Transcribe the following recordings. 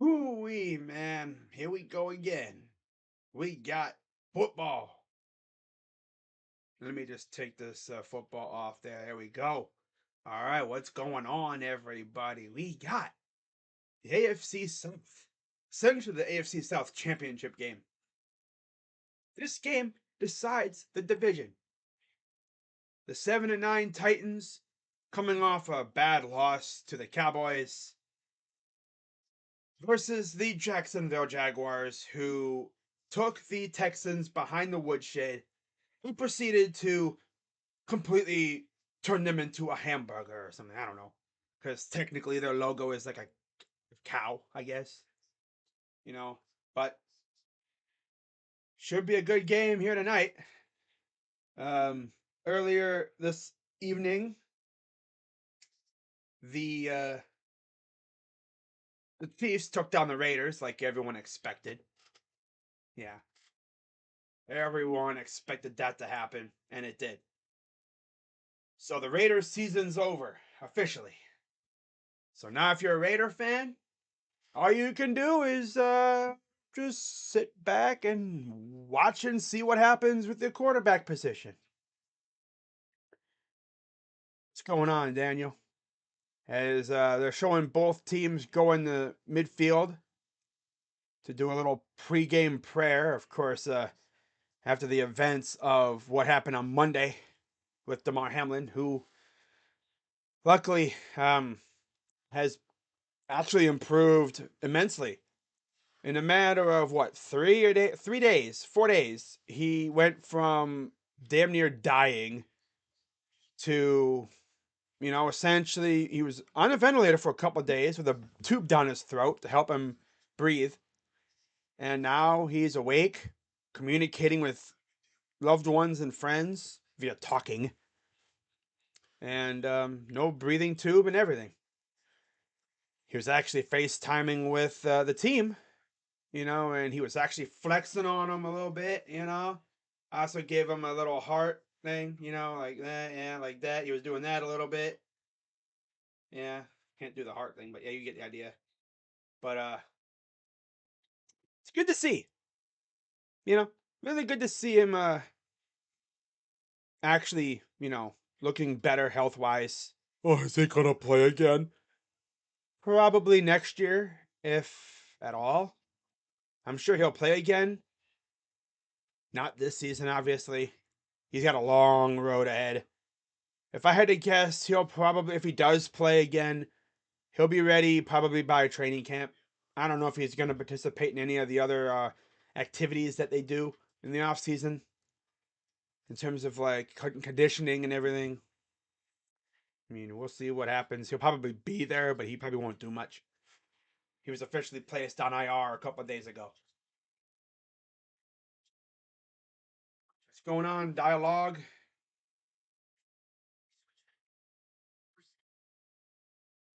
Hoo-wee, man. Here we go again. We got football. Let me just take this football off there. There we go. All right, what's going on, everybody? We got the AFC South. Essentially, the AFC South championship game. This game decides the division. The 7-9 Titans coming off a bad loss to the Cowboys versus the Jacksonville Jaguars, who took the Texans behind the woodshed and proceeded to completely turn them into a hamburger or something. I don't know. Because technically their logo is like a cow, I guess. You know, but should be a good game here tonight. Um, Earlier this evening, the uh, the Chiefs took down the Raiders like everyone expected. Yeah, everyone expected that to happen, and it did. So the Raiders season's over officially. So now if you're a Raider fan, all you can do is just sit back and watch and see what happens with the quarterback position. What's going on, Daniel? As they're showing both teams go in the midfield to do a little pregame prayer. Of course, after the events of what happened on Monday with Damar Hamlin, who luckily has actually improved immensely. In a matter of what, 3 days, 4 days, he went from damn near dying to, essentially he was on a ventilator for a couple of days with a tube down his throat to help him breathe. And now he's awake, communicating with loved ones and friends via talking, and no breathing tube and everything. He was actually FaceTiming with the team, and he was actually flexing on him a little bit. I also gave him a little heart thing, like that, yeah, like that. He was doing that a little bit. Yeah, can't do the heart thing, but yeah, you get the idea. But it's good to see. Really good to see him actually, looking better health wise. Oh, is he gonna play again? Probably next year, if at all. I'm sure he'll play again. Not this season, obviously. He's got a long road ahead. If I had to guess, he'll probably, if he does play again, he'll be ready probably by training camp. I don't know if he's going to participate in any of the other activities that they do in the off season in terms of like conditioning and everything. I mean, we'll see what happens. He'll probably be there, but he probably won't do much. He was officially placed on IR a couple of days ago. What's going on? Dialogue.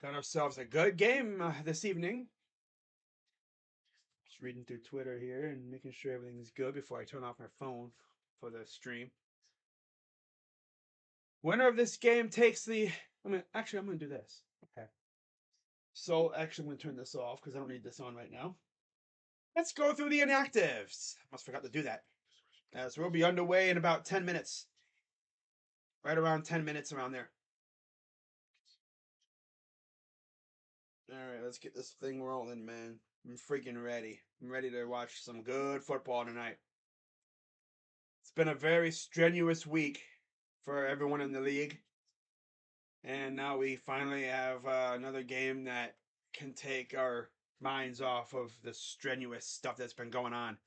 Got ourselves a good game this evening. Just reading through Twitter here and making sure everything's good before I turn off my phone for the stream. Winner of this game takes the. I'm gonna do this. Okay. So actually, I'm gonna turn this off because I don't need this on right now. Let's go through the inactives. Almost forgot to do that. So we'll be underway in about 10 minutes. Right around 10 minutes around there. All right, let's get this thing rolling, man. I'm freaking ready. I'm ready to watch some good football tonight. It's been a very strenuous week for everyone in the league. And now we finally have another game that can take our minds off of the strenuous stuff that's been going on.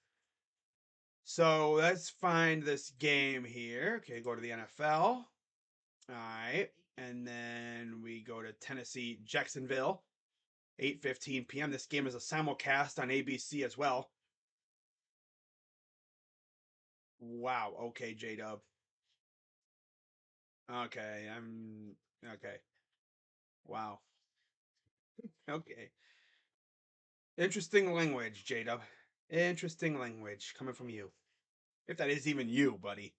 So let's find this game here. Okay, go to the NFL. All right. And then we go to Tennessee, Jacksonville, 8:15 p.m. This game is a simulcast on ABC as well. Wow. Okay, J-Dub. Okay, I'm okay. Wow. Okay. Interesting language, J-Dub. Interesting language coming from you. If that is even you, buddy.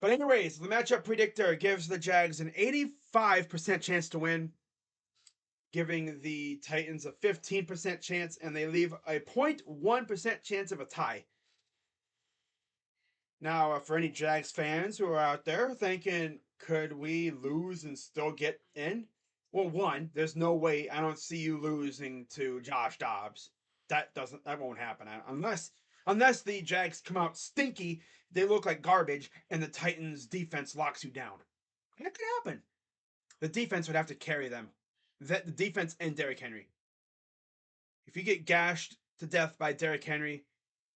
But anyways, the matchup predictor gives the Jags an 85% chance to win. giving the Titans a 15% chance, and they leave a 0.1% chance of a tie. Now, for any Jags fans who are out there thinking, could we lose and still get in? Well, one, there's no way I don't see you losing to Josh Dobbs. That won't happen unless the Jags come out stinky, they look like garbage, and the Titans defense locks you down. That could happen. The defense would have to carry them. The defense and Derrick Henry. If you get gashed to death by Derrick Henry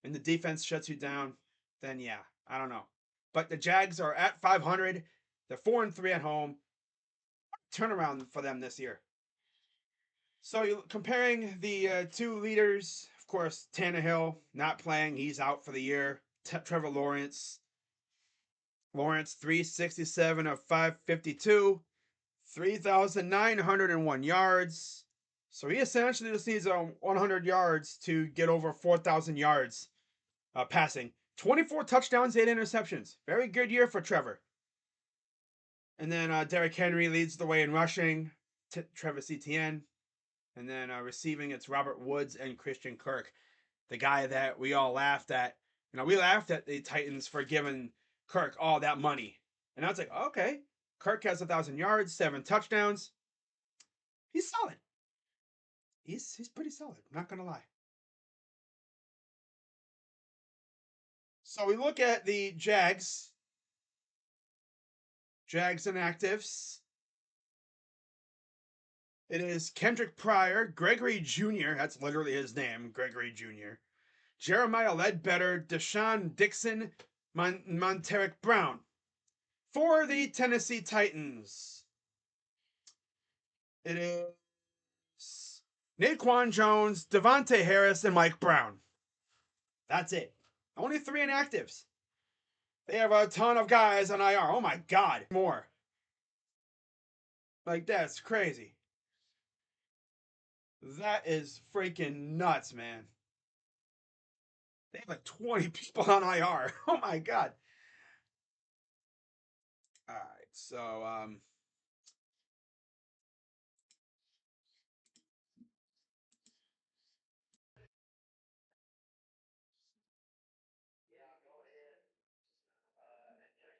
and the defense shuts you down, then yeah, I don't know. But the Jags are at 500. They're 4-3 at home. Turnaround for them this year. So you're comparing the two leaders, of course, Tannehill not playing, he's out for the year. Trevor Lawrence, 367 of 552, 3,901 yards. So he essentially just needs 100 yards to get over 4,000 yards passing. 24 touchdowns, 8 interceptions. Very good year for Trevor. And then Derrick Henry leads the way in rushing. Travis Etienne. And then receiving, it's Robert Woods and Christian Kirk, the guy that we all laughed at. You know, we laughed at the Titans for giving Kirk all that money. And I was like, okay, Kirk has 1,000 yards, 7 touchdowns. He's solid. He's pretty solid. I'm not gonna lie. So we look at the Jags. Jags inactives. It is Kendrick Pryor, Gregory Jr., that's literally his name, Gregory Jr., Jeremiah Ledbetter, Deshaun Dixon, Monteric Brown. For the Tennessee Titans, it is Naquan Jones, Devontae Harris, and Mike Brown. That's it. Only 3 inactives. They have a ton of guys on IR. Oh my God. More. Like, that's crazy. That is freaking nuts, man. They have like 20 people on IR. Oh my God. All right. So,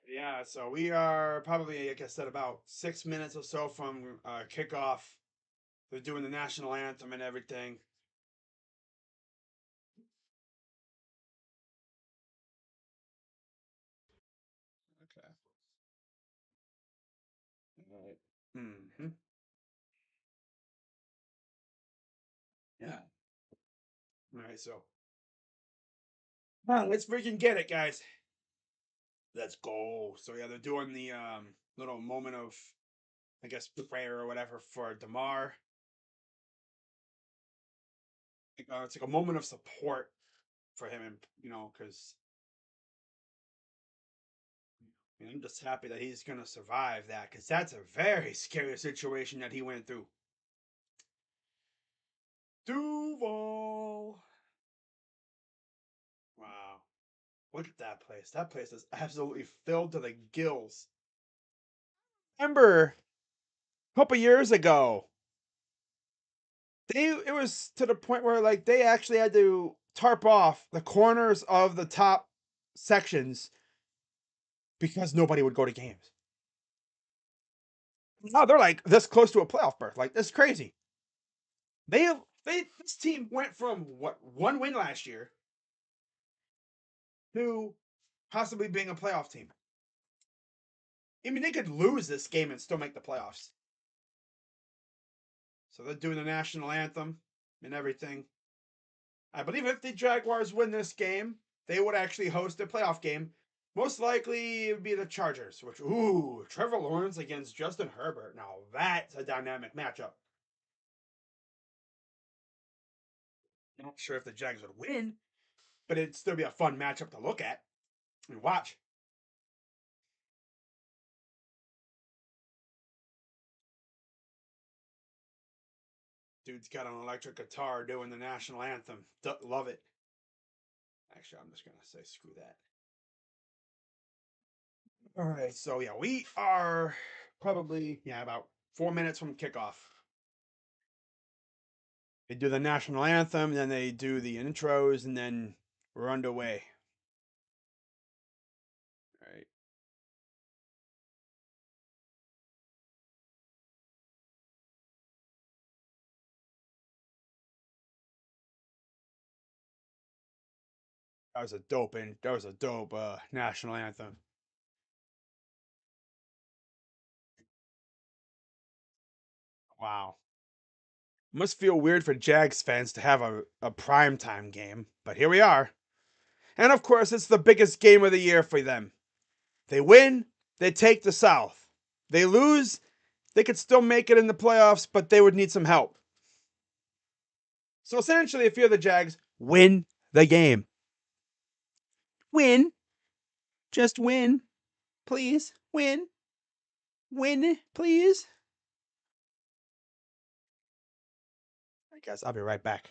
yeah, so we are probably, like I said, about 6 minutes or so from kickoff. They're doing the national anthem and everything. Okay. All right. Mm-hmm. Yeah. All right. So, let's freaking get it, guys. Let's go. So yeah, they're doing the little moment of, I guess, prayer or whatever for Damar. It's like a moment of support for him, and because I'm just happy that he's gonna survive that, because that's a very scary situation that he went through. Duval. Wow. Look at that place. That place is absolutely filled to the gills. Remember a couple years ago, it was to the point where like they actually had to tarp off the corners of the top sections because nobody would go to games. Now they're like this close to a playoff berth. Like, that's crazy. This team went from what, 1 win last year to possibly being a playoff team. I mean, they could lose this game and still make the playoffs. So they're doing the national anthem and everything. I believe if the Jaguars win this game, they would actually host a playoff game. Most likely it would be the Chargers, which, ooh, Trevor Lawrence against Justin Herbert. Now that's a dynamic matchup. Not sure if the Jags would win, but it'd still be a fun matchup to look at and watch. Dude's got an electric guitar doing the national anthem. Love it. Actually, I'm just going to say screw that. All right, so yeah, we are probably, about 4 minutes from kickoff. They do the national anthem, then they do the intros, and then we're underway. All right. That was a dope national anthem. Wow. Must feel weird for Jags fans to have a primetime game, but here we are. And of course, it's the biggest game of the year for them. They win, they take the South. They lose, they could still make it in the playoffs, but they would need some help. So essentially, if you're the Jags, win the game. Win. Just win. Please. Win. Win, please. I guess I'll be right back.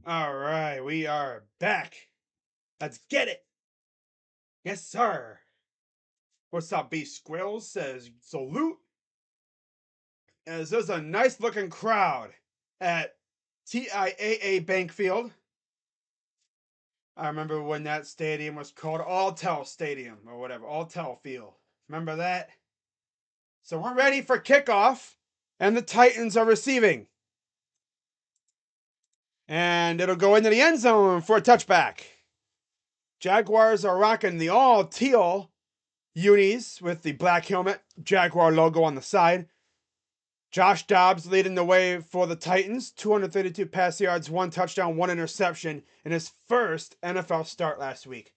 All right, we are back. Let's get it. Yes, sir. What's up, B Squirrels? Says salute. As there's a nice looking crowd at TIAA Bank Field. I remember when that stadium was called Alltel Stadium or whatever, Alltel Field. Remember that? So we're ready for kickoff, and the Titans are receiving. And it'll go into the end zone for a touchback. Jaguars are rocking the all teal unis with the black helmet, Jaguar logo on the side. Josh Dobbs leading the way for the Titans, 232 pass yards, 1 touchdown, 1 interception in his first NFL start last week.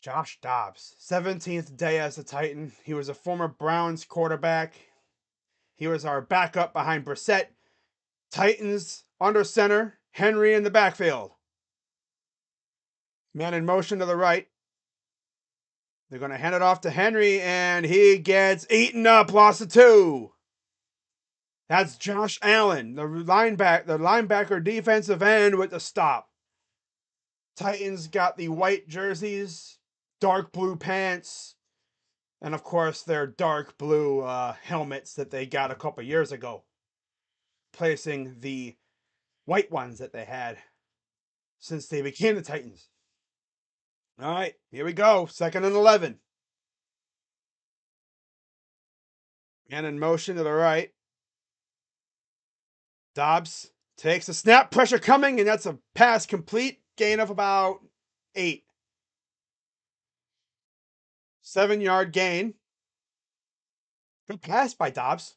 Josh Dobbs, 17th day as a Titan. He was a former Browns quarterback. He was our backup behind Brissett. Titans under center, Henry in the backfield. Man in motion to the right. They're going to hand it off to Henry, and he gets eaten up, loss of 2. That's Josh Allen, the linebacker defensive end with the stop. Titans got the white jerseys, dark blue pants, and of course their dark blue helmets that they got a couple years ago, placing the white ones that they had since they became the Titans. All right, here we go. 2nd and 11. And in motion to the right. Dobbs takes a snap, pressure coming, and that's a pass complete. Gain of about 8. 7-yard gain. Good pass by Dobbs.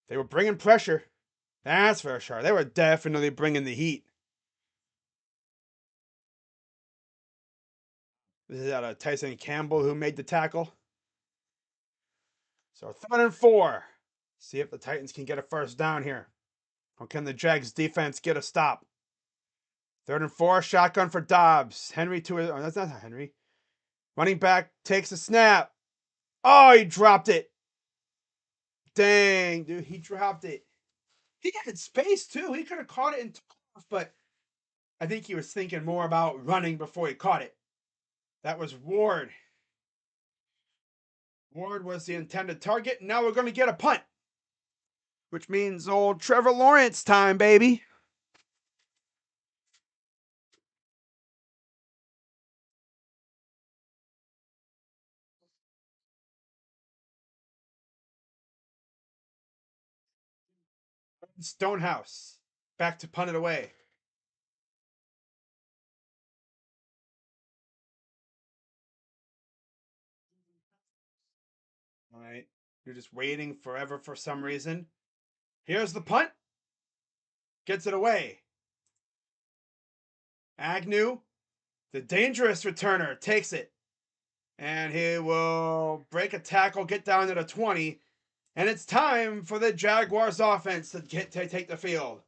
They were bringing pressure. That's for sure. They were definitely bringing the heat. This is out of Tyson Campbell who made the tackle. So 3rd and 4. See if the Titans can get a first down here. Or can the Jags defense get a stop? 3rd and 4. Shotgun for Dobbs. Henry to his. Oh, that's not Henry. Running back takes a snap. Oh, he dropped it. Dang, dude, he dropped it. He had space too. He could have caught it and took off, but I think he was thinking more about running before he caught it. That was Ward. Ward was the intended target. Now we're going to get a punt, which means old Trevor Lawrence time, baby. Stonehouse back to punt it away. All right. You're just waiting forever for some reason. Here's the punt. Gets it away. Agnew, the dangerous returner, takes it. And he will break a tackle, get down to the 20. And it's time for the Jaguars offense to take the field.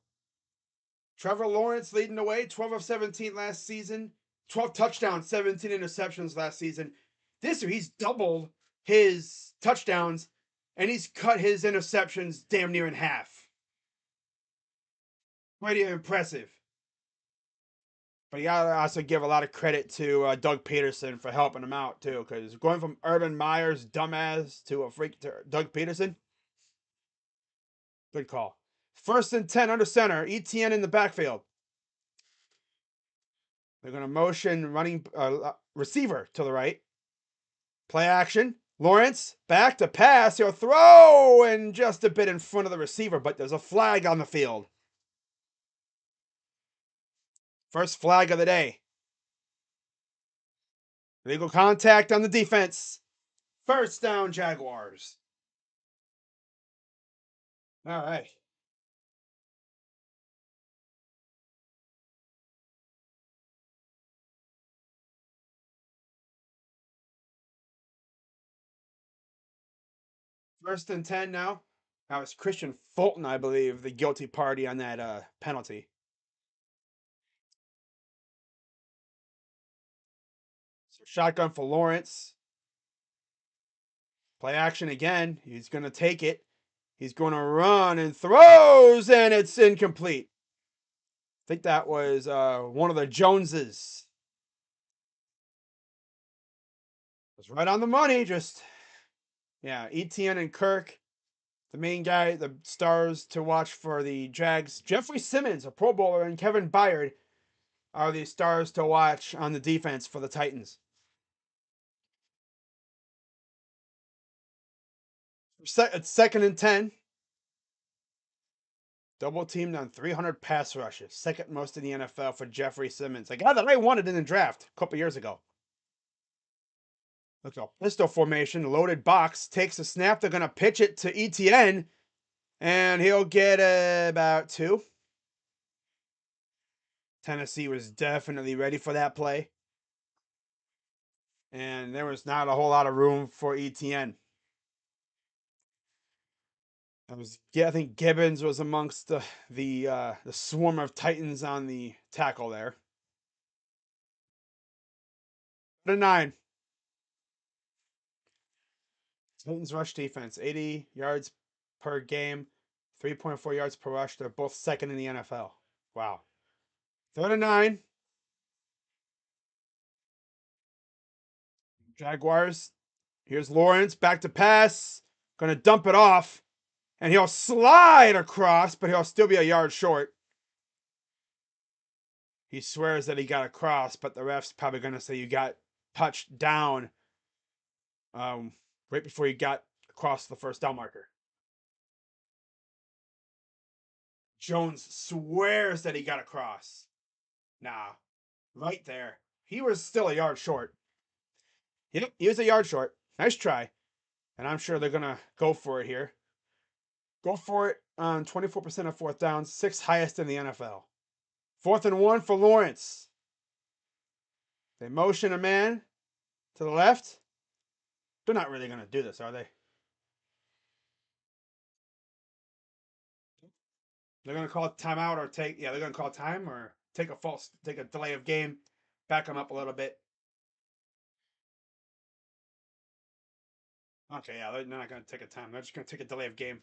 Trevor Lawrence leading the way, 12 of 17 last season. 12 touchdowns, 17 interceptions last season. This year, he's doubled his touchdowns, and he's cut his interceptions damn near in half. Pretty impressive. But you gotta also give a lot of credit to Doug Peterson for helping him out, too, because going from Urban Meyer's dumbass to Doug Peterson, good call. 1st and 10 under center, ETN in the backfield. They're going to motion running receiver to the right. Play action. Lawrence back to pass. He'll throw and just a bit in front of the receiver, but there's a flag on the field. First flag of the day. Legal contact on the defense. First down, Jaguars. All right. First and 10 now. That was Christian Fulton, I believe, the guilty party on that penalty. So shotgun for Lawrence. Play action again. He's going to take it. He's going to run and throws, and it's incomplete. I think that was one of the Joneses. It was right on the money. Just, yeah, ETN and Kirk, the main guy, the stars to watch for the Jags. Jeffrey Simmons, a Pro Bowler, and Kevin Byard are the stars to watch on the defense for the Titans. It's 2nd and 10. Double teamed on 300 pass rushes. 2nd most in the NFL for Jeffrey Simmons. A guy that I wanted in the draft a couple years ago. Looks like pistol formation, loaded box, takes a snap. They're going to pitch it to ETN, and he'll get about 2. Tennessee was definitely ready for that play. And there was not a whole lot of room for ETN. I think Gibbons was amongst the swarm of Titans on the tackle there. 9. Titans rush defense, 80 yards per game, 3.4 yards per rush. They're both 2nd in the NFL. Wow. 3rd and 9. Jaguars. Here's Lawrence back to pass. Going to dump it off. And he'll slide across, but he'll still be a yard short. He swears that he got across, but the ref's probably going to say you got touched down um, right before you got across the first down marker. Jones swears that he got across. Nah, right there. He was still a yard short. Yep, he was a yard short. Nice try. And I'm sure they're going to go for it here. Go for it on 24% of fourth downs, sixth highest in the NFL. 4th and 1 for Lawrence. They motion a man to the left. They're not really going to do this, are they? They're going to call timeout or they're going to call time or take a delay of game, back them up a little bit. Okay, yeah, they're not going to take a time. They're just going to take a delay of game.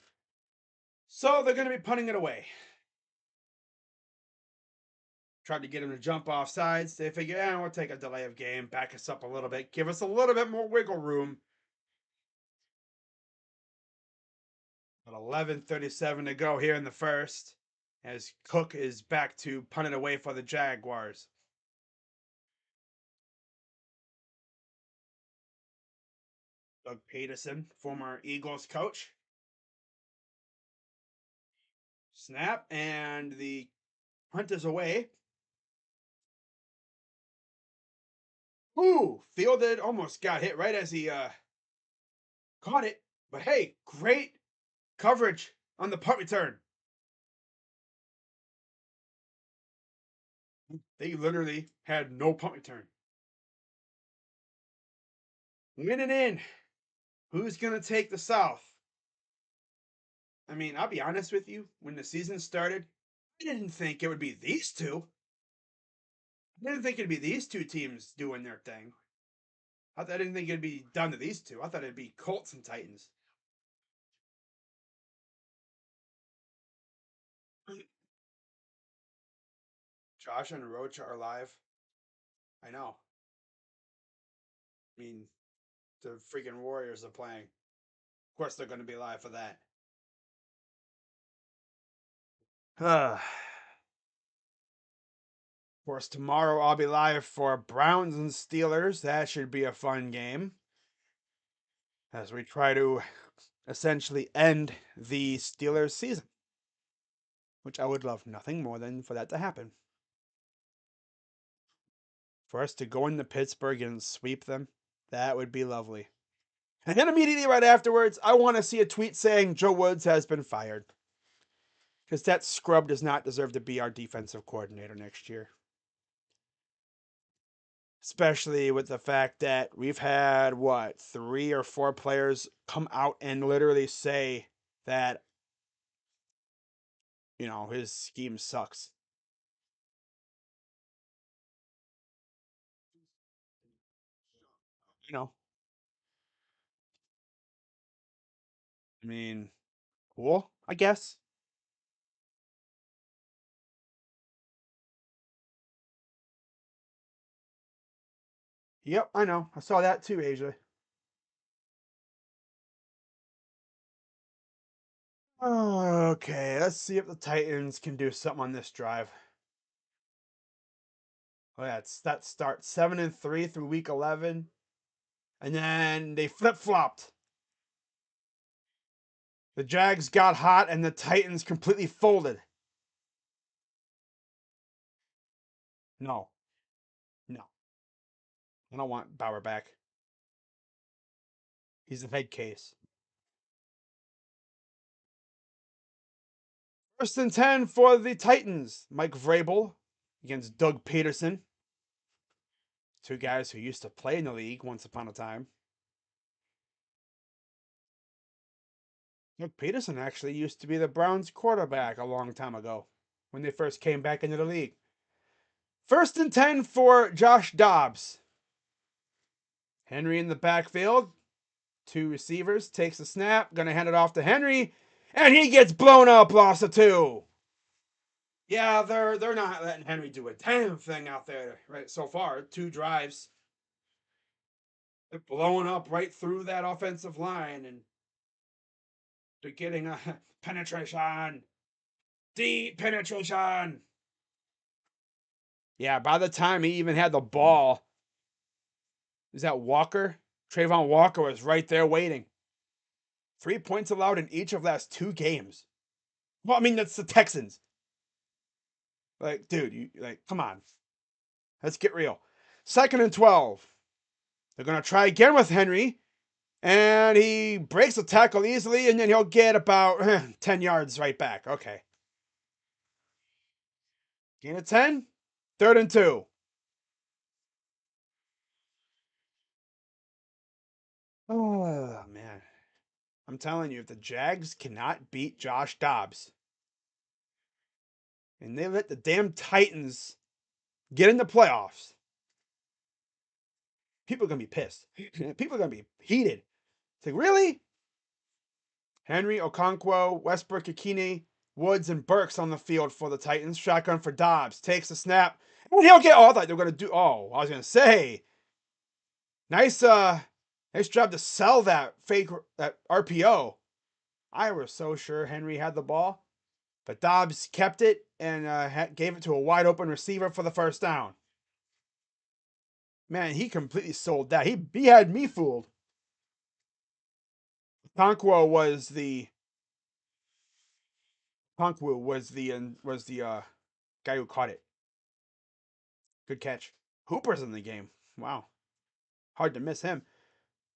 So they're going to be punting it away. Tried to get him to jump off sides. They figure, we'll take a delay of game, back us up a little bit, give us a little bit more wiggle room. But 11:37 to go here in the first, as Cook is back to punt it away for the Jaguars. Doug Peterson, former Eagles coach. Snap, and the punt is away. Ooh, fielded, almost got hit right as he caught it. But hey, great coverage on the punt return. They literally had no punt return. Winning in. Who's going to take the South? I mean, I'll be honest with you. When the season started, I didn't think it would be these two. I didn't think it'd be these two teams doing their thing. I didn't think it'd be done to these two. I thought it'd be Colts and Titans. Josh and Roach are live. I know. I mean, the freaking Warriors are playing. Of course, they're going to be live for that. Of course, tomorrow I'll be live for Browns and Steelers. That should be a fun game. As we try to essentially end the Steelers season. Which I would love nothing more than for that to happen. For us to go into Pittsburgh and sweep them, that would be lovely. And then immediately right afterwards, I want to see a tweet saying Joe Woods has been fired. Because that scrub does not deserve to be our defensive coordinator next year. Especially with the fact that we've had, 3 or 4 players come out and literally say that, his scheme sucks. I mean, cool, I guess. Yep, I know. I saw that too, Asia. Okay, let's see if the Titans can do something on this drive. Oh, yeah, that start 7-3 through week 11, and then they flip flopped. The Jags got hot, and the Titans completely folded. No, no, I don't want Bauer back. He's the head case. 1st and 10 for the Titans. Mike Vrabel against Doug Peterson. 2 guys who used to play in the league once upon a time. Doug Peterson actually used to be the Browns quarterback a long time ago when they first came back into the league. 1st and 10 for Josh Dobbs. Henry in the backfield. 2 receivers. Takes the snap. Gonna hand it off to Henry. And he gets blown up. Loss of 2. Yeah, they're not letting Henry do a damn thing out there right so far. 2 drives. They're blowing up right through that offensive line, and they're getting a penetration. Deep penetration. Yeah, by the time he even had the ball, is that Walker? Trayvon Walker was right there waiting. 3 points allowed in each of last 2 games. Well, I mean, that's the Texans. Like, dude, you like, come on. Let's get real. 2nd and 12. They're gonna try again with Henry, and he breaks the tackle easily, and then he'll get about 10 yards right back. Okay. Gain of 10. 3rd and 2. Oh man. I'm telling you, if the Jags cannot beat Josh Dobbs and they let the damn Titans get in the playoffs, people are gonna be pissed. People are gonna be heated. It's like, really? Henry, Okonkwo, Westbrook, Akine, Woods, and Burks on the field for the Titans. Shotgun for Dobbs. Takes the snap. And he'll get. Oh, I thought they were gonna do. Oh, I was gonna say. Nice nice job to sell that fake that RPO. I was so sure Henry had the ball. But Dobbs kept it and gave it to a wide open receiver for the first down. Man, he completely sold that. He had me fooled. Conquo was the guy who caught it. Good catch. Hooper's in the game. Wow, hard to miss him.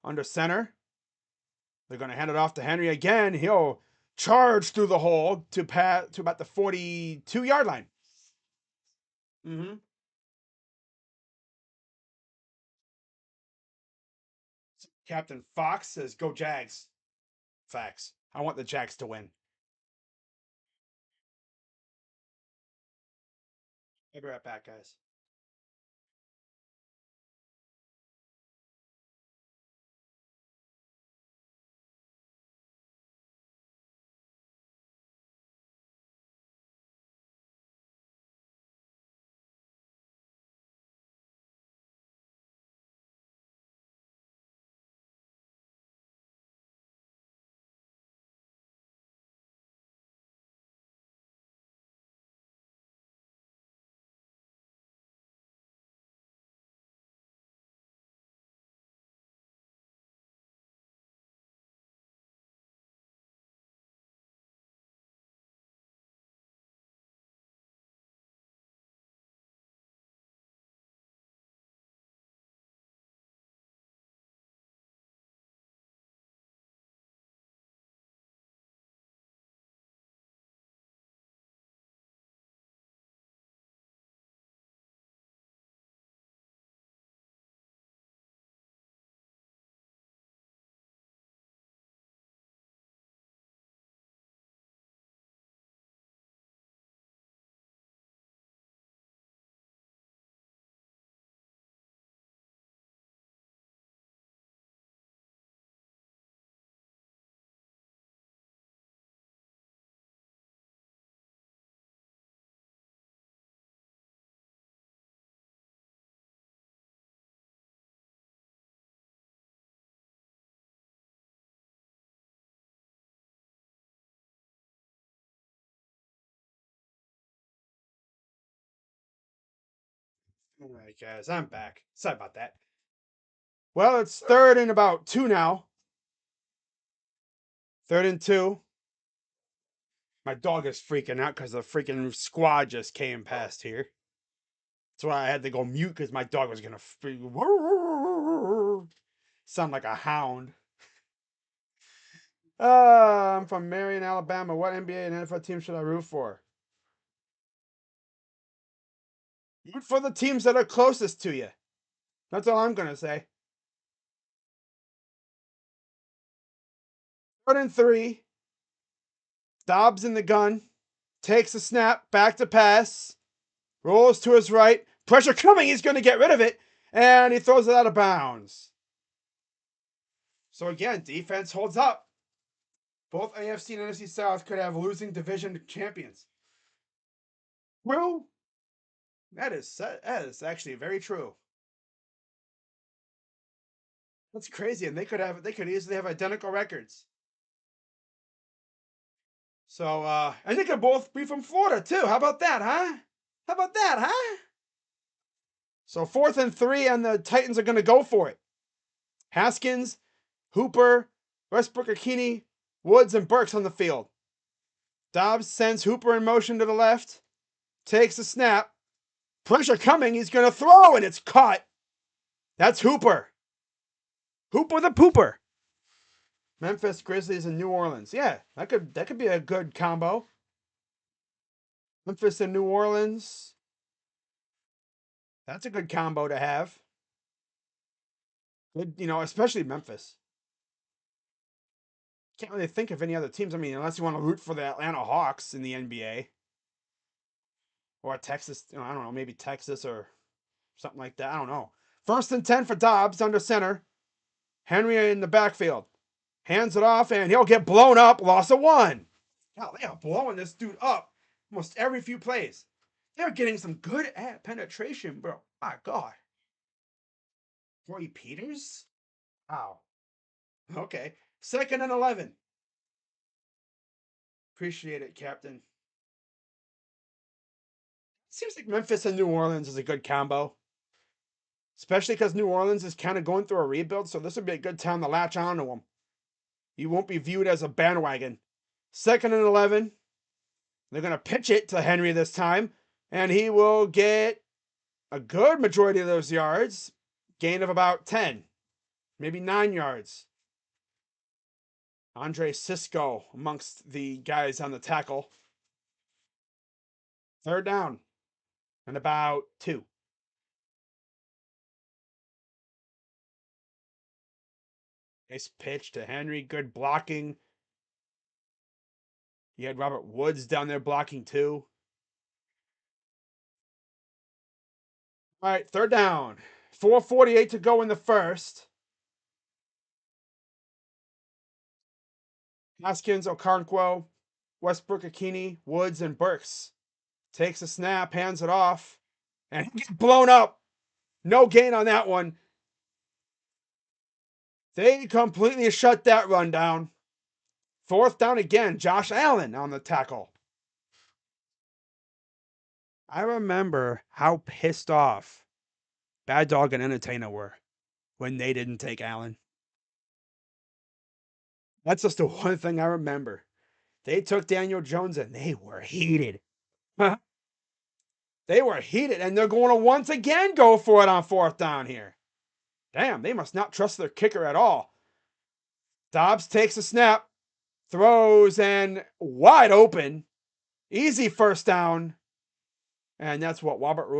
Under center, they're gonna hand it off to Henry again. He'll charge through the hole to about the 42-yard line. Mm-hmm. Captain Fox says, "Go Jags." Facts. I want the Jags to win. I'll be right back, guys. All right, guys, I'm back. Sorry about that. Well, it's 3rd and about 2 now. 3rd and 2. My dog is freaking out because the freaking squad just came past here. That's why I had to go mute because my dog was gonna sound like a hound. I'm from Marion, Alabama. What NBA and NFL team should I root for? Root for the teams that are closest to you. That's all I'm gonna say. 3rd and 3. Dobbs in the gun. Takes a snap. Back to pass. Rolls to his right. Pressure coming. He's going to get rid of it. And he throws it out of bounds. So again, defense holds up. Both AFC and NFC South could have losing division champions. Well, that is actually very true. That's crazy, and they could easily have identical records. So and they could both be from Florida too. How about that, huh? How about that, huh? So 4th and 3, and the Titans are going to go for it. Haskins, Hooper, Westbrook-Ikhine, Woods, and Burks on the field. Dobbs sends Hooper in motion to the left, takes a snap. Pressure coming, he's going to throw, and it's caught. That's Hooper. Hooper the pooper. Memphis Grizzlies and New Orleans. Yeah, that could be a good combo. Memphis and New Orleans. That's a good combo to have. Good, especially Memphis. Can't really think of any other teams. I mean, unless you want to root for the Atlanta Hawks in the NBA. Or Texas, I don't know, maybe Texas or something like that. I don't know. 1st and 10 for Dobbs under center. Henry in the backfield. Hands it off, and he'll get blown up. Loss of 1. God, they are blowing this dude up almost every few plays. They're getting some good penetration, bro. My God. Corey Peters? Wow. Okay. 2nd and 11. Appreciate it, Captain. Seems like Memphis and New Orleans is a good combo. Especially because New Orleans is kind of going through a rebuild, so this would be a good time to latch on to them. You won't be viewed as a bandwagon. 2nd and 11. They're going to pitch it to Henry this time, and he will get a good majority of those yards. Gain of about 10, maybe 9 yards. Andre Cisco amongst the guys on the tackle. 3rd down and about 2. Nice pitch to Henry. Good blocking. You had Robert Woods down there blocking too. All right, 3rd down. 4:48 to go in the first. Haskins, Okonkwo, Westbrook-Ikhine, Woods, and Burks. Takes a snap, hands it off, and he gets blown up. No gain on that one. They completely shut that run down. 4th down again. Josh Allen on the tackle. I remember how pissed off Bad Dog and Entertainer were when they didn't take Allen. That's just the one thing I remember. They took Daniel Jones and they were heated. They were heated, and they're going to once again go for it on 4th down here. Damn, they must not trust their kicker at all. Dobbs takes a snap, throws, and wide open. Easy 1st down. And that's what Robert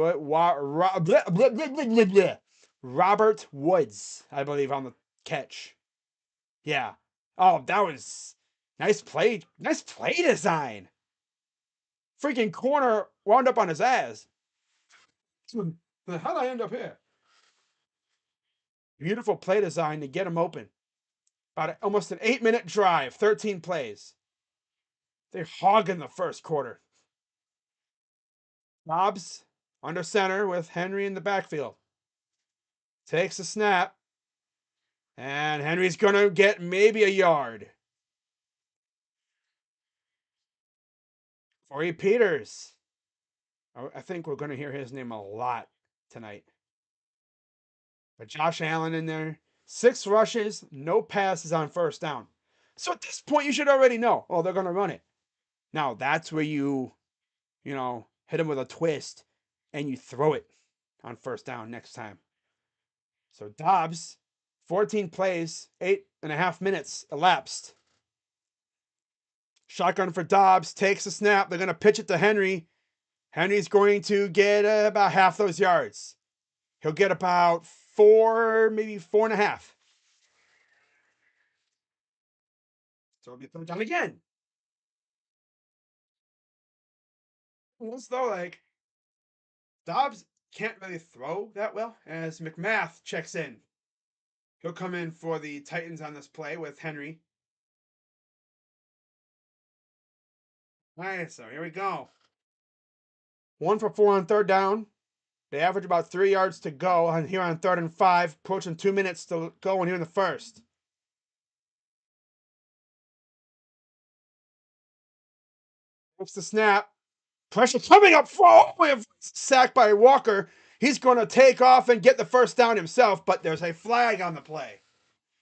Woods, I believe, on the catch. Yeah. Oh, that was nice play. Nice play design. Freaking corner wound up on his ass. How'd I end up here? Beautiful play design to get him open. About almost an 8-minute drive, 13 plays. They're hogging the first quarter. Dobbs under center with Henry in the backfield. Takes a snap. And Henry's going to get maybe a yard. Corey Peters. I think we're going to hear his name a lot tonight. But Josh Allen in there. 6 rushes, no passes on 1st down. So at this point, you should already know, oh, they're going to run it. Now, that's where you hit him with a twist and you throw it on 1st down next time. So Dobbs, 14 plays, 8.5 minutes elapsed. Shotgun for Dobbs, takes a snap. They're going to pitch it to Henry. Henry's going to get about half those yards. He'll get about 4, maybe 4.5. So it'll be 3rd down again. Almost though, Dobbs can't really throw that well as McMath checks in. He'll come in for the Titans on this play with Henry. All right, so here we go. 1 for 4 on 3rd down. They average about 3 yards to go on here on 3rd and 5, approaching 2 minutes to go in here in the first. Takes the snap. Pressure coming up. Oh, sacked by Walker. He's going to take off and get the first down himself, but there's a flag on the play.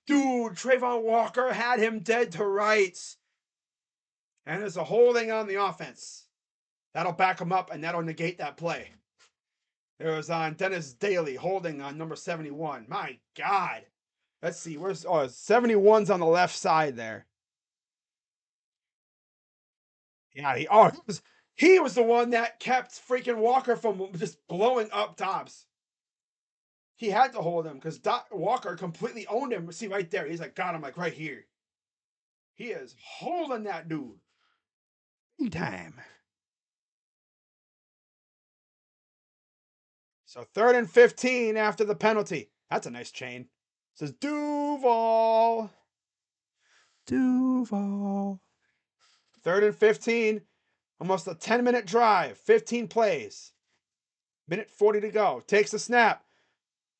Dude, Trayvon Walker had him dead to rights. And there's a holding on the offense. That'll back him up, and that'll negate that play. There was on Dennis Daly holding on number 71. My God. Let's see. Where's 71's on the left side there. Yeah, he was the one that kept freaking Walker from just blowing up Dobbs. He had to hold him because Walker completely owned him. See right there. He's like, got him like right here. He is holding that dude. Time. So 3rd and 15 after the penalty. That's a nice chain. It says Duval. Duval. 3rd and 15. Almost a 10-minute drive. 15 plays. Minute 40 to go. Takes the snap.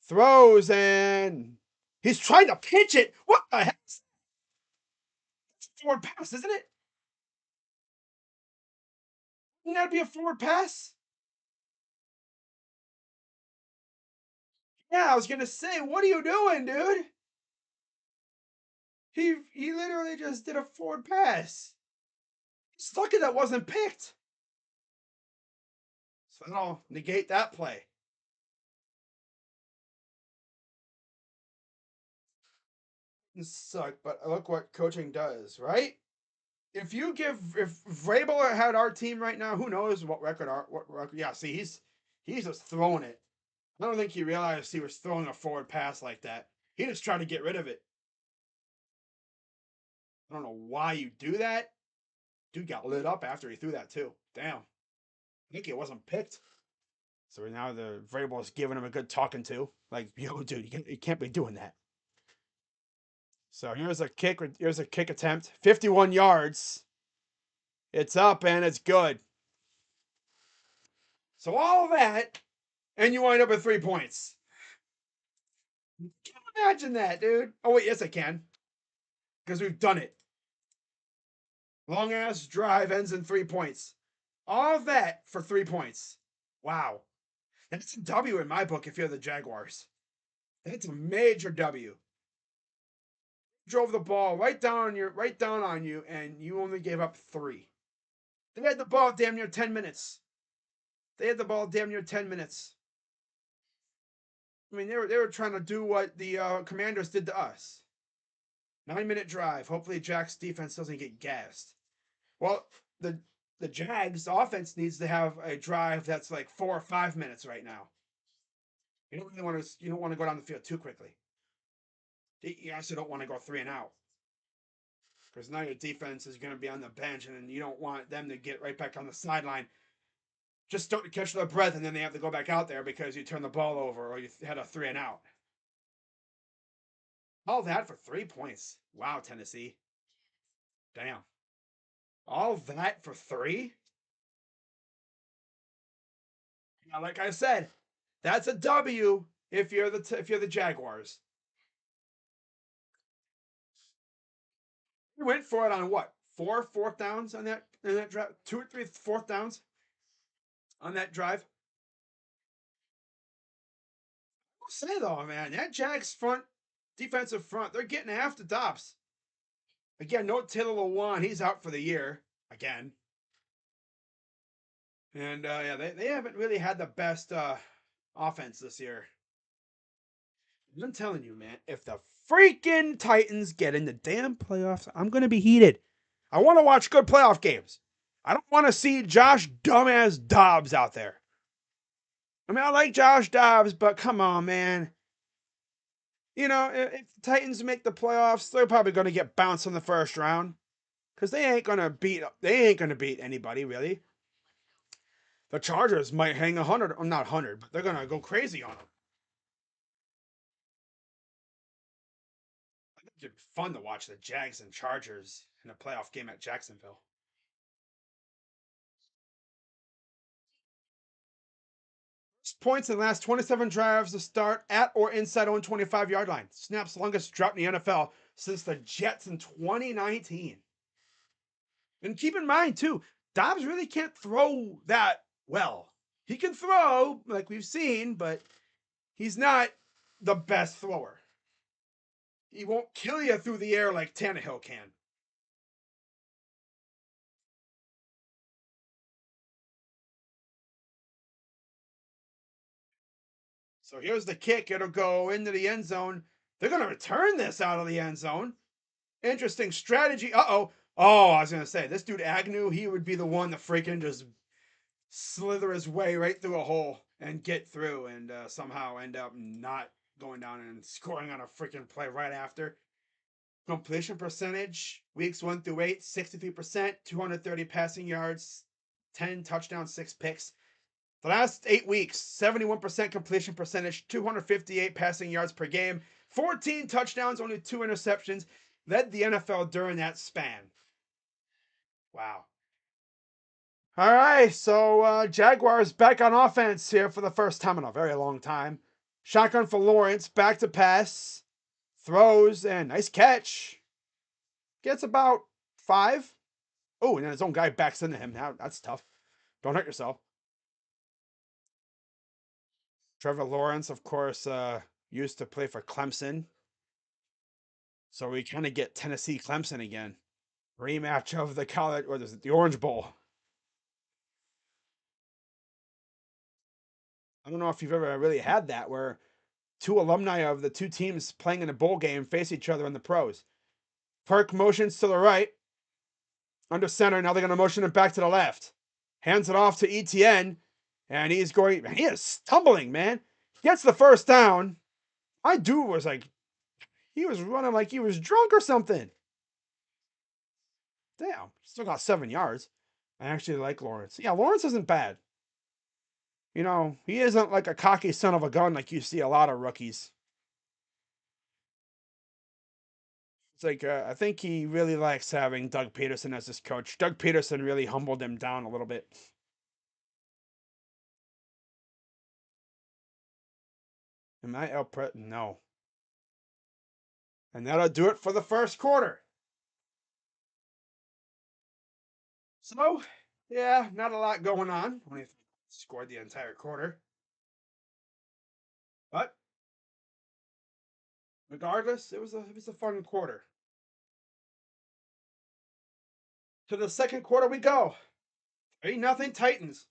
Throws and he's trying to pitch it. What the heck? It's a forward pass, isn't it? Wouldn't that be a forward pass? Yeah, I was gonna say, what are you doing, dude? He literally just did a forward pass. He's lucky that wasn't picked. So that'll negate that play. It sucked, but look what coaching does, right? If Vrabel had our team right now, who knows what record? Yeah, see, he's just throwing it. I don't think he realized he was throwing a forward pass like that. He just tried to get rid of it. I don't know why you do that. Dude got lit up after he threw that too. Damn. I think it wasn't picked. So now the Vrabel is giving him a good talking to. Like, yo, dude, you can't be doing that. So here's a kick. Here's a kick attempt. 51 yards. It's up and it's good. So all that, and you wind up with 3 points. Can you imagine that, dude? Oh, wait, yes, I can. Because we've done it. Long ass drive ends in 3 points. All of that for 3 points. Wow. That's a W in my book if you're the Jaguars. That's a major W. Drove the ball right down on you, and you only gave up 3. They had the ball damn near 10 minutes. I mean, they were trying to do what the Commanders did to us. 9-minute drive. Hopefully, Jack's defense doesn't get gassed. Well, the Jags offense needs to have a drive that's like 4 or 5 minutes right now. You don't want to go down the field too quickly. You also don't want to go 3 and out. Because now your defense is going to be on the bench, and you don't want them to get right back on the sideline. Just start to catch their breath, and then they have to go back out there because you turned the ball over or you had a 3 and out. All that for 3 points. Wow, Tennessee. Damn. All that for 3? Now, like I said, that's a W if you're the Jaguars. We went for it on what? 4 fourth downs on that drive? 2 or 3 fourth downs on that drive? I'll say though, man, that Jags defensive front, they're getting after Dobbs. Again, no Taylor Lewan, he's out for the year again. And yeah, they haven't really had the best offense this year. I'm telling you, man, if the freaking Titans get in the damn playoffs, I'm going to be heated. I want to watch good playoff games. I don't want to see Josh dumbass Dobbs out there. I mean, I like Josh Dobbs, but come on, man. You know, if the Titans make the playoffs, they're probably going to get bounced in the first round because they ain't going to beat anybody really. The Chargers might hang 100, or not 100, but they're going to go crazy on them. I think it'd be fun to watch the Jags and Chargers in a playoff game at Jacksonville. Points in the last 27 drives to start at or inside own 25-yard line. Snaps longest drought in the NFL since the Jets in 2019. And keep in mind, too, Dobbs really can't throw that well. He can throw, like we've seen, but he's not the best thrower. He won't kill you through the air like Tannehill can. So here's the kick. It'll go into the end zone. They're going to return this out of the end zone. Interesting strategy. Uh-oh. Oh, I was going to say, this dude Agnew, he would be the one to freaking just slither his way right through a hole and get through and somehow end up not going down and scoring on a freaking play right after. Completion percentage, weeks 1 through 8, 63%, 230 passing yards, 10 touchdowns, 6 picks. The last 8 weeks, 71% completion percentage, 258 passing yards per game, 14 touchdowns, only 2 interceptions. Led the NFL during that span. Wow. All right, so Jaguars back on offense here for the first time in a very long time. Shotgun for Lawrence, back to pass, throws, and nice catch. Gets about 5. Oh, and then his own guy backs into him. Now that's tough. Don't hurt yourself. Trevor Lawrence, of course, used to play for Clemson. So we kind of get Tennessee Clemson again. Rematch of the college, or is it the Orange Bowl? I don't know if you've ever really had that where two alumni of the two teams playing in a bowl game face each other in the pros. Perk motions to the right, under center. Now they're going to motion it back to the left. Hands it off to ETN, and he's going. He is stumbling, man. He gets the first down. My dude was like, he was running like he was drunk or something. Damn, still got 7 yards. I actually like Lawrence. Yeah, Lawrence isn't bad. You know, he isn't like a cocky son of a gun like you see a lot of rookies. It's like I think he really likes having Doug Peterson as his coach. Doug Peterson really humbled him down a little bit. Am I out? No. And that'll do it for the first quarter. So, yeah, not a lot going on. Only scored the entire quarter. But regardless, it was a fun quarter. To the second quarter we go. 3-0 Titans.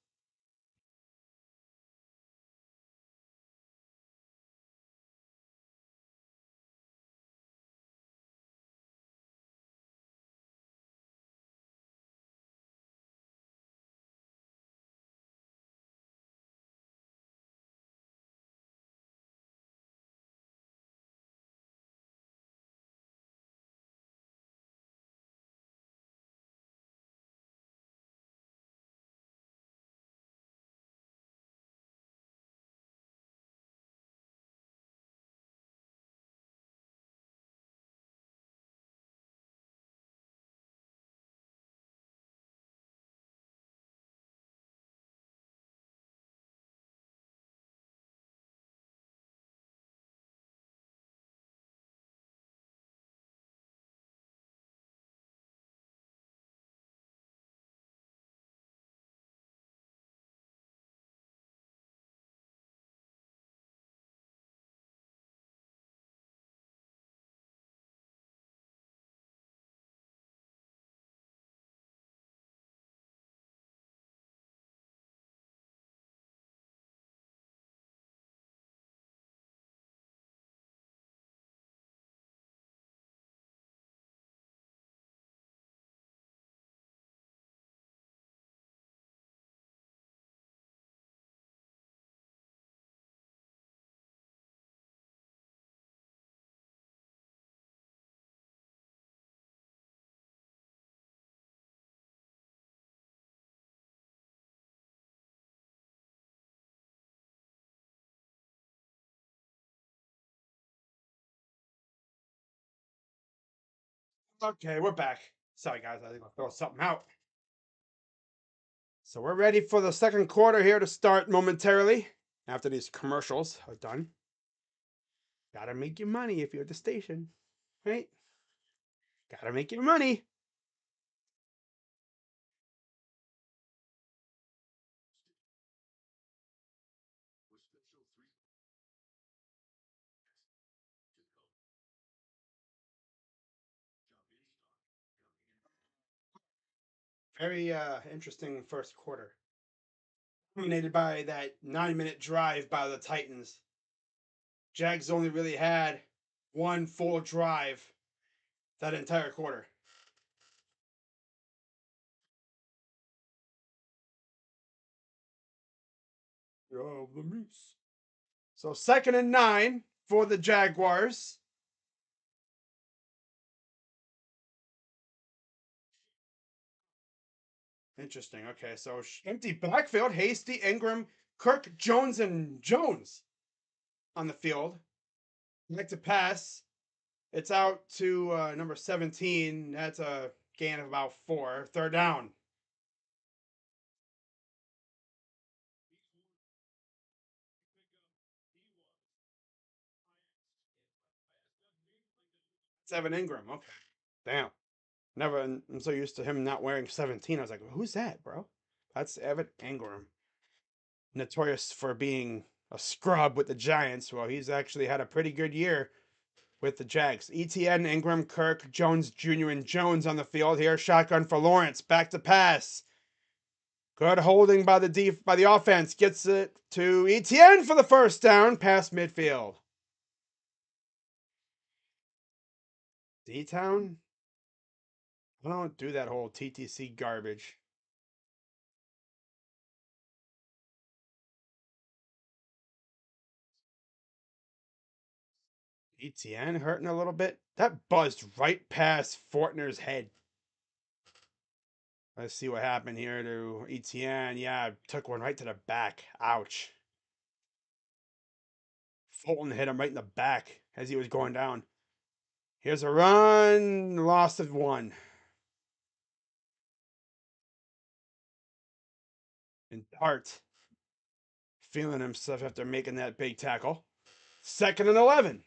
Okay, we're back. Sorry, guys. I think I'll throw something out. So we're ready for the second quarter here to start momentarily after these commercials are done. Gotta make your money if you're at the station, right? Gotta make your money. Very interesting first quarter. Dominated by that 9-minute drive by the Titans. Jags only really had one full drive that entire quarter. Oh, the Moose. So 2nd and 9 for the Jaguars. Interesting. Okay, so empty backfield. Hasty, Ingram, Kirk, Jones, and Jones on the field. Like to pass. It's out to number 17. That's a gain of about 4. 3rd down. Evan Ingram. Okay. Damn. Never. I'm so used to him not wearing 17. I was like, who's that, bro? That's Evan Ingram. Notorious for being a scrub with the Giants. Well, he's actually had a pretty good year with the Jags. ETN, Ingram, Kirk, Jones Jr., and Jones on the field here. Shotgun for Lawrence. Back to pass. Good holding by the offense. Gets it to ETN for the first down past midfield. D-Town? I don't do that whole TTC garbage. ETN hurting a little bit. That buzzed right past Fortner's head. Let's see what happened here to ETN. Yeah, took one right to the back. Ouch. Fulton hit him right in the back as he was going down. Here's a run. Loss of 1. And Hart feeling himself after making that big tackle. 2nd and 11.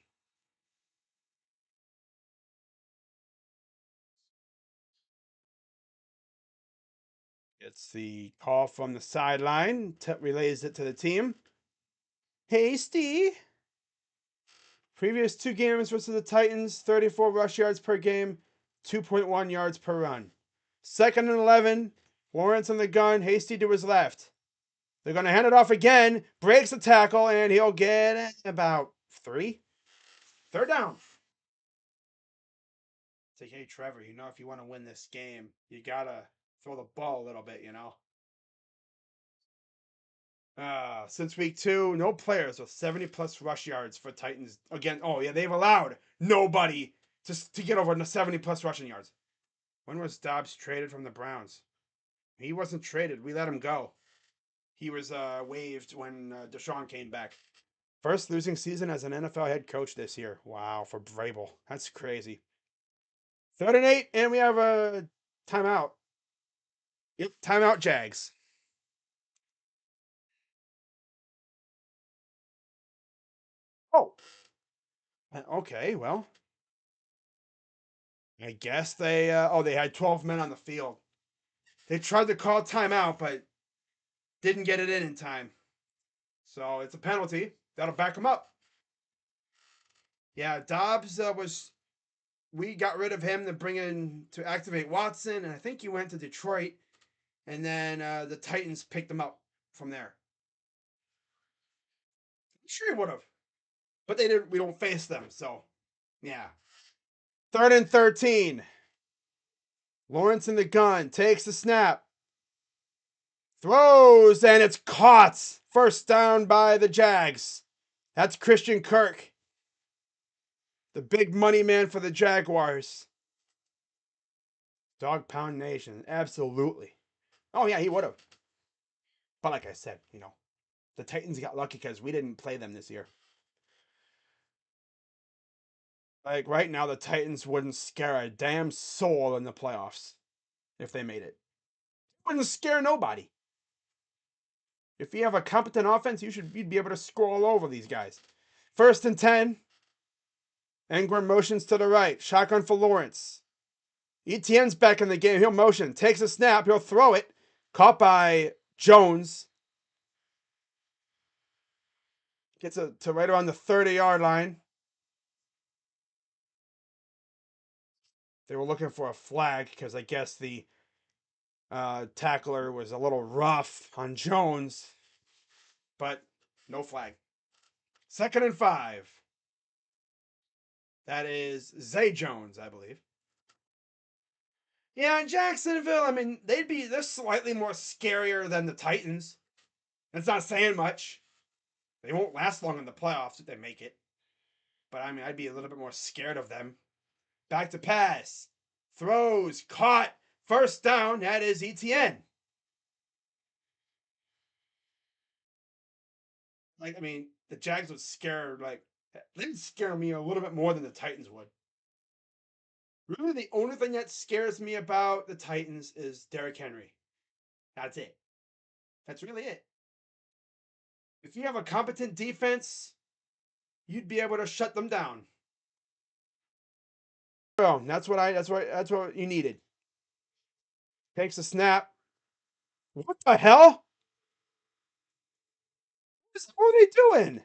It's the call from the sideline. Relays it to the team. Hasty. Previous 2 games versus the Titans, 34 rush yards per game, 2.1 yards per run. 2nd and 11. Lawrence on the gun. Hasty to his left. They're going to hand it off again. Breaks the tackle, and he'll get about 3. 3rd down. It's like, hey, Trevor, if you want to win this game, you got to throw the ball a little bit, Since week 2, no players with 70-plus rush yards for Titans. Again, they've allowed nobody to get over 70-plus rushing yards. When was Dobbs traded from the Browns? He wasn't traded. We let him go. He was waived when Deshaun came back. First losing season as an NFL head coach this year. Wow, for Vrabel. That's crazy. 3rd and 8, and we have a timeout. Yep, timeout Jags. Oh. Okay, well. I guess they had 12 men on the field. They tried to call timeout, but didn't get it in time. So it's a penalty. That'll back them up. Yeah, Dobbs we got rid of him to bring in to activate Watson, and I think he went to Detroit, and then the Titans picked him up from there. I'm sure he would have, but they didn't. We don't face them, so yeah. 3rd and 13. Lawrence in the gun takes the snap, throws, and it's caught. First down by the Jags. That's Christian Kirk, the big money man for the Jaguars. Dog Pound Nation, absolutely. Oh yeah, he would have. But like I said, the Titans got lucky because we didn't play them this year. Like right now, the Titans wouldn't scare a damn soul in the playoffs if they made it. Wouldn't scare nobody. If you have a competent offense, you'd be able to score all over these guys. 1st and 10. Ingram motions to the right. Shotgun for Lawrence. ETN's back in the game. He'll motion. Takes a snap. He'll throw it. Caught by Jones. Gets it to right around the 30-yard line. They were looking for a flag because I guess the Tackler was a little rough on Jones, but no flag. 2nd and 5. That is Zay Jones, I believe. Yeah, in Jacksonville, I mean, they're slightly more scarier than the Titans. That's not saying much. They won't last long in the playoffs if they make it. But I mean, I'd be a little bit more scared of them. Back to pass. Throws, caught, first down. That is ETN. Like, I mean, the Jags would scare, like, they'd scare me a little bit more than the Titans would. Really, the only thing that scares me about the Titans is Derrick Henry. That's it. That's really it. If you have a competent defense, you'd be able to shut them down. Oh, that's what you needed. Takes a snap. What the hell? What are they doing?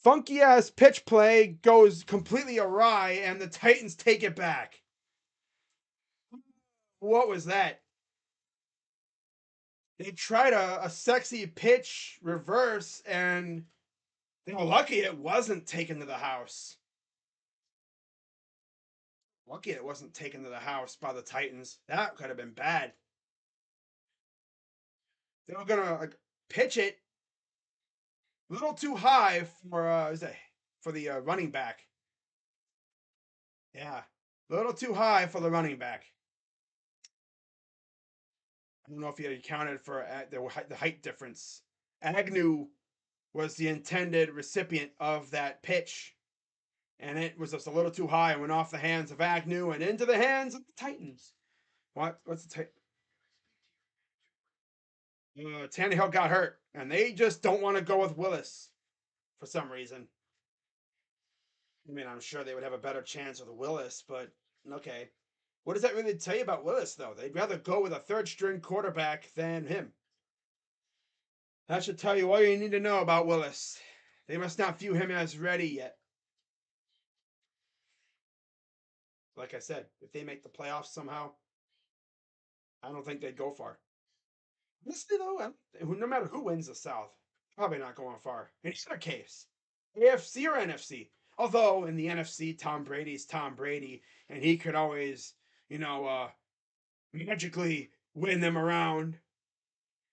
Funky ass pitch play goes completely awry, and the Titans take it back. What was that? They tried a sexy pitch reverse, and they were lucky it wasn't taken to the house. Lucky it wasn't taken to the house by the Titans. That could have been bad. They were gonna like pitch it a little too high for the running back. Yeah, a little too high for the running back. I don't know if you accounted for the height difference. Agnew was the intended recipient of that pitch, and it was just a little too high and went off the hands of Agnew and into the hands of the Titans. What's the Tannehill got hurt, and they just don't want to go with Willis for some reason. I mean, I'm sure they would have a better chance with Willis, but okay. What does that really tell you about Willis, though? They'd rather go with a third string quarterback than him. That should tell you all you need to know about Willis. They must not view him as ready yet. Like I said, if they make the playoffs somehow, I don't think they'd go far. Honestly, though, no matter who wins the South, probably not going far. In either case, AFC or NFC. Although in the NFC, Tom Brady's Tom Brady, and he could always, magically win them around,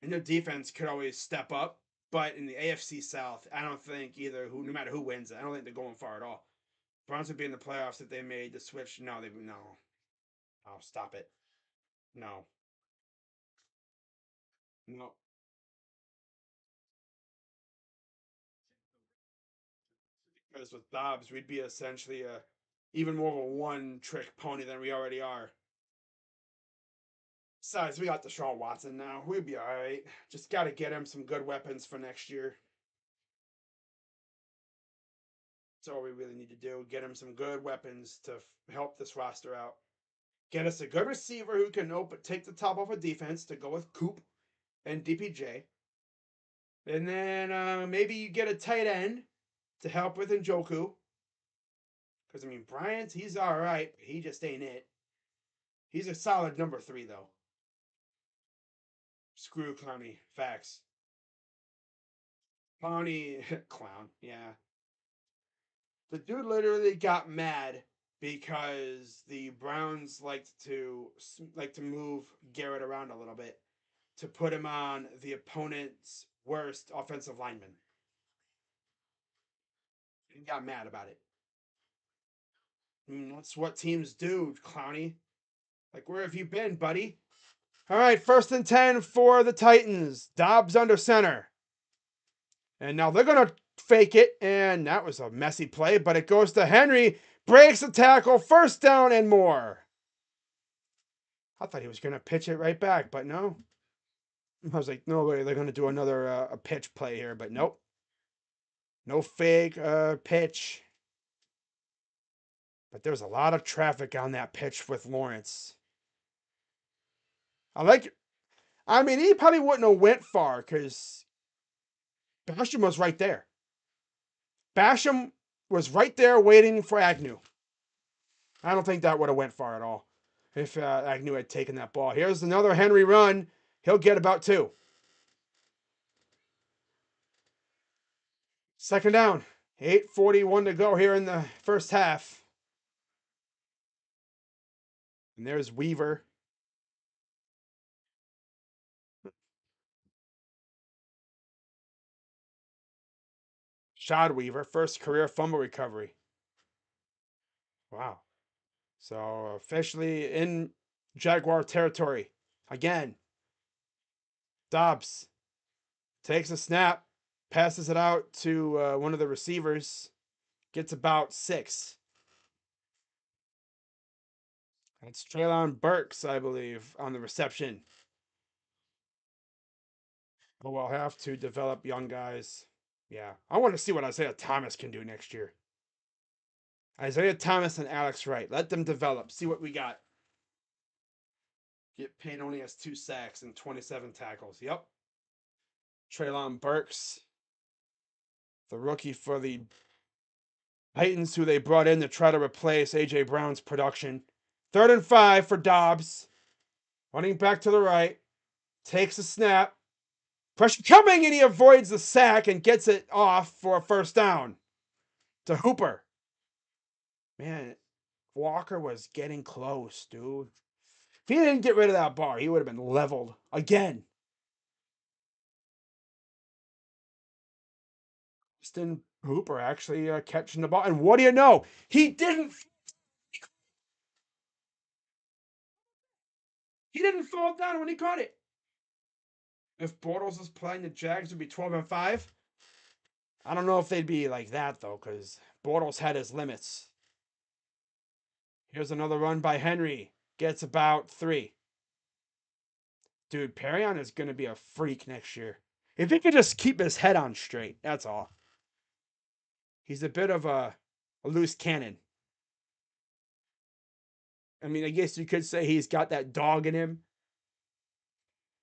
and their defense could always step up. But in the AFC South, I don't think no matter who wins, I don't think they're going far at all. Browns would be in the playoffs if they made the switch. No, no. Oh, stop it. No. No. Because with Dobbs, we'd be essentially even more of a one-trick pony than we already are. Besides, we got Deshaun Watson now. We'd be all right. Just got to get him some good weapons for next year. That's all we really need to do. Get him some good weapons to help this roster out. Get us a good receiver who can take the top off a defense to go with Coop and DPJ. And then maybe you get a tight end to help with Njoku. Because, I mean, Bryant, he's all right, but he just ain't it. He's a solid number 3, though. Screw Clowney. Facts. Clowney, clown, yeah. The dude literally got mad because the Browns liked to move Garrett around a little bit to put him on the opponent's worst offensive lineman. He got mad about it. I mean, that's what teams do, Clowney. Like, where have you been, buddy? All right, 1st and 10 for the Titans. Dobbs under center. And now they're going to fake it, and that was a messy play, but it goes to Henry, breaks the tackle, 1st down and more. I thought he was going to pitch it right back, but no. I was like, no way, they're going to do another a pitch play here, but nope. No fake pitch. But there was a lot of traffic on that pitch with Lawrence. I mean, he probably wouldn't have went far because Basham was right there. Basham was right there waiting for Agnew. I don't think that would have went far at all. if Agnew had taken that ball. Here's another Henry run. He'll get about 2. Second down. 8:41 to go here in the first half. And there's Weaver. Shad Weaver, first career fumble recovery. Wow. So officially in Jaguar territory. Again, Dobbs takes a snap, passes it out to one of the receivers, gets about 6. That's Treylon Burks, I believe, on the reception. But we'll have to develop young guys. Yeah. I want to see what Isaiah Thomas can do next year. Isaiah Thomas and Alex Wright. Let them develop. See what we got. Get Payne only has 2 sacks and 27 tackles. Yep. Treylon Burks, the rookie for the Titans, who they brought in to try to replace A.J. Brown's production. 3rd and 5 for Dobbs. Running back to the right. Takes a snap. Pressure coming, and he avoids the sack and gets it off for a first down to Hooper. Man, Walker was getting close, dude. If he didn't get rid of that bar, he would have been leveled again. Austin Hooper actually catching the ball. And what do you know? He didn't fall down when he caught it. If Bortles is playing, the Jags would be 12-5. I don't know if they'd be like that, though, because Bortles had his limits. Here's another run by Henry. Gets about 3. Dude, Perrion is going to be a freak next year. If he could just keep his head on straight, that's all. He's a bit of a loose cannon. I mean, I guess you could say he's got that dog in him.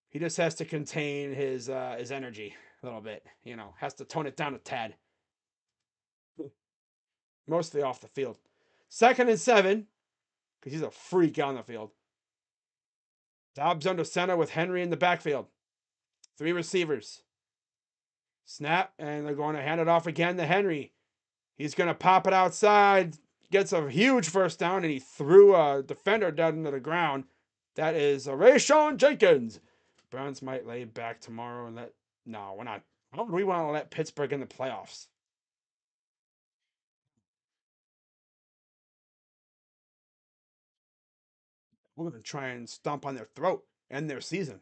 He just has to contain his energy a little bit. Has to tone it down a tad. Mostly off the field. 2nd and 7, because he's a freak on the field. Dobbs under center with Henry in the backfield. 3 receivers. Snap, and they're going to hand it off again to Henry. He's going to pop it outside. Gets a huge first down, and he threw a defender down into the ground. That is Rayshon Jenkins. Browns might lay back tomorrow and No, we're not. Why would we want to let Pittsburgh in the playoffs? We're going to try and stomp on their throat, end their season.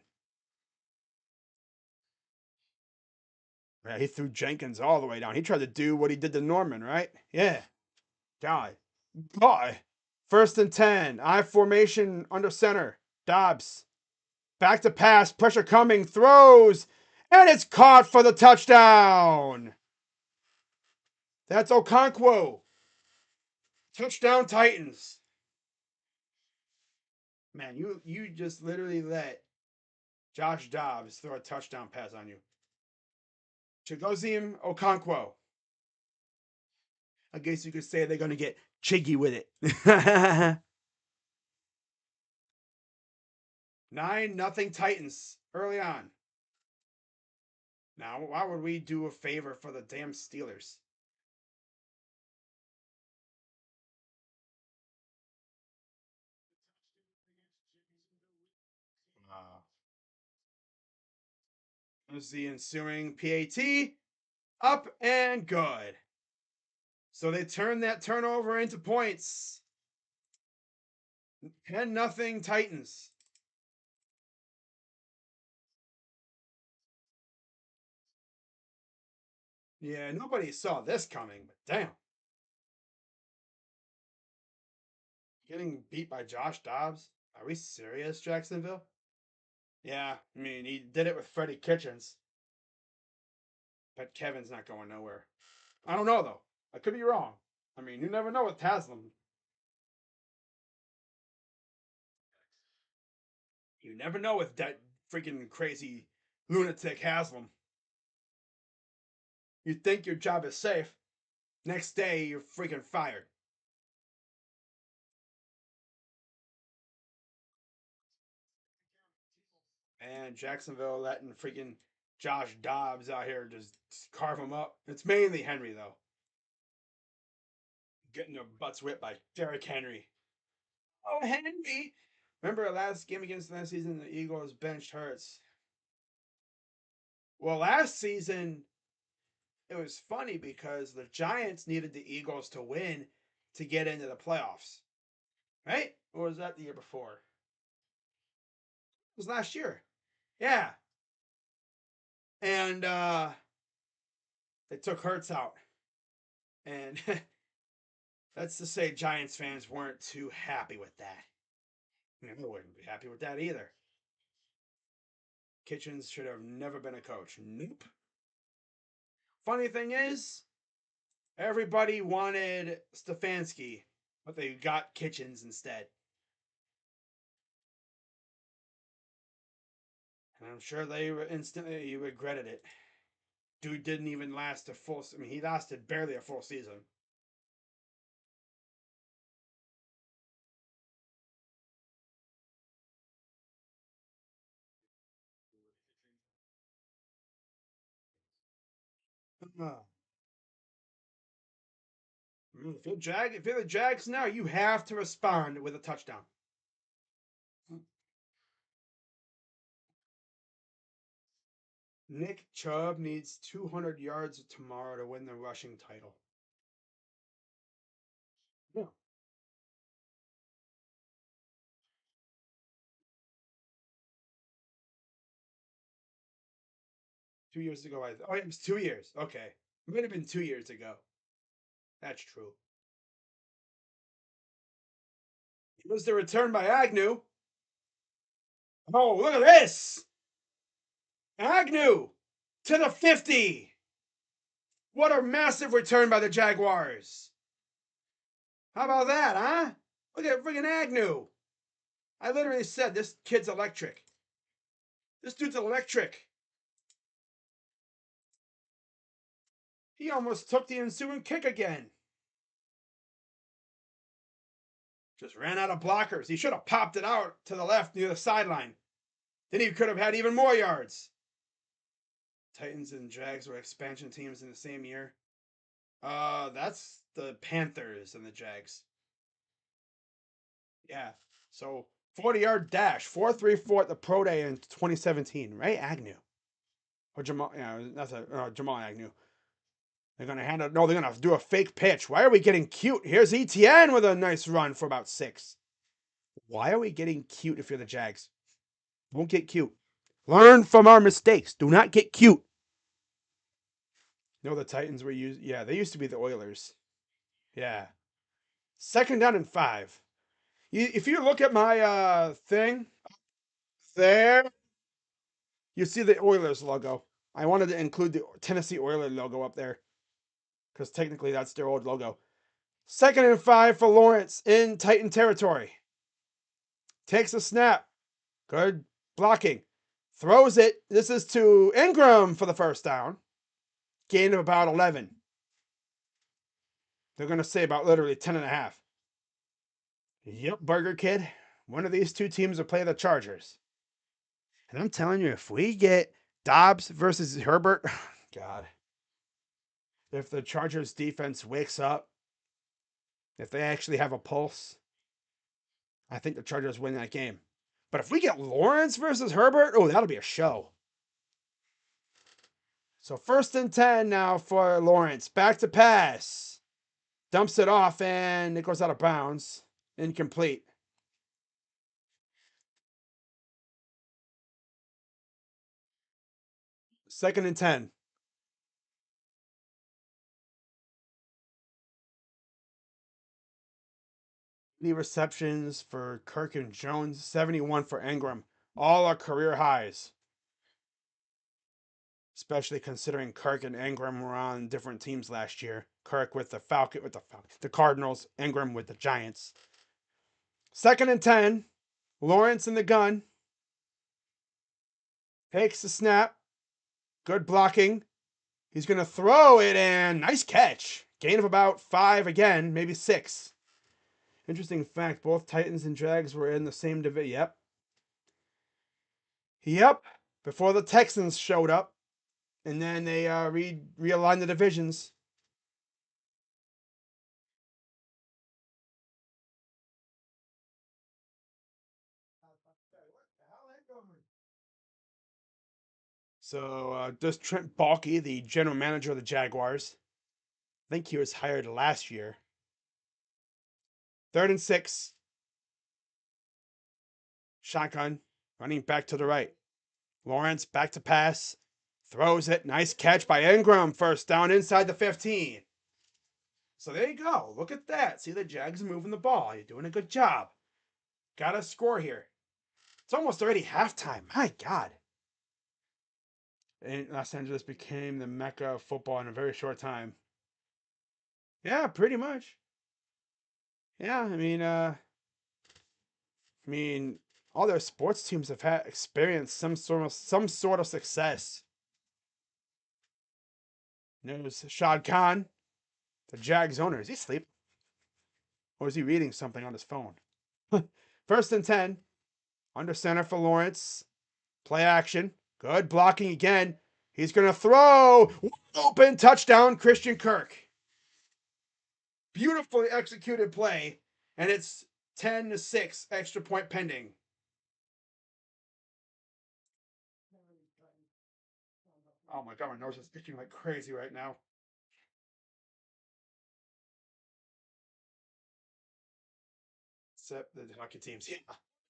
Yeah, he threw Jenkins all the way down. He tried to do what he did to Norman, right? Yeah. God. 1st and 10. I formation under center. Dobbs. Back to pass. Pressure coming. Throws. And it's caught for the touchdown. That's Okonkwo. Touchdown Titans. Man, you just literally let Josh Dobbs throw a touchdown pass on you. Chigoziem Okonkwo. I guess you could say they're going to get chiggy with it. 9-0 Titans early on. Now, why would we do a favor for the damn Steelers? There's the ensuing PAT. Up and good. So they turn that turnover into points. 10-0 Titans. Yeah, nobody saw this coming, but damn. Getting beat by Josh Dobbs? Are we serious, Jacksonville? Yeah, I mean, he did it with Freddie Kitchens. But Kevin's not going nowhere. I don't know, though. I could be wrong. I mean, you never know with Taslim. You never know with that freaking crazy lunatic Haslam. You think your job is safe. Next day, you're freaking fired. And Jacksonville letting freaking Josh Dobbs out here just carve him up. It's mainly Henry, though. Getting their butts whipped by Derrick Henry. Oh, Henry! Remember the last game against last season, the Eagles benched Hurts. Well, last season, it was funny because the Giants needed the Eagles to win to get into the playoffs. Right? Or was that the year before? It was last year. Yeah. And they took Hurts out. And let's just say Giants fans weren't too happy with that. I wouldn't be happy with that either. Kitchens should have never been a coach. Nope. Funny thing is, everybody wanted Stefanski, but they got Kitchens instead. And I'm sure they instantly regretted it. Dude didn't even last a full. I mean, he lasted barely a full season. If you're the Jags now, you have to respond with a touchdown. Nick Chubb needs 200 yards tomorrow to win the rushing title. Yeah. 2 years ago, oh, it was 2 years. Okay. It might have been 2 years ago. That's true. It was the return by Agnew. Oh, look at this! Agnew to the 50. What a massive return by the Jaguars. How about that, huh? Look at friggin' Agnew. I literally said this kid's electric. This dude's electric. He almost took the ensuing kick again. Just ran out of blockers. He should have popped it out to the left near the sideline. Then he could have had even more yards. Titans and Jags were expansion teams in the same year. That's the Panthers and the Jags. Yeah. So 40-yard dash, 4.34 at the pro day in 2017, right? Agnew. Or Jamal, yeah, that's Jamal Agnew. They're gonna hand it. No, they're gonna do a fake pitch. Why are we getting cute? Here's ETN with a nice run for about 6. Why are we getting cute if you're the Jags? Don't get cute. Learn from our mistakes. Do not get cute. No, the Titans were used. Yeah, they used to be the Oilers. Yeah. 2nd down and 5. If you look at my thing there, you see the Oilers logo. I wanted to include the Tennessee Oilers logo up there because technically that's their old logo. 2nd and 5 for Lawrence in Titan territory. Takes a snap. Good blocking. Throws it. This is to Ingram for the first down. Gain of about 11. They're going to say about literally 10 and a half. Yep, Burger Kid. One of these two teams will play the Chargers. And I'm telling you, if we get Dobbs versus Herbert, God. If the Chargers defense wakes up, if they actually have a pulse, I think the Chargers win that game. But if we get Lawrence versus Herbert, oh, that'll be a show. So 1st and 10 now for Lawrence. Back to pass. Dumps it off and it goes out of bounds. Incomplete. 2nd and 10. The receptions for Kirk and Jones, 71 for Ingram. All are career highs. Especially considering Kirk and Ingram were on different teams last year. Kirk with the Cardinals, Ingram with the Giants. 2nd and 10. Lawrence in the gun. Takes the snap. Good blocking. He's going to throw it and nice catch. Gain of about 5 again, maybe 6. Interesting fact, both Titans and Jags were in the same division. Yep. Yep. Before the Texans showed up, and then they realigned the divisions. So does Trent Baalke, the general manager of the Jaguars, I think he was hired last year. 3rd and 6. Shotgun. Running back to the right. Lawrence back to pass. Throws it. Nice catch by Ingram. First down inside the 15. So there you go. Look at that. See the Jags moving the ball. You're doing a good job. Got a score here. It's almost already halftime. My God. And Los Angeles became the mecca of football in a very short time. Yeah, pretty much. Yeah, I mean, all their sports teams have had experienced some sort of success. There's Shad Khan, the Jags owner. Is he asleep? Or is he reading something on his phone? 1st and 10. Under center for Lawrence. Play action. Good blocking again. He's going to throw. Open touchdown, Christian Kirk. Beautifully executed play. And it's 10-6, extra point pending. Oh my God, my nose is itching like crazy right now. Except the hockey teams. Yeah.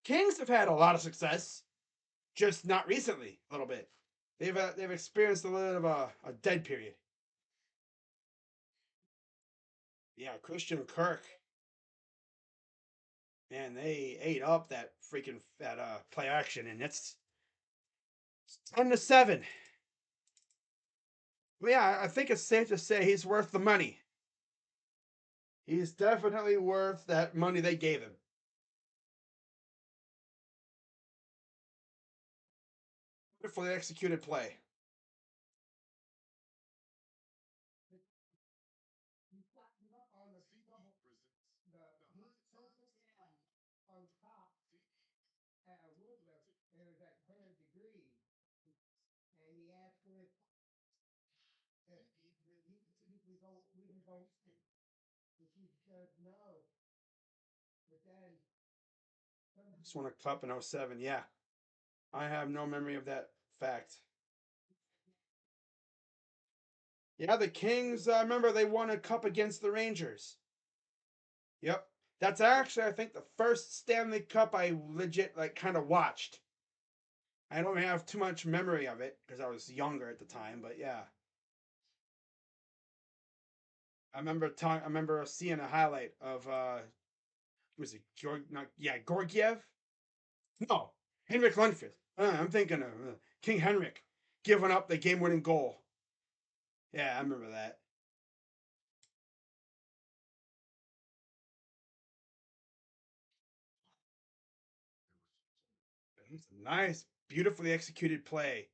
Kings have had a lot of success, just not recently. A little bit. They've experienced a little bit of a dead period. Yeah, Christian Kirk. Man, they ate up that freaking that play action, and it's 10-7. But yeah, I think it's safe to say he's worth the money. He's definitely worth that money they gave him. Beautifully executed play. Just won a cup in '07. Yeah, I have no memory of that fact. Yeah, the Kings. I remember they won a cup against the Rangers. Yep, that's actually I think the first Stanley Cup I legit like kind of watched. I don't have too much memory of it because I was younger at the time, but yeah, I remember seeing a highlight of was it Gorgiev? No, Henrik Lundqvist. I'm thinking of King Henrik giving up the game-winning goal. Yeah, I remember that. It's a nice, beautifully executed play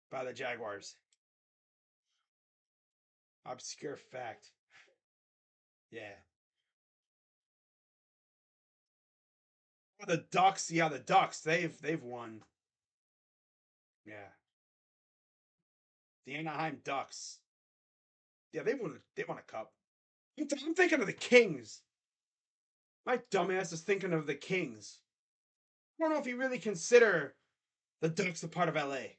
by the Jaguars. Obscure fact. Yeah. The Ducks, yeah, the Ducks. They've won. Yeah. The Anaheim Ducks. Yeah, they won a cup. I'm thinking of the Kings. My dumbass is thinking of the Kings. I don't know if you really consider the Ducks a part of LA. I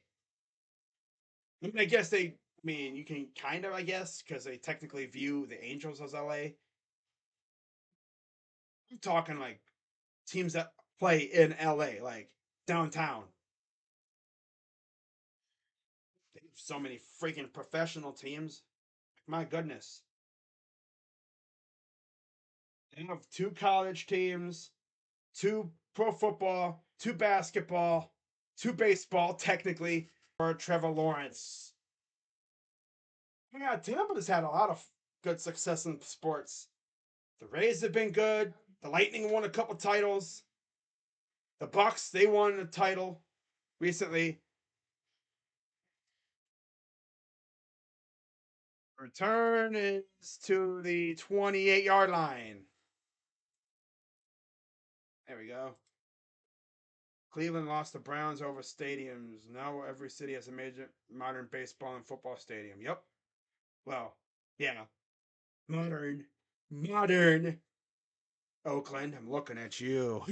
mean, I guess they. I mean, you can kind of, I guess, because they technically view the Angels as LA. I'm talking like teams that play in LA, like downtown. They have so many freaking professional teams. My goodness. They have 2 college teams, 2 pro football, 2 basketball, 2 baseball, technically, for Trevor Lawrence. Yeah, Tampa has had a lot of good success in sports. The Rays have been good. The Lightning won a couple titles. The Bucks, they won a title recently. Return is to the 28-yard line. There we go. Cleveland lost the Browns over stadiums. Now every city has a major modern baseball and football stadium. Yep. Well, yeah. Modern. Modern. Oakland, I'm looking at you.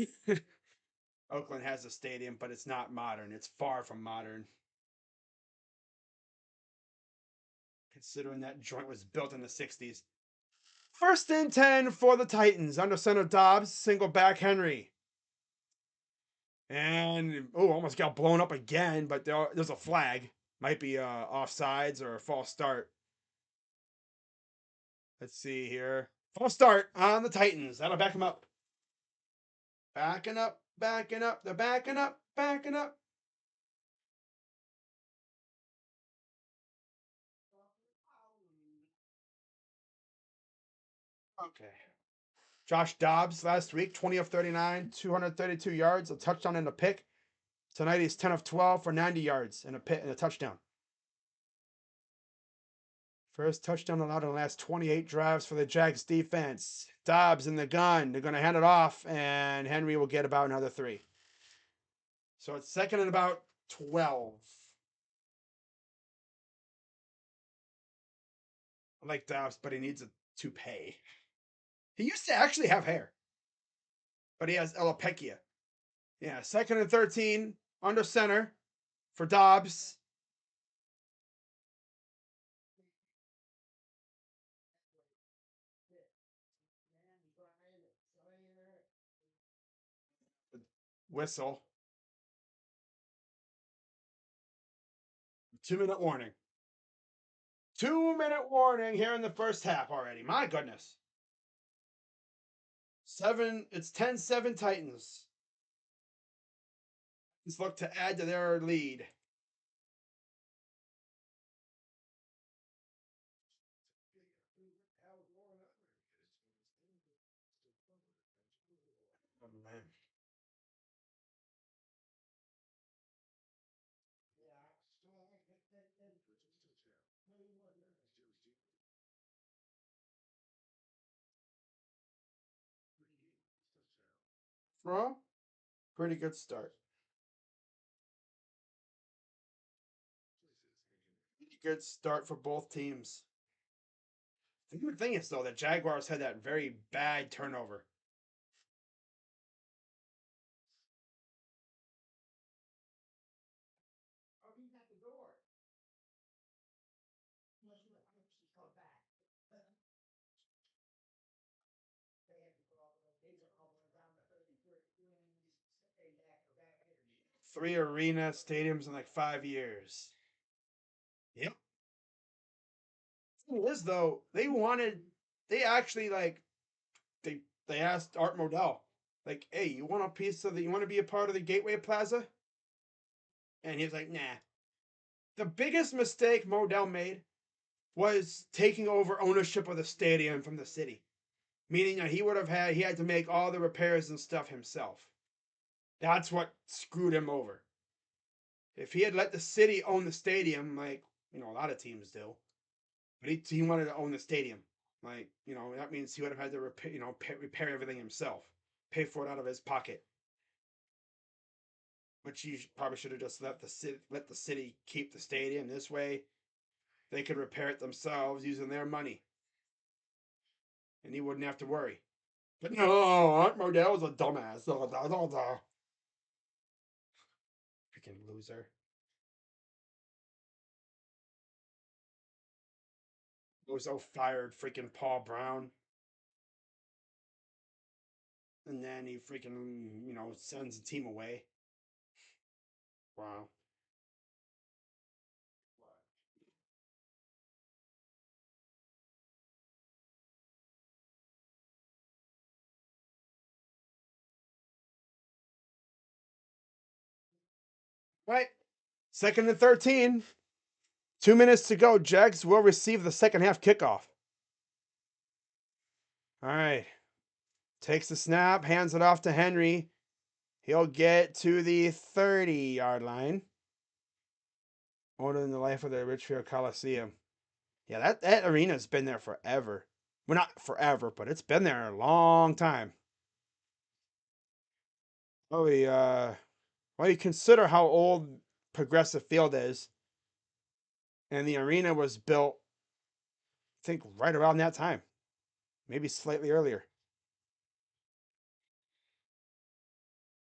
Oakland has a stadium, but it's not modern. It's far from modern. Considering that joint was built in the 60s. First and 10 for the Titans. Under center Dobbs, single back Henry. And, almost got blown up again, but there's a flag. Might be offsides or a false start. Let's see here. False start on the Titans. That'll back them up. Backing up, backing up. They're backing up, backing up. Okay. Josh Dobbs last week, 20 of 39, 232 yards, a touchdown and a pick. Tonight he's 10 of 12 for 90 yards and a touchdown. First touchdown allowed in the last 28 drives for the Jags defense. Dobbs in the gun. They're going to hand it off, and Henry will get about another 3. So it's second and about 12. I like Dobbs, but he needs a toupee. He used to actually have hair, but he has alopecia. Yeah, second and 13, under center for Dobbs. Whistle. 2-minute warning. 2-minute warning here in the first half already. My goodness. It's 10-7 Titans. Let's look to add to their lead. Oh, man. Bro, pretty good start. Pretty good start for both teams. The good thing is, though, the Jaguars had that very bad turnover. Three arena stadiums in like 5 years. Yep. Thing is, though, they actually like, they asked Art Modell, like, hey, you want you want to be a part of the Gateway Plaza? And he was like, nah. The biggest mistake Modell made was taking over ownership of the stadium from the city, meaning that he had to make all the repairs and stuff himself. That's what screwed him over. If he had let the city own the stadium, like a lot of teams do, but he wanted to own the stadium, like that means he would have had to repair everything himself, pay for it out of his pocket, which he probably should have just let the city keep the stadium. This way, they could repair it themselves using their money, and he wouldn't have to worry. But no, Aunt Modell was a dumbass. Freaking loser. Bozo fired freaking Paul Brown. And then he freaking, sends the team away. Wow. Right. Second and 13. 2 minutes to go. Jags will receive the second half kickoff. All right. Takes the snap, hands it off to Henry. He'll get to the 30-yard line. Older than the life of the Richfield Coliseum. Yeah, that arena's been there forever. Well, not forever, but it's been there a long time. Oh, Well, you consider how old Progressive Field is, and the arena was built, I think, right around that time, maybe slightly earlier.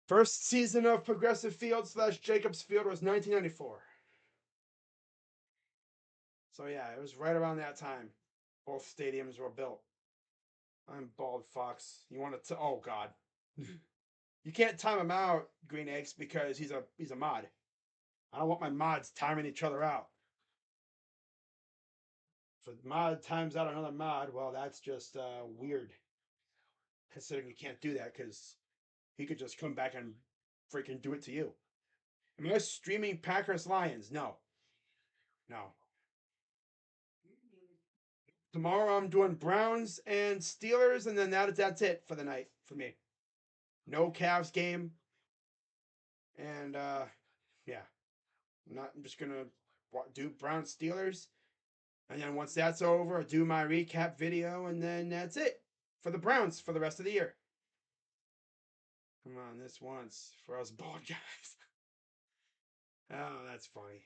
First season of Progressive Field / Jacobs Field was 1994. So yeah, it was right around that time. Both stadiums were built. I'm bald fox. You want to? Oh God, you can't time him out, Green Eggs, because he's a mod. I don't want my mods timing each other out. If a mod times out another mod, well, that's just weird. Considering you can't do that because he could just come back and freaking do it to you. Am I streaming Packers Lions? No, no. Tomorrow I'm doing Browns and Steelers, and then that's it for the night for me. No Cavs game, and yeah, I'm just gonna do Browns Steelers, and then once that's over, I'll do my recap video, and then that's it for the Browns for the rest of the year. Come on, this once for us bald guys. Oh, that's funny.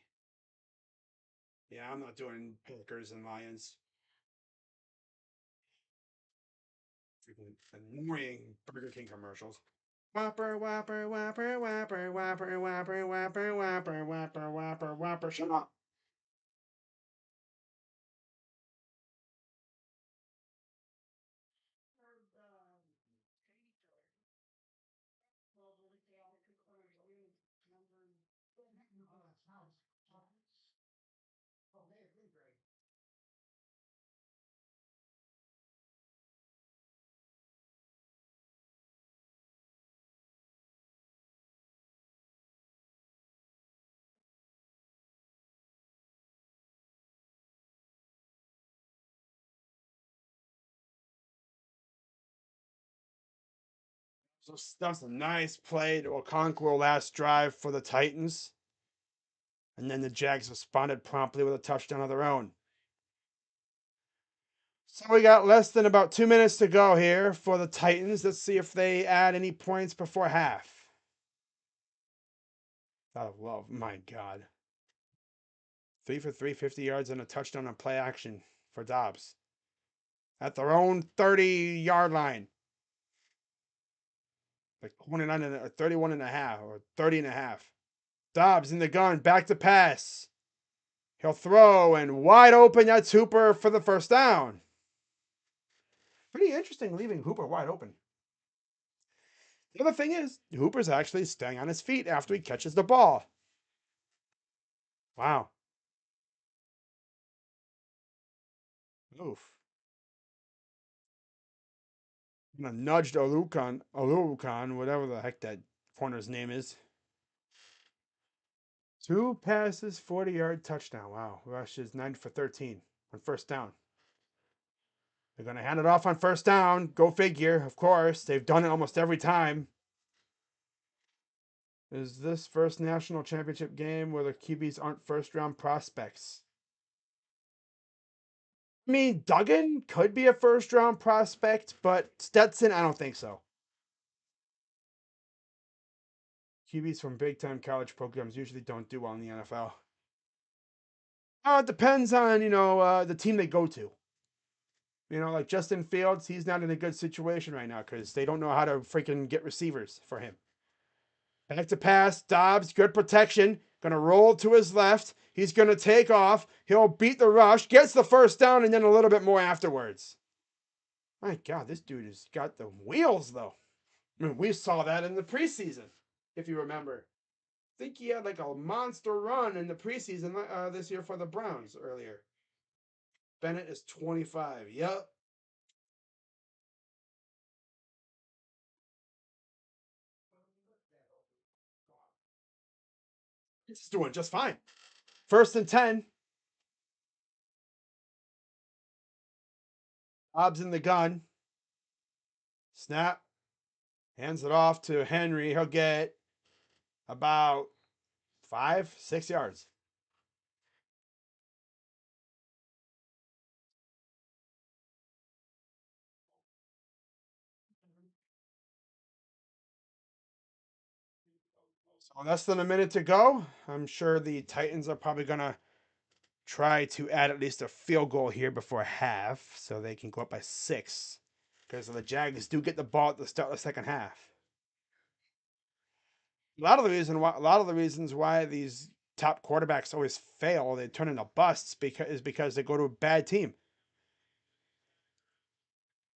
Yeah, I'm not doing Packers and Lions. Freaking annoying Burger King commercials. Whopper, whopper, whopper, whopper, whopper, whopper, whopper, whopper, whopper, whopper, whopper. Shut up. So that's a nice play to Okonkwo last drive for the Titans. And then the Jags responded promptly with a touchdown of their own. So we got less than about 2 minutes to go here for the Titans. Let's see if they add any points before half. Oh, well, my God. 3 for 350 yards and a touchdown on play action for Dobbs. At their own 30-yard line. Like 29 or 31 and a half or 30 and a half. Dobbs in the gun, back to pass. He'll throw and wide open. That's Hooper for the first down. Pretty interesting leaving Hooper wide open. The other thing is, Hooper's actually staying on his feet after he catches the ball. Wow. Oof. I'm gonna nudge Olukan, whatever the heck that corner's name is. 2 passes, 40-yard touchdown. Wow. Rush is 9 for 13 on first down. They're going to hand it off on first down. Go figure, of course. They've done it almost every time. Is this first national championship game where the QBs aren't first-round prospects? I mean, Duggan could be a first-round prospect, but Stetson, I don't think so. QBs from big-time college programs usually don't do well in the NFL. It depends on, the team they go to. Like Justin Fields, he's not in a good situation right now because they don't know how to freaking get receivers for him. Back to pass. Dobbs, good protection. Going to roll to his left. He's going to take off. He'll beat the rush, gets the first down, and then a little bit more afterwards. My God, this dude has got the wheels, though. I mean, we saw that in the preseason, if you remember. I think he had like a monster run in the preseason this year for the Browns earlier. Bennett is 25. Yep. He's doing just fine. First and 10. Hobbs in the gun. Snap. Hands it off to Henry. He'll get about 5, 6 yards. So less than a minute to go. I'm sure the Titans are probably gonna try to add at least a field goal here before half, so they can go up by 6. Because the Jags do get the ball at the start of the second half. A lot of the reasons why these top quarterbacks always fail, they turn into busts because they go to a bad team.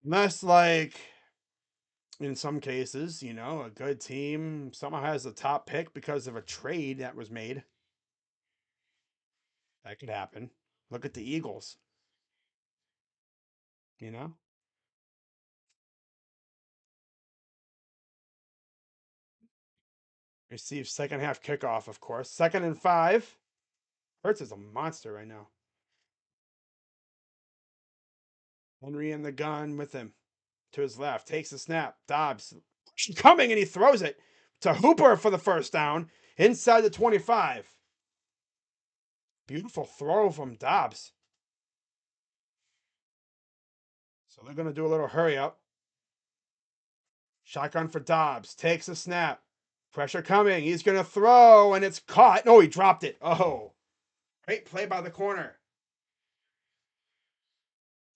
Unless like in some cases, a good team somehow has the top pick because of a trade that was made. That could happen. Look at the Eagles, you know? Receive second half kickoff, of course. 2nd and 5. Hurts is a monster right now. Henry in the gun with him to his left. Takes the snap. Dobbs coming and he throws it to Hooper for the first down inside the 25. Beautiful throw from Dobbs. So they're going to do a little hurry up. Shotgun for Dobbs. Takes a snap. Pressure coming. He's going to throw and it's caught. No, he dropped it. Oh, great play by the corner.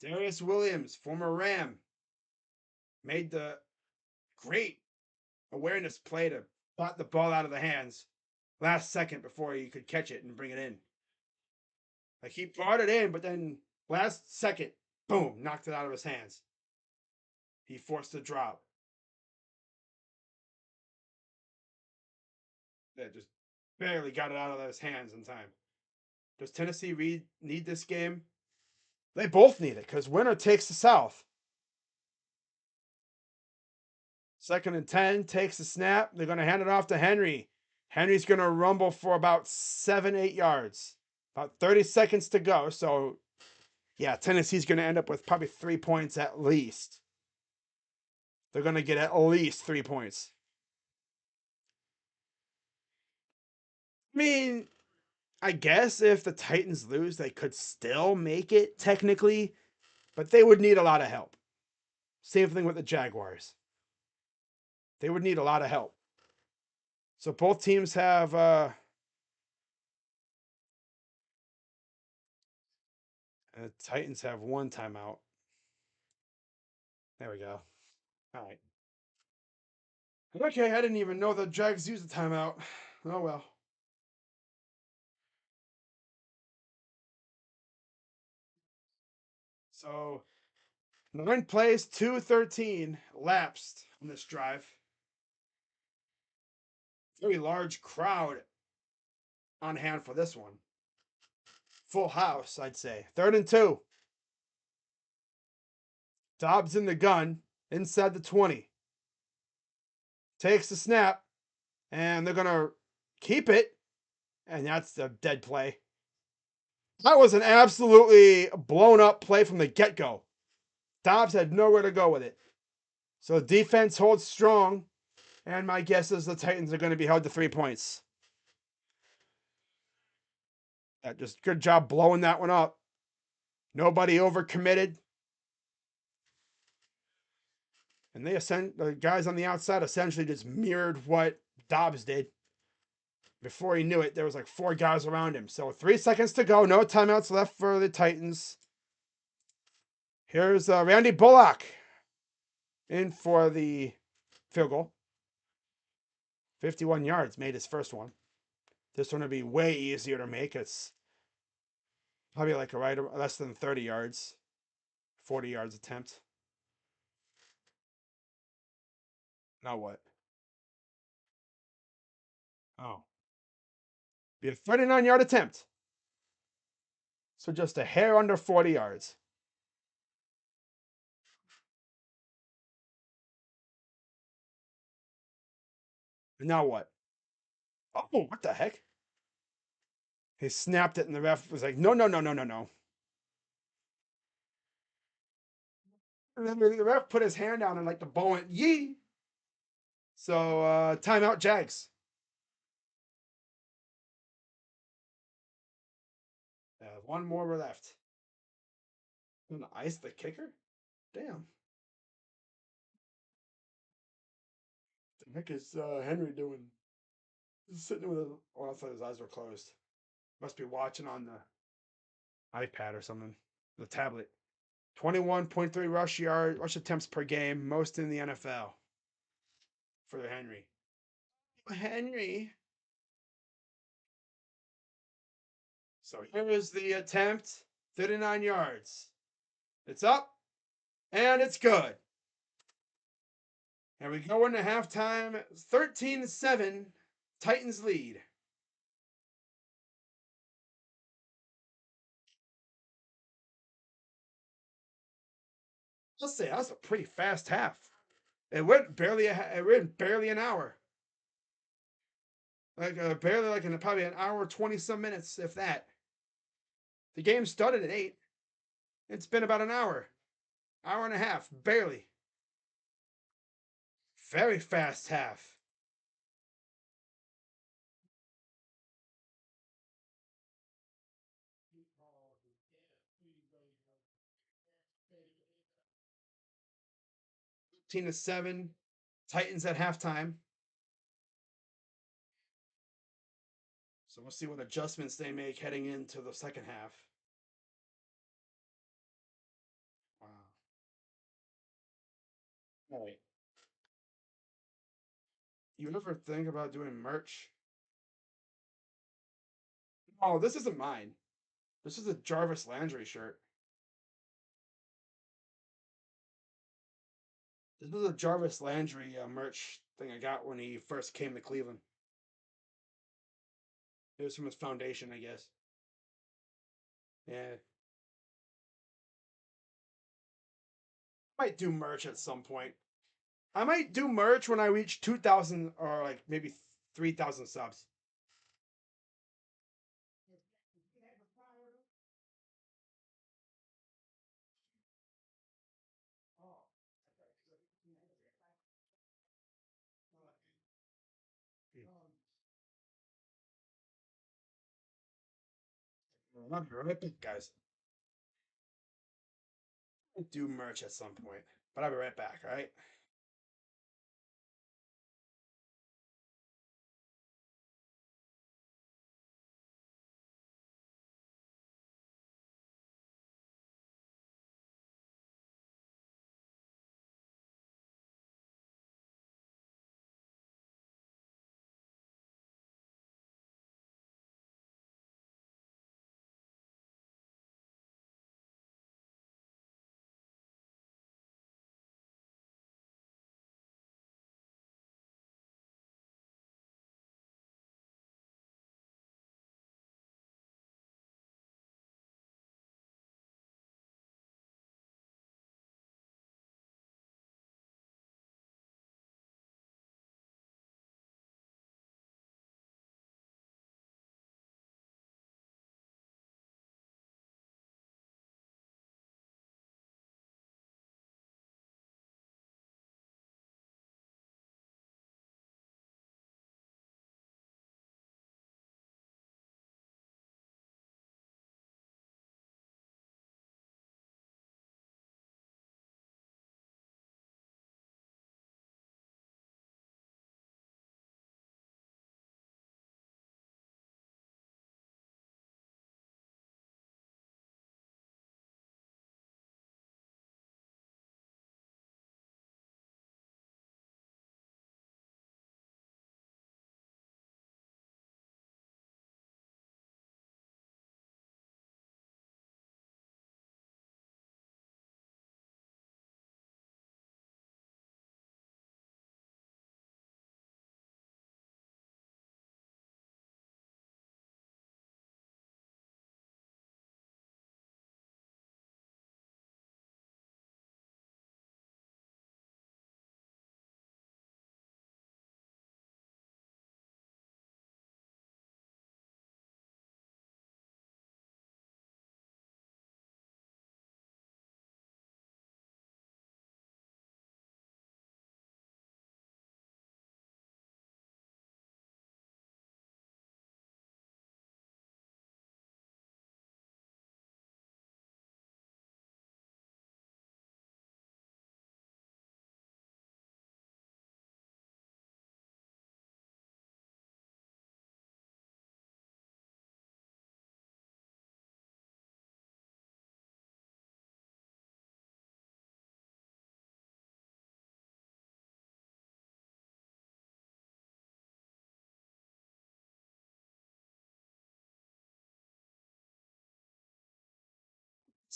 Darius Williams, former Ram, made the great awareness play to bat the ball out of the hands last second before he could catch it and bring it in. Like he brought it in, but then last second, boom, knocked it out of his hands. He forced a drop. That just barely got it out of his hands in time. Does Tennessee need this game? They both need it because winner takes the South. 2nd and 10, takes the snap. They're going to hand it off to Henry. Henry's going to rumble for about 7-8 yards. About 30 seconds to go. So, yeah, Tennessee's going to end up with probably 3 points at least. They're going to get at least 3 points. I mean, I guess if the Titans lose, they could still make it technically, but they would need a lot of help. Same thing with the Jaguars. They would need a lot of help. So both teams have the Titans have 1 timeout. There we go. All right. Okay, I didn't even know the Jags used a timeout. Oh well. So 9 plays, 2:13 lapsed on this drive. Very large crowd on hand for this one. Full house, I'd say. 3rd and 2. Dobbs in the gun inside the 20. Takes the snap, and they're going to keep it, and that's a dead play. That was an absolutely blown up play from the get go. Dobbs had nowhere to go with it. So defense holds strong, and my guess is the Titans are going to be held to 3 points. Just good job blowing that one up. Nobody overcommitted. And the guys on the outside essentially just mirrored what Dobbs did. Before he knew it, there was like 4 guys around him. So 3 seconds to go. No timeouts left for the Titans. Here's Randy Bullock in for the field goal. 51 yards, made his first one. This one would be way easier to make. It's probably like less than 30 yards. 40 yards attempt. Now what? Oh. Be a 39-yard attempt. So just a hair under 40 yards. And now what? Oh, what the heck? He snapped it, and the ref was like, no, no, no, no, no, no. And then the ref put his hand down, and like the ball went, yee. So, timeout, Jags. One more left. Gonna ice the kicker? Damn. What the heck is Henry doing? He's sitting with a, oh, I thought his eyes were closed. Must be watching on the iPad or something. The tablet. 21.3 rush attempts per game, most in the NFL for the Henry. Henry. So here is the attempt. 39 yards. It's up and it's good. And we go into halftime 13-7. Titans lead. Let's say that's a pretty fast half. It went barely an hour. Like barely like in probably an hour 20 some minutes, if that. The game started at 8. It's been about an hour and a half, barely. Very fast half. Team to 7. Titans at halftime. So we'll see what adjustments they make heading into the second half. Wow. All right. You ever think about doing merch? Oh, this isn't mine. This is a Jarvis Landry shirt. This was a Jarvis Landry merch thing I got when he first came to Cleveland. It was from his foundation, I guess. Yeah. I might do merch at some point. I might do merch when I reach 2,000 or like maybe 3,000 subs. I'll be right back, guys. I'll do merch at some point, but I'll be right back, all right?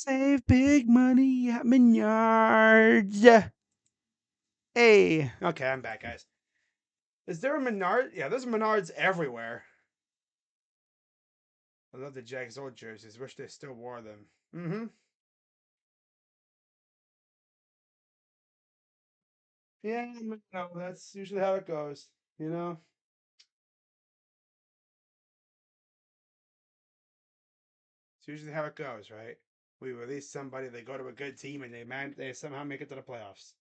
Save big money at Menards. Hey. Okay, I'm back, guys. Is there a Menard? Yeah, there's Menards everywhere. I love the Jags old jerseys. Wish they still wore them. Mm-hmm. Yeah, no, that's usually how it goes. You know, it's usually how it goes, right? We release somebody, they go to a good team, and they somehow make it to the playoffs.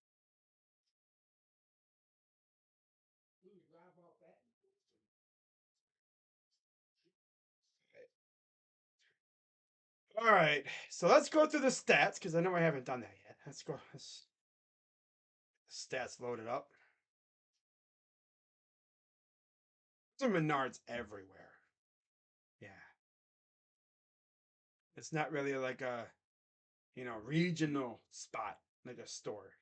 All right, so let's go through the stats because I know I haven't done that yet. Let's go. Let's stats loaded up. There's Menards everywhere. Yeah, it's not really like a regional spot like a store.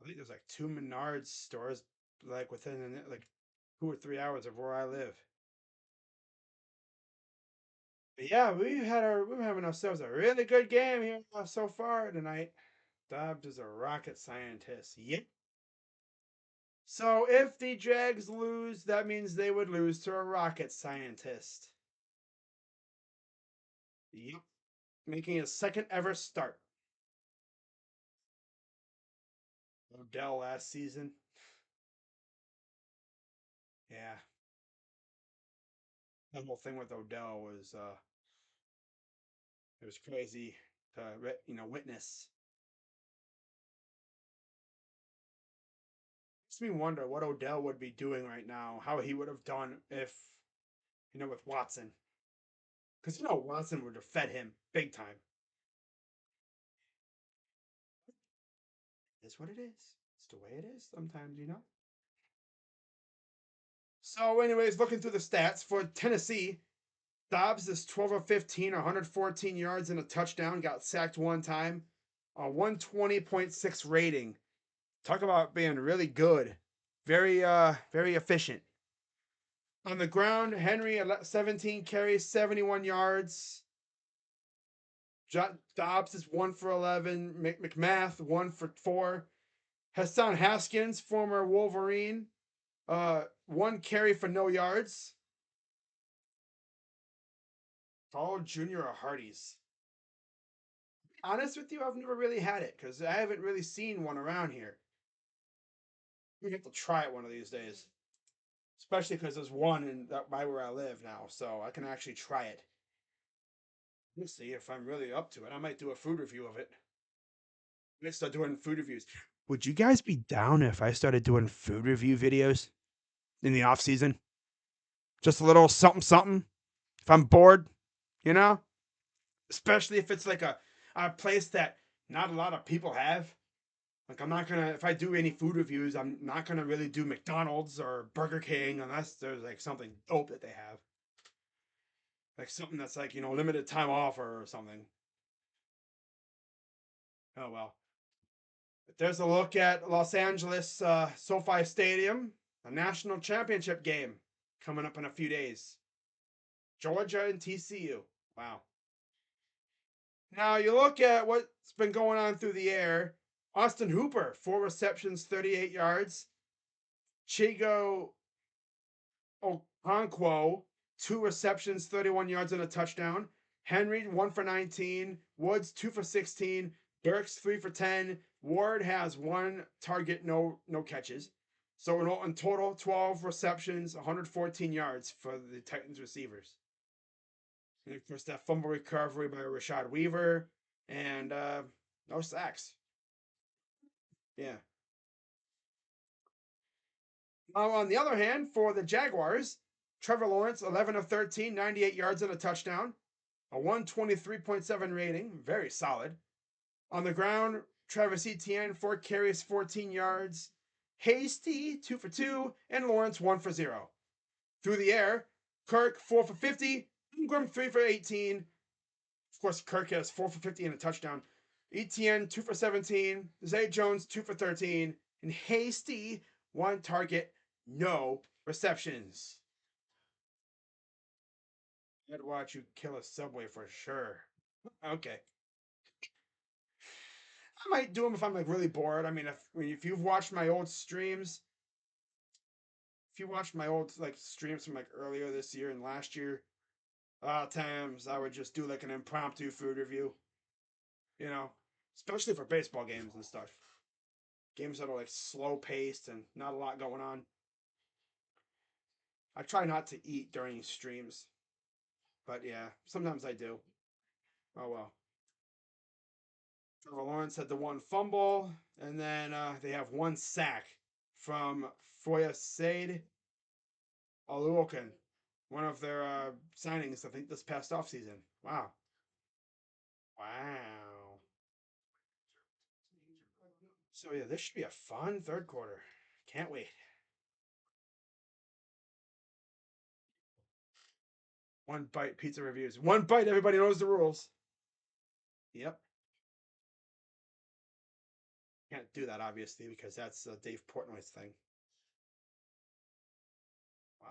I think there's like two Menards stores like within like 2 or 3 hours of where I live. But yeah, we're having ourselves a really good game here so far tonight. Dobbs is a rocket scientist. Yep. So if the Jags lose, that means they would lose to a rocket scientist. Yep. Making his second ever start. Odell last season. Yeah. The whole thing with Odell was it was crazy to witness. Makes me wonder what Odell would be doing right now, how he would have done if with Watson. Because Watson would have fed him big time. It's what it is. It's the way it is sometimes. So, anyways, looking through the stats for Tennessee, Dobbs is 12 of 15, 114 yards and a touchdown, got sacked one time, a 120.6 rating. Talk about being really good. Very efficient. On the ground, Henry 17 carries, 71 yards. Dobbs is 1 for 11. McMath 1 for 4. Hassan Haskins, former Wolverine, 1 carry for no yards. Follow Junior or Hardy's. Honest with you, I've never really had it because I haven't really seen one around here. We have to try it one of these days, especially because there's one in by where I live now, so I can actually try it. Let's see if I'm really up to it. I might do a food review of it. I might start doing food reviews. Would you guys be down if I started doing food review videos in the off season? Just a little something something. If I'm bored, you know, especially if it's like a place that not a lot of people have. Like I'm not gonna if I do any food reviews, I'm not gonna really do McDonald's or Burger King unless there's like something dope that they have. Like something that's like, limited time offer or something. Oh well. But there's a look at Los Angeles SoFi Stadium, a national championship game coming up in a few days. Georgia and TCU. Wow. Now you look at what's been going on through the air. Austin Hooper, 4 receptions, 38 yards. Chigo Okonkwo, 2 receptions, 31 yards and a touchdown. Henry, 1 for 19. Woods, 2 for 16. Burks, 3 for 10. Ward has 1 target, no catches. So in total, 12 receptions, 114 yards for the Titans receivers. And of course, that fumble recovery by Rashad Weaver and no sacks. Yeah. Now, on the other hand, for the Jaguars, Trevor Lawrence, 11 of 13, 98 yards and a touchdown, a 123.7 rating, very solid. On the ground, Travis Etienne, 4 carries, 14 yards. Hasty, 2 for 2, and Lawrence, 1 for 0. Through the air, Kirk, 4 for 50, Ingram, 3 for 18. Of course, Kirk has 4 for 50 and a touchdown. Etienne, 2 for 17. Zay Jones, 2 for 13. And Hasty, 1 target, no receptions. I'd watch you kill a Subway for sure. Okay. I might do them if I'm like really bored. I mean, if you've watched my old streams, if you watched my old like streams from like earlier this year and last year, a lot of times I would just do like an impromptu food review. You know, especially for baseball games and stuff. Games that are like slow paced and not a lot going on. I try not to eat during streams, but yeah, sometimes I do. Oh well. Trevor Lawrence had the one fumble, and then they have one sack from Foyesade Oluokun, one of their signings, I think, this past offseason. Wow. Wow. So, yeah, this should be a fun third quarter. Can't wait. One bite pizza reviews. One bite, everybody knows the rules. Yep. Can't do that, obviously, because that's Dave Portnoy's thing. Wow.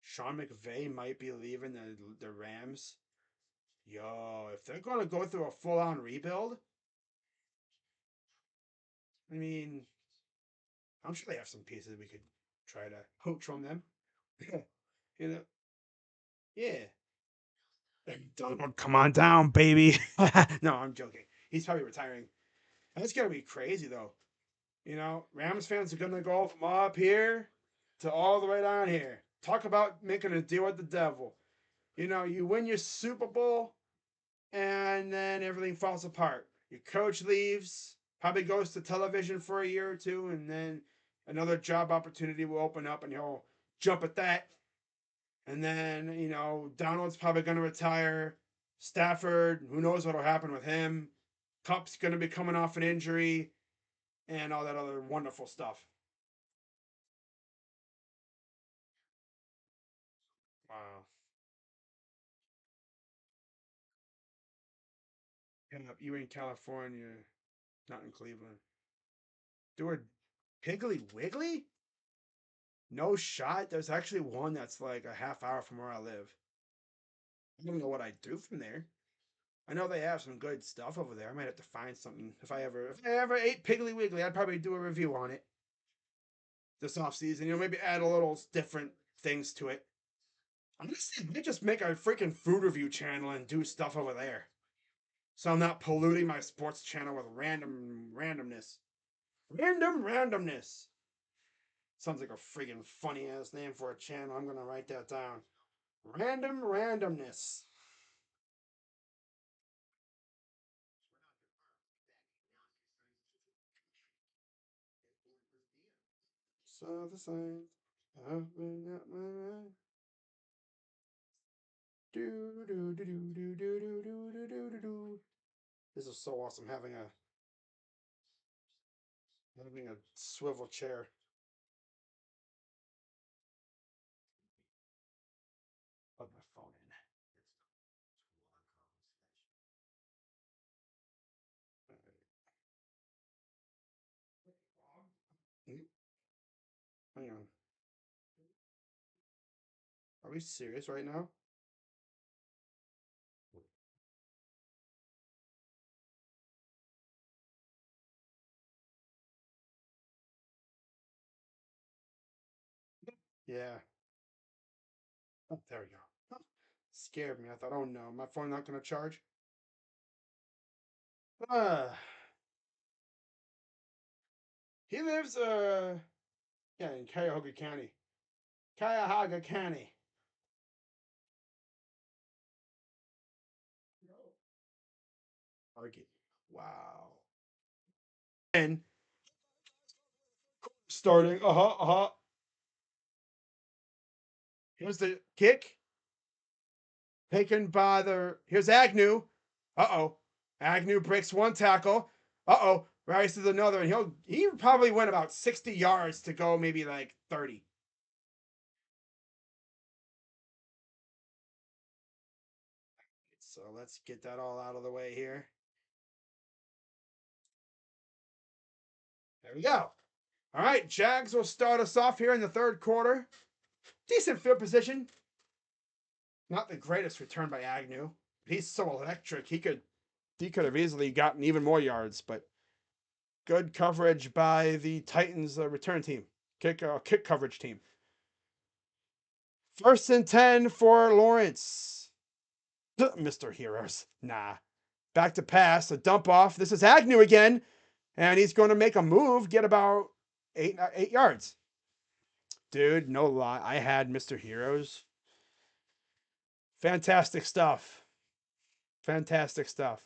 Sean McVay might be leaving the Rams. Yo, if they're going to go through a full on rebuild, I mean, I'm sure they have some pieces we could try to poach from them. you know, yeah. Donald, come on down, baby. No, I'm joking. He's probably retiring. That's gonna be crazy though. Rams fans are gonna go from up here to all the way down here. Talk about making a deal with the devil. You win your Super Bowl, and then everything falls apart. Your coach leaves, probably goes to television for a year or two, and then another job opportunity will open up, and he'll jump at that. And then, Donald's probably going to retire. Stafford, who knows what'll happen with him. Cup's going to be coming off an injury, and all that other wonderful stuff. Wow. Yeah, you in California, not in Cleveland. Do a Piggly Wiggly? No shot. There's actually one that's like a half hour from where I live. I don't know what I'd do from there. I know they have some good stuff over there. I might have to find something. If I ever ate Piggly Wiggly, I'd probably do a review on it this off season. Maybe add a little different things to it. Honestly, I might just make a freaking food review channel and do stuff over there. So I'm not polluting my sports channel with randomness. Randomness. Sounds like a freaking funny ass name for a channel. I'm gonna write that down. Randomness. Saw the signs. I've been at my mind. Do do do do do do do do do do do do. This is so awesome having a swivel chair. Plug my phone in. Hang on. Are we serious right now? Yeah. Oh, there we go. Oh, scared me. I thought, oh no, my phone not gonna charge. Uh, he lives yeah, in Cuyahoga County. Cuyahoga County. Target. Wow. And starting. Uh huh. Uh huh. Here's the kick. Taken by Here's Agnew. Uh oh. Agnew breaks one tackle. Uh oh. Rises another, and he probably went about 60 yards to go, maybe like 30. So let's get that all out of the way here. There we go. All right, Jags will start us off here in the third quarter. Decent field position. Not the greatest return by Agnew. He's so electric. He could have easily gotten even more yards, but good coverage by the Titans return team, kick coverage team. 1st and 10 for Lawrence. Mr. Heroes. Nah. Back to pass, a dump off. This is Agnew again, and he's going to make a move, get about 8 yards. Dude, no lie, I had Mr. Heroes. Fantastic stuff. Fantastic stuff.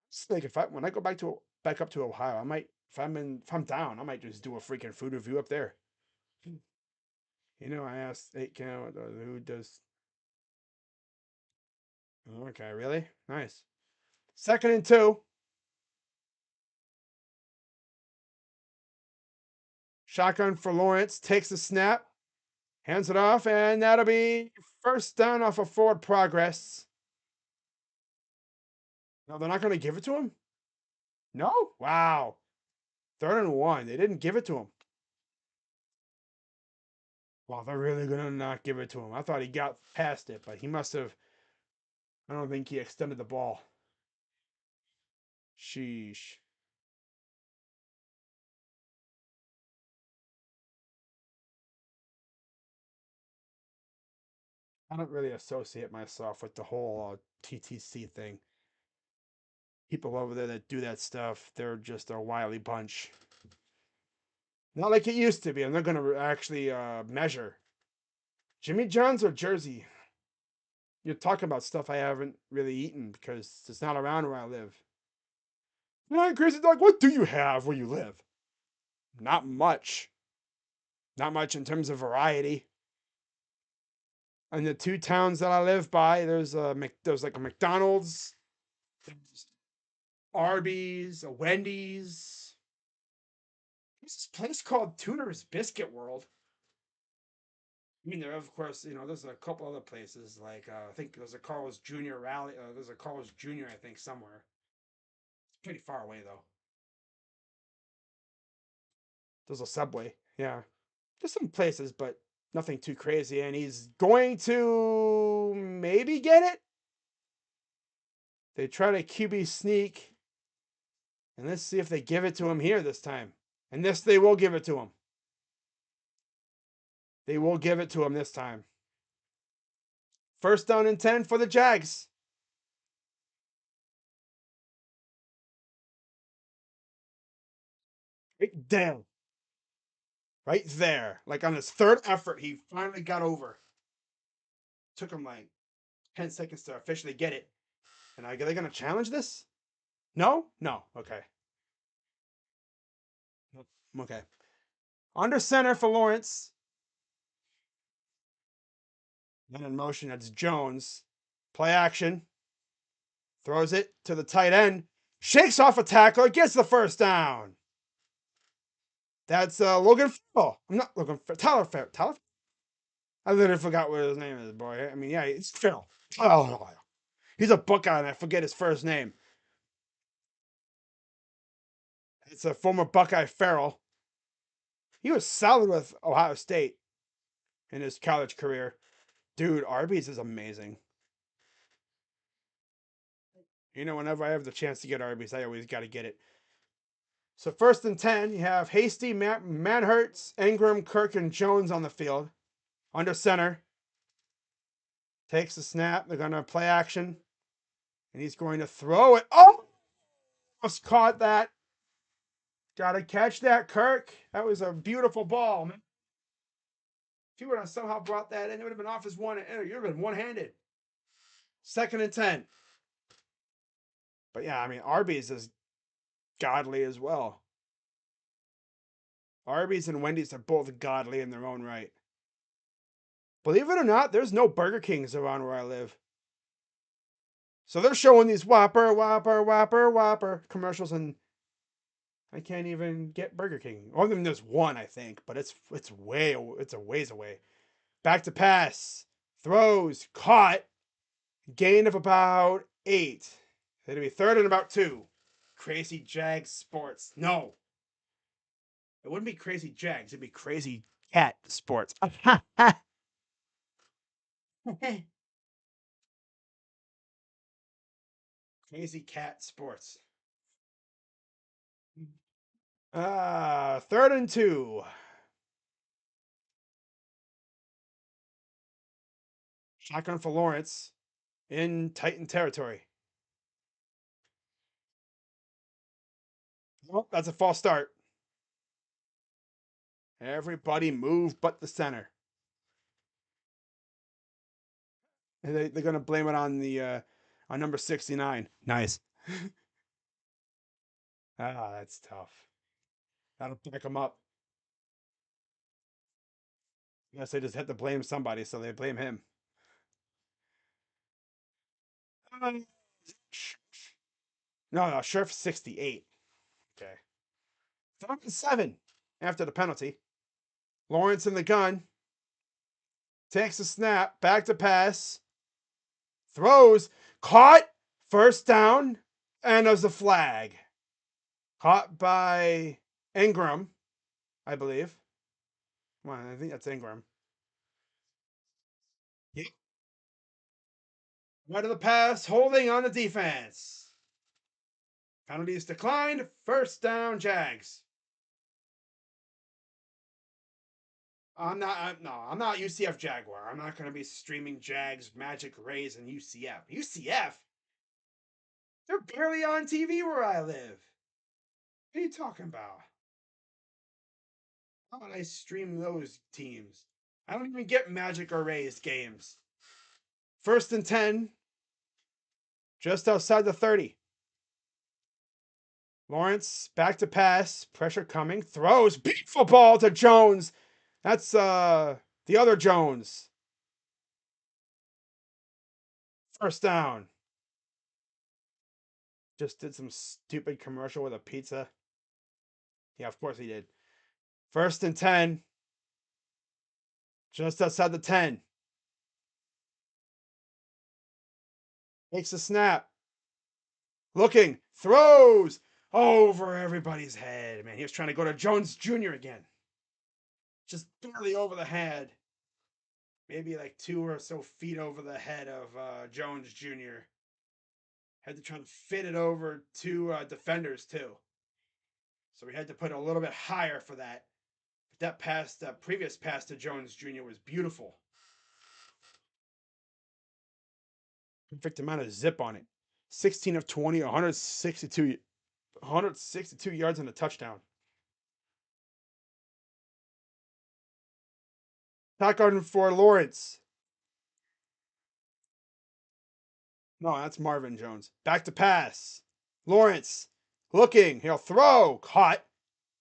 It's like when I go back up to Ohio, I might if I'm down, I might just do a freaking food review up there. You know, I asked 8 count who does. Okay, really? Nice. 2nd and 2. Shotgun for Lawrence, takes the snap, hands it off, and that'll be 1st down off of forward progress. No, they're not going to give it to him? No? Wow. 3rd and 1. They didn't give it to him. Well, they're really going to not give it to him. I thought he got past it, but he must have. I don't think he extended the ball. Sheesh. I don't really associate myself with the whole TTC thing. People over there that do that stuff, they're just a wily bunch. Not like it used to be, and they're going to actually measure. Jimmy John's or Jersey? You're talking about stuff I haven't really eaten because it's not around where I live. Yeah, Crazy Dog, what do you have where you live? Not much. Not much in terms of variety. In the 2 towns that I live by, there's like a McDonald's, there's Arby's, a Wendy's. There's this place called Tuner's Biscuit World. I mean, there of course, there's a couple other places like I think there's a Carl's Jr. Rally. There's a Carl's Jr. I think somewhere. It's pretty far away though. There's a Subway. Yeah, there's some places, but nothing too crazy. And he's going to maybe get it. They try to QB sneak, and let's see if they give it to him here this time. And this they will give it to him. They will give it to him this time. 1st down and 10 for the Jags. Right down. Right there. Like on his 3rd effort, he finally got over. Took him like 10 seconds to officially get it. And are they going to challenge this? No? No. Okay. Okay. Under center for Lawrence. Then in motion, that's Jones. Play action. Throws it to the tight end. Shakes off a tackler. Gets the 1st down. That's Logan Farrell. I'm not looking for Tyler Farrell. Tyler? I literally forgot what his name is, boy. I mean, yeah, it's Farrell. Oh, he's a Buckeye, and I forget his first name. It's a former Buckeye Farrell. He was solid with Ohio State in his college career. Dude, Arby's is amazing. Whenever I have the chance to get Arby's, I always got to get it. So 1st and 10, you have Hasty, Manhurts, Ingram, Kirk, and Jones on the field. Under center. Takes the snap. They're going to play action. And he's going to throw it. Oh! Almost caught that. Got to catch that, Kirk. That was a beautiful ball, man. If he would have somehow brought that in, it would have been off his one. It would have been one-handed. 2nd and 10. But yeah, I mean, Arby's is godly as well. Arby's and Wendy's are both godly in their own right. Believe it or not, there's no Burger Kings around where I live. So they're showing these Whopper commercials, and I can't even get Burger King. Well, I mean, there's one, I think, but it's a ways away. Back to pass. Throws. Caught. Gain of about 8. It'll be 3rd and about 2. Crazy Jags Sports. No. It wouldn't be Crazy Jags. It'd be Crazy Cat Sports. Crazy Cat Sports. 3rd and 2. Shotgun for Lawrence in Titan territory. Oh, that's a false start. Everybody move but the center. And they're going to blame it on the on number 69. Nice. That's tough. That'll pick them up. I guess they just had to blame somebody, so they blame him. No, Sheriff 68. Okay. 3rd and 7 after the penalty. Lawrence in the gun. Takes a snap. Back to pass. Throws. Caught. First down. And there's a flag. Caught by Ingram, I believe. Well, I think that's Ingram. Yep. Right of the pass. Holding on the defense. Penalties declined. First down, Jags. I'm not UCF Jaguar. I'm not going to be streaming Jags, Magic, Rays, and UCF. UCF? They're barely on TV where I live. What are you talking about? How would I stream those teams? I don't even get Magic or Rays games. 1st and 10. Just outside the 30. Lawrence back to pass. Pressure coming. Throws. Beautiful ball to Jones. That's the other Jones. First down. Just did some stupid commercial with a pizza. Yeah, of course he did. 1st and 10. Just outside the 10. Takes a snap. Looking. Throws. Over everybody's head. Man, he was trying to go to Jones Jr. again. Just barely over the head. Maybe like 2 or so feet over the head of Jones Jr. Had to try to fit it over 2 defenders too. So we had to put it a little bit higher for that. But that pass, that previous pass to Jones Jr. was beautiful. Perfect amount of zip on it. 16 of 20, 162 yards and a touchdown. Shotgun for Lawrence. No, that's Marvin Jones. Back to pass. Lawrence looking. He'll throw. Caught.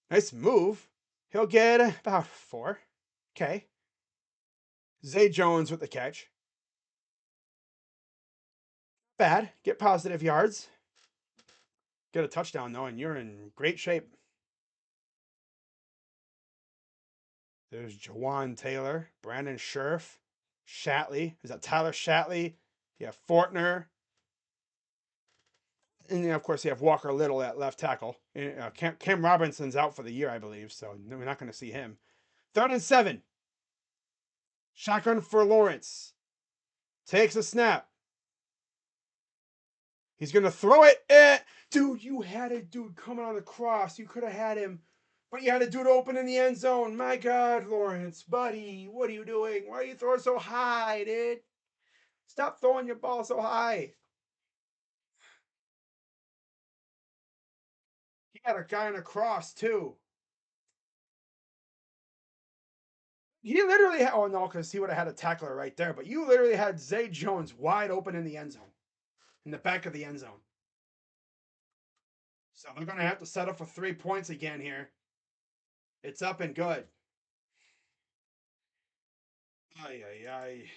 Nice move. He'll get about 4. Okay. Zay Jones with the catch. Bad. Get positive yards. Get a touchdown, though, and you're in great shape. There's Jawan Taylor, Brandon Scherf, Shatley. Is that Tyler Shatley? You have Fortner. And then, of course, you have Walker Little at left tackle. Cam Robinson's out for the year, I believe, so we're not going to see him. 3rd and 7. Shotgun for Lawrence. Takes a snap. He's going to throw it. Dude, you had a dude coming on the cross. You could have had him, but you had a dude open in the end zone. My God, Lawrence, buddy, what are you doing? Why are you throwing so high, dude? Stop throwing your ball so high. He had a guy on a cross, too. He literally had, oh no, because he would have had a tackler right there, but you literally had Zay Jones wide open in the end zone, in the back of the end zone. So they're going to have to settle for 3 points again here. It's up and good. Ay, ay, ay.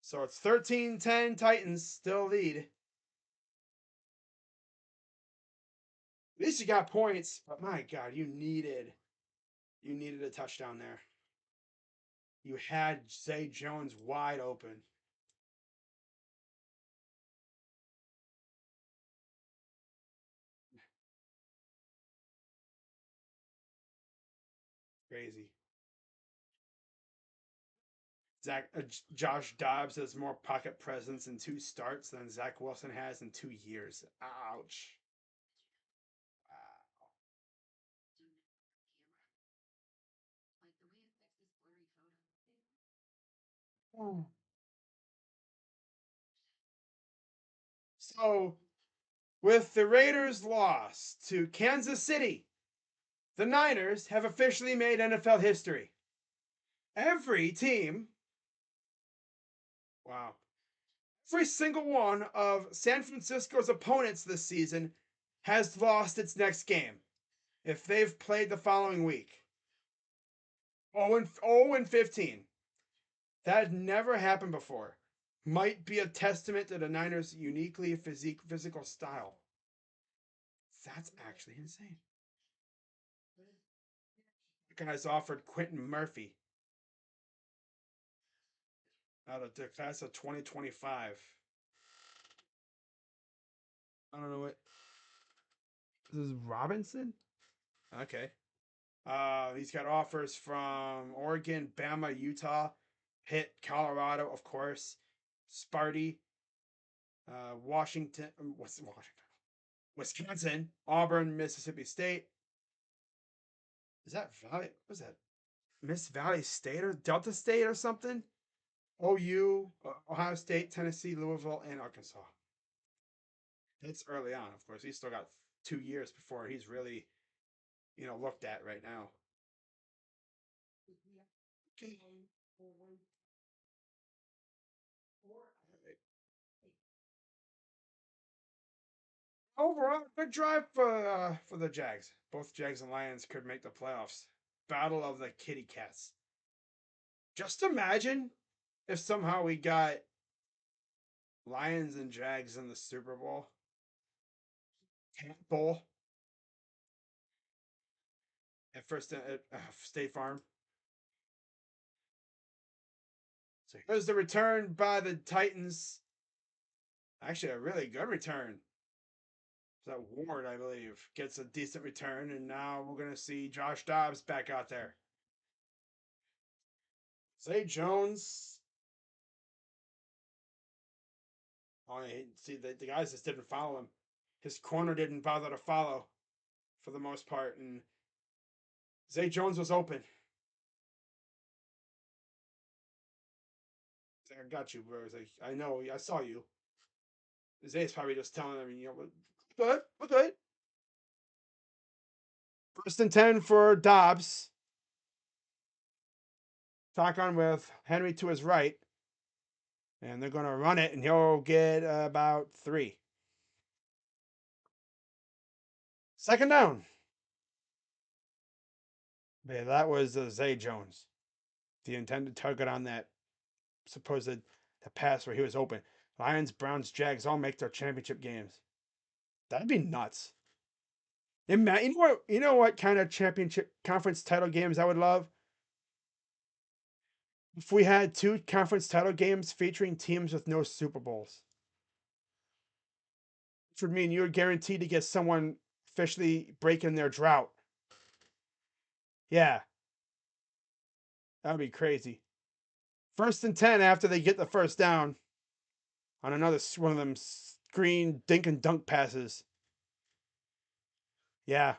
So it's 13-10 Titans still lead. At least you got points, but my God, you needed a touchdown there. You had Zay Jones wide open. Crazy. Josh Dobbs has more pocket presence in 2 starts than Zach Wilson has in 2 years. Ouch. Wow. So, with the Raiders' loss to Kansas City, the Niners have officially made NFL history. Every team, wow, every single one of San Francisco's opponents this season has lost its next game if they've played the following week. 0 and 15. That had never happened before. Might be a testament to the Niners' uniquely physical style. That's actually insane. The guys offered Quentin Murphy out of the class of 2025. I don't know what. This is Robinson? Okay. He's got offers from Oregon, Bama, Utah, Pitt, Colorado, of course, Sparty, Washington, Wisconsin, Auburn, Mississippi State. Is that Valley? What's that? Miss Valley State or Delta State or something? OU, Ohio State, Tennessee, Louisville, and Arkansas. It's early on, of course. He's still got 2 years before he's really, looked at right now. Okay. Overall, good drive for the Jags. Both Jags and Lions could make the playoffs. Battle of the Kitty Cats. Just imagine if somehow we got Lions and Jags in the Super Bowl. Cat Bowl at first at State Farm. So here's the return by the Titans. Actually, a really good return. That Ward, I believe, gets a decent return, and now we're going to see Josh Dobbs back out there. Zay Jones. Oh, see, the guys just didn't follow him. His corner didn't bother to follow for the most part, and Zay Jones was open. He's like, I got you, bro. He's like, I know, I saw you. Zay's probably just telling him, we're good. 1st and 10 for Dobbs. Talk on with Henry to his right. And they're going to run it, and he'll get about 3. 2nd down. Yeah, that was Zay Jones. The intended target on that supposed the pass where he was open. Lions, Browns, Jags all make their championship games. That'd be nuts. You know what kind of championship conference title games I would love? If we had 2 conference title games featuring teams with no Super Bowls. Which would mean you're guaranteed to get someone officially breaking their drought. Yeah. That would be crazy. 1st and 10 after they get the 1st down on another one of them screen dink and dunk passes. Yeah.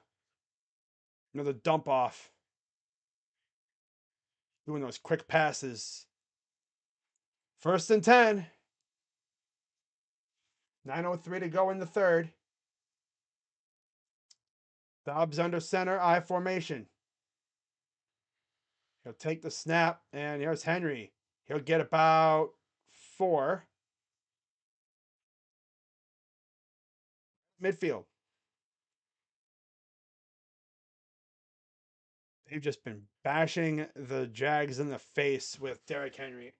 Another dump off. Doing those quick passes. 1st and 10. 9:03 to go in the 3rd. Dobbs under center, I formation. He'll take the snap, and here's Henry. He'll get about 4. Midfield. They've just been bashing the Jags in the face with Derrick Henry.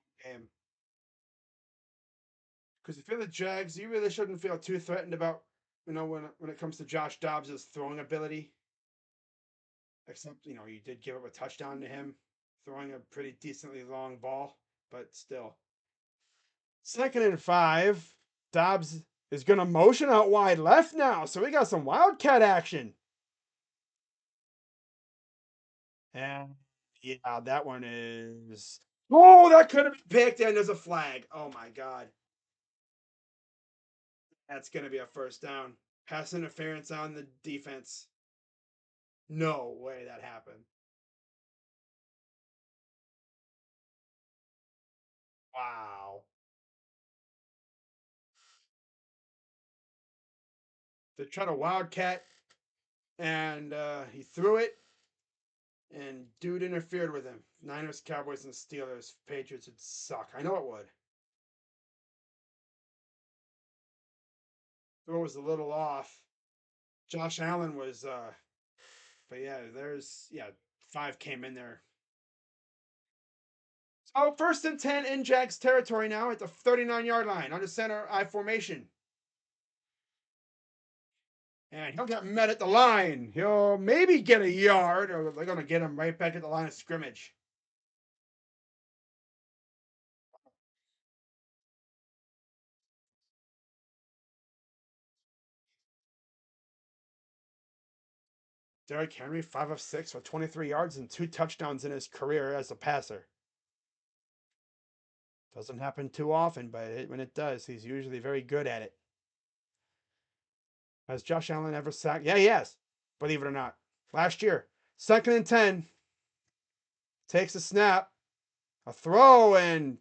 Because if you're the Jags, you really shouldn't feel too threatened about, when it comes to Josh Dobbs' throwing ability. Except, you did give up a touchdown to him, throwing a pretty decently long ball, but still. 2nd and 5. Dobbs is going to motion out wide left now, so we got some Wildcat action. And Yeah, that one is. Oh, that could have been picked, and there's a flag. Oh my God. That's going to be a first down. Pass interference on the defense. No way that happened. Wow. They tried a wildcat, and he threw it, and dude interfered with him. Niners, Cowboys, and Steelers. Patriots would suck. I know it would. Throw was a little off. Josh Allen was, but yeah, five came in there. So first and 10 in Jags territory now at the 39-yard line under center I formation. And he'll get met at the line. He'll maybe get a yard, or they're going to get him right back at the line of scrimmage. Derrick Henry, 5 of 6 for 23 yards and 2 touchdowns in his career as a passer. Doesn't happen too often, but when it does, he's usually very good at it. Has Josh Allen ever sacked? Yeah, he has. Believe it or not. Last year. Second and 10. Takes a snap. A throw and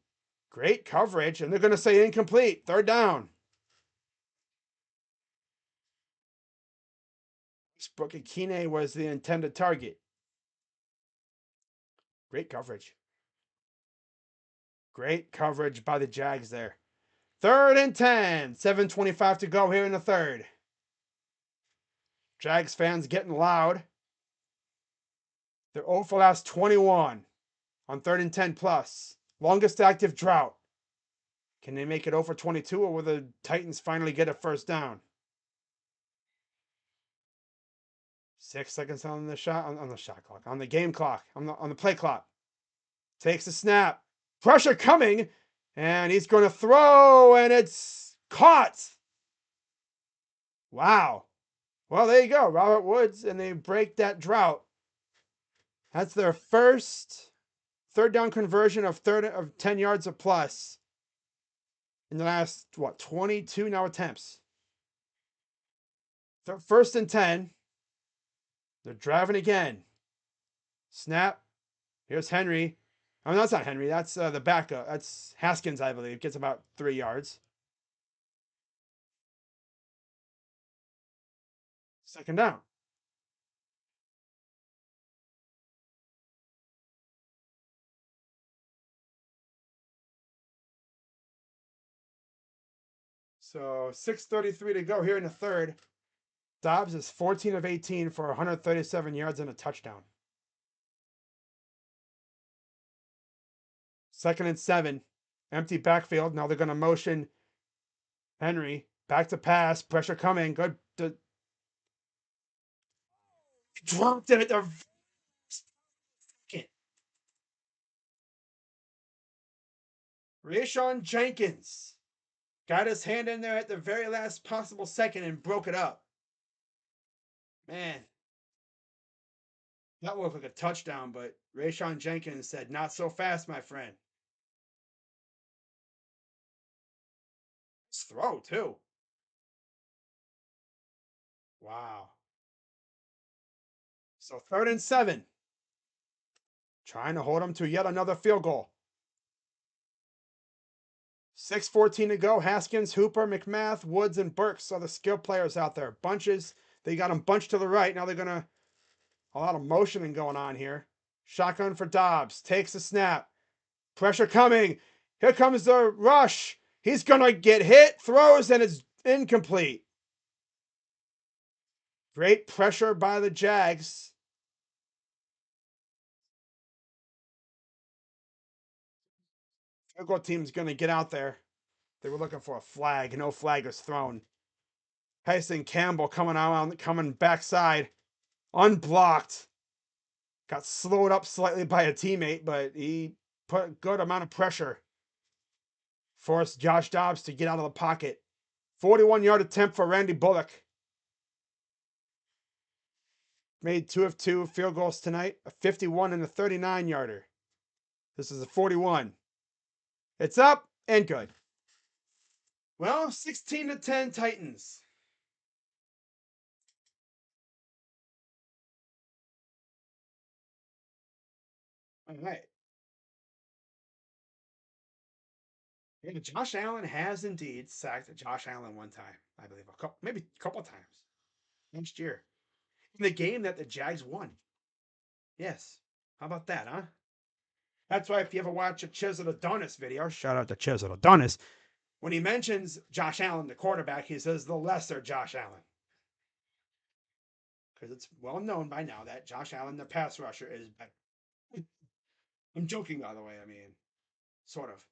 great coverage. And they're going to say incomplete. Third down. Brooke Akine was the intended target. Great coverage. Great coverage by the Jags there. Third and 10. 7:25 to go here in the third. Jags fans getting loud. They're 0 for last 21 on third and 10 plus. Longest active drought. Can they make it 0 for 22, or will the Titans finally get a first down? 6 seconds on the shot clock, on the game clock, on the play clock. Takes a snap. Pressure coming, and he's going to throw, and it's caught. Wow. Well, there you go, Robert Woods, and they break that drought. That's their first third down conversion of 10 yards or plus in the last 22 now attempts. First and 10. They're driving again. Snap. Here's Henry. Oh, that's not Henry. That's the backup. That's Haskins, I believe. Gets about 3 yards. Second down. So 6:33 to go here in the third. Dobbs is 14 of 18 for 137 yards and a touchdown. Second and 7. Empty backfield. Now they're going to motion Henry. Back to pass. Pressure coming. Good. Dropped it at the second. Rayshon Jenkins got his hand in there at the very last possible second and broke it up. Man, that looked like a touchdown, but Rayshon Jenkins said, "Not so fast, my friend." Let's throw, too. Wow. So third and 7. Trying to hold them to yet another field goal. 6:14 to go. Haskins, Hooper, McMath, Woods, and Burks are the skill players out there. Bunches. They got them bunched to the right. Now they're going to. A lot of motioning going on here. Shotgun for Dobbs. Takes a snap. Pressure coming. Here comes the rush. He's going to get hit. Throws, and it's incomplete. Great pressure by the Jags. Field goal team's going to get out there. They were looking for a flag. No flag was thrown. Tyson Campbell coming backside. Unblocked. Got slowed up slightly by a teammate, but he put a good amount of pressure. Forced Josh Dobbs to get out of the pocket. 41-yard attempt for Randy Bullock. made 2 of 2 field goals tonight, a 51 and a 39-yarder. This is a 41. It's up and good. Well, 16-10 Titans. All right. Yeah, Josh Allen has indeed sacked Josh Allen one time, I believe, maybe a couple times last year in the game that the Jags won. Yes, how about that, huh? That's why if you ever watch a Chisel Adonis video, shout out to Chisel Adonis, when he mentions Josh Allen, the quarterback, he says the lesser Josh Allen, because it's well known by now that Josh Allen, the pass rusher, is better. I'm joking, by the way. I mean, sort of.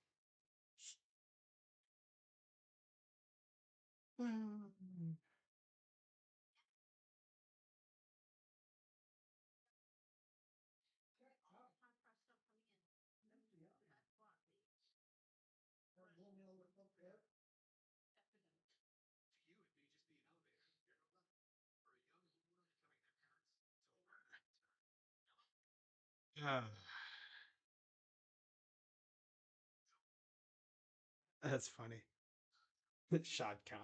That's funny. Shad Khan.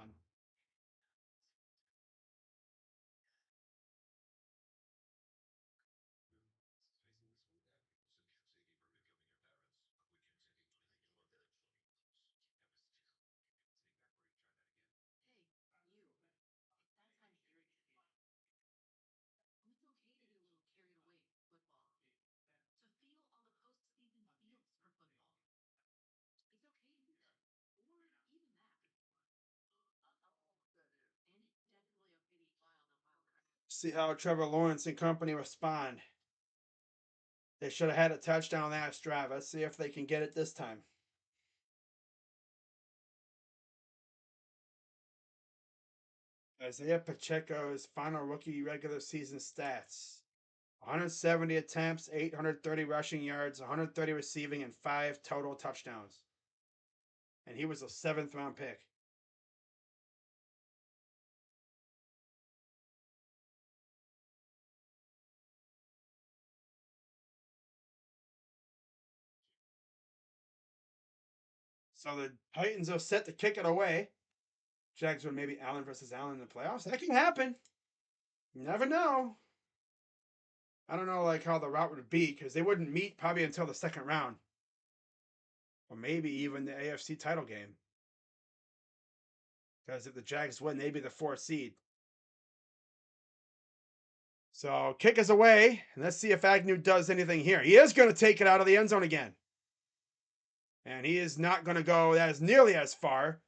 See how Trevor Lawrence and company respond. They should have had a touchdown last drive. Let's see if they can get it this time. Isaiah Pacheco's final rookie regular season stats: 170 attempts, 830 rushing yards, 130 receiving, and 5 total touchdowns. And he was a 7th-round pick. So the Titans are set to kick it away. Jags would maybe Allen versus Allen in the playoffs. That can happen. You never know. I don't know like how the route would be because they wouldn't meet probably until the second round. Or maybe even the AFC title game. Because if the Jags win, they'd be the 4th seed. So kick us away. And let's see if Agnew does anything here. He is going to take it out of the end zone again. And he is not going to go as nearly as far.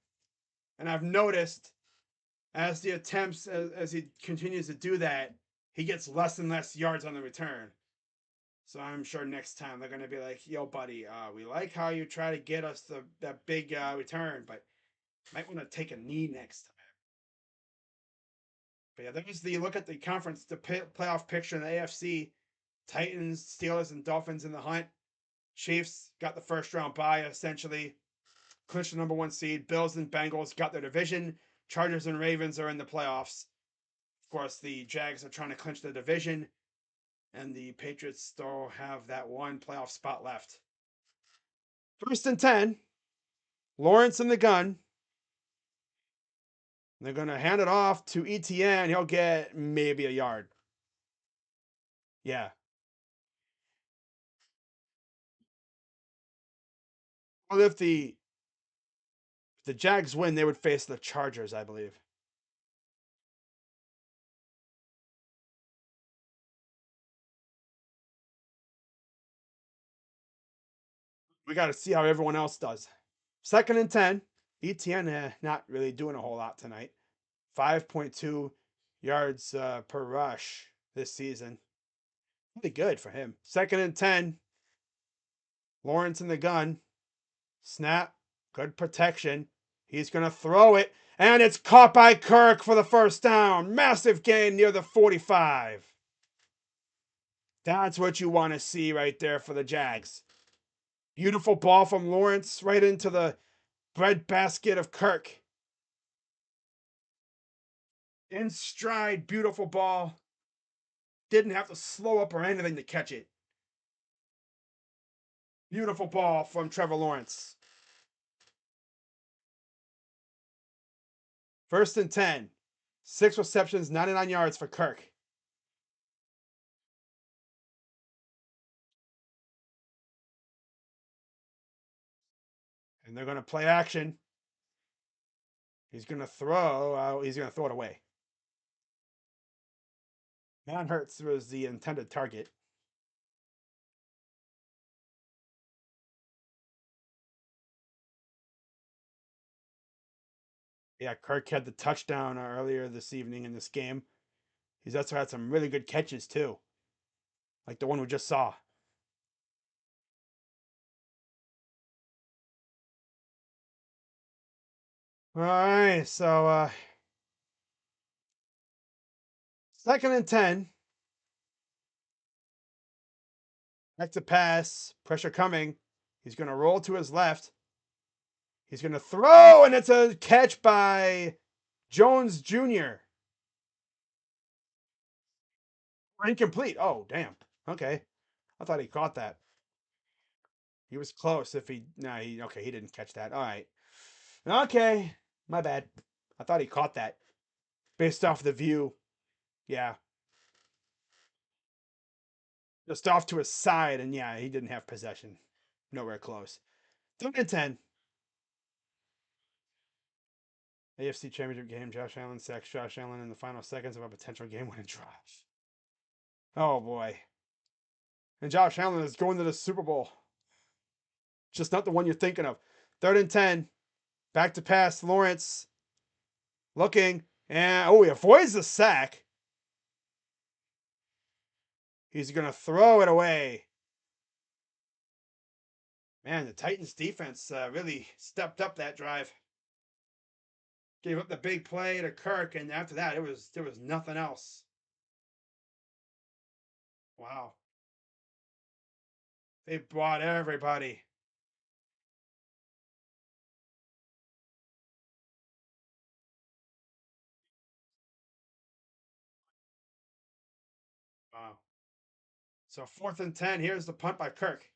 And I've noticed as the attempts, as he continues to do that, he gets less and less yards on the return. So I'm sure next time they're going to be like, yo, buddy, we like how you try to get us that big return, but might want to take a knee next time. But yeah, there's the look at the conference, the playoff picture in the AFC. Titans, Steelers, and Dolphins in the hunt. Chiefs got the first round bye, essentially. Clinched the number 1 seed. Bills and Bengals got their division. Chargers and Ravens are in the playoffs. Of course, the Jags are trying to clinch the division. And the Patriots still have that one playoff spot left. 1st and 10. Lawrence in the gun. They're going to hand it off to ETN. He'll get maybe a yard. Yeah. Well, if the Jags win, they would face the Chargers, I believe. We got to see how everyone else does. 2nd and 10. ETN not really doing a whole lot tonight. 5.2 yards per rush this season. Pretty good for him. 2nd and 10. Lawrence in the gun. Snap. Good protection. He's going to throw it. And it's caught by Kirk for the first down. Massive gain near the 45. That's what you want to see right there for the Jags. Beautiful ball from Lawrence right into the breadbasket of Kirk. In stride, beautiful ball. Didn't have to slow up or anything to catch it. Beautiful ball from Trevor Lawrence. 1st and 10. 6 receptions, 99 yards for Kirk. And they're going to play action. He's going to throw. He's going to throw it away. Van Hurts was the intended target. Yeah, Kirk had the touchdown earlier this evening in this game. He's also had some really good catches too, like the one we just saw. All right, so 2nd and 10. Back to pass. Pressure coming. He's going to roll to his left. He's going to throw, and it's a catch by Jones Jr. Incomplete. Oh, damn. Okay. I thought he caught that. He was close. If he, no, he didn't catch that. All right. Okay. My bad. I thought he caught that based off the view. Yeah. Just off to his side, and yeah, he didn't have possession. Nowhere close. 3-10. AFC Championship game. Josh Allen sacks Josh Allen in the final seconds of a potential game-winning drive. Oh boy. And Josh Allen is going to the Super Bowl. Just not the one you're thinking of. 3rd and 10. Back to pass. Lawrence looking. And he avoids the sack. He's going to throw it away. Man, the Titans defense really stepped up that drive. Gave up the big play to Kirk, and after that, there was nothing else. Wow. They brought everybody. Wow. So 4th and 10. Here's the punt by Cook.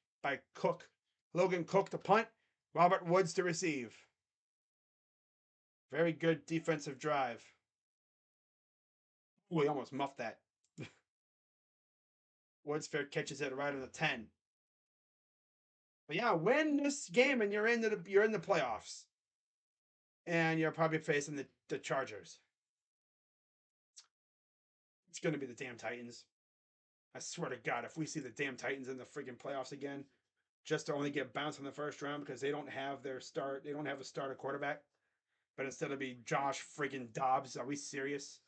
Logan Cook to punt. Robert Woods to receive. Very good defensive drive. Ooh, he almost muffed that. Woods fair catches it right on the 10. But yeah, win this game and you're in the playoffs. And you're probably facing the Chargers. It's gonna be the damn Titans. I swear to God, if we see the damn Titans in the freaking playoffs again, just to only get bounced in the first round because they don't have a starter quarterback, but instead of be Josh freaking Dobbs, are we serious?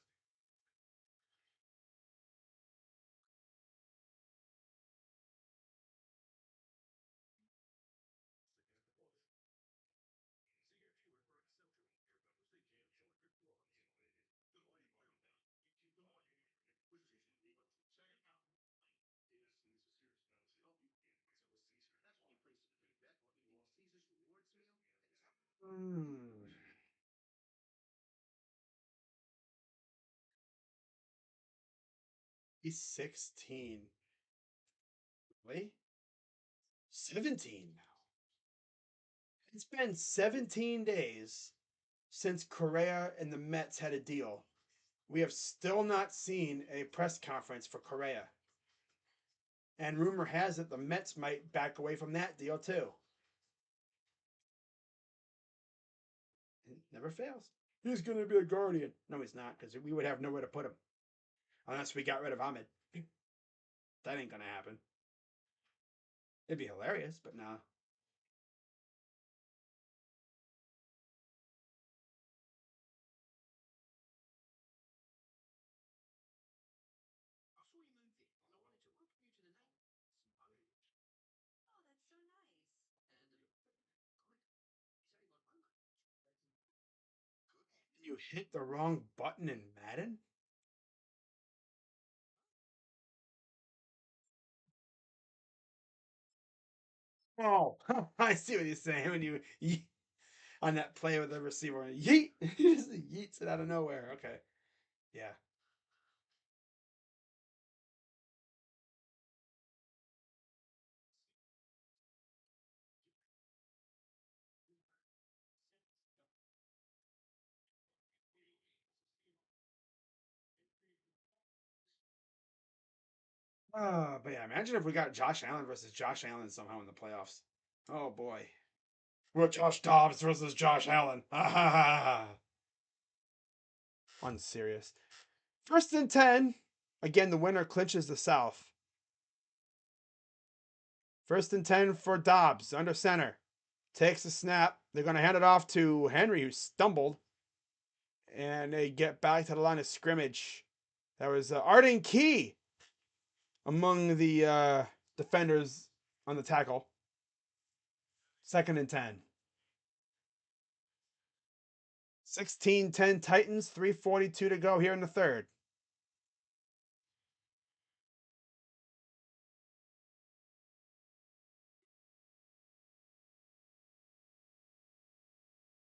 Hmm. He's 16. Wait, 17 now. It's been 17 days since Correa and the Mets had a deal. We have still not seen a press conference for Correa. And rumor has it the Mets might back away from that deal too. It never fails. He's going to be a guardian. No, he's not, because we would have nowhere to put him unless we got rid of Ahmed. That ain't going to happen. It'd be hilarious, but nah. You hit the wrong button in Madden? Oh, I see what you're saying when you on that play with the receiver and yeet, he just yeets it out of nowhere. Okay, yeah. But yeah, imagine if we got Josh Allen versus Josh Allen somehow in the playoffs. Oh boy. We're Josh Dobbs versus Josh Allen. Unserious. 1st and 10. Again, the winner clinches the South. 1st and 10 for Dobbs under center. Takes the snap. They're going to hand it off to Henry, who stumbled. And they get back to the line of scrimmage. That was Arden Key among the defenders on the tackle. 2nd and 10. 16-10 Titans, 3:42 to go here in the third.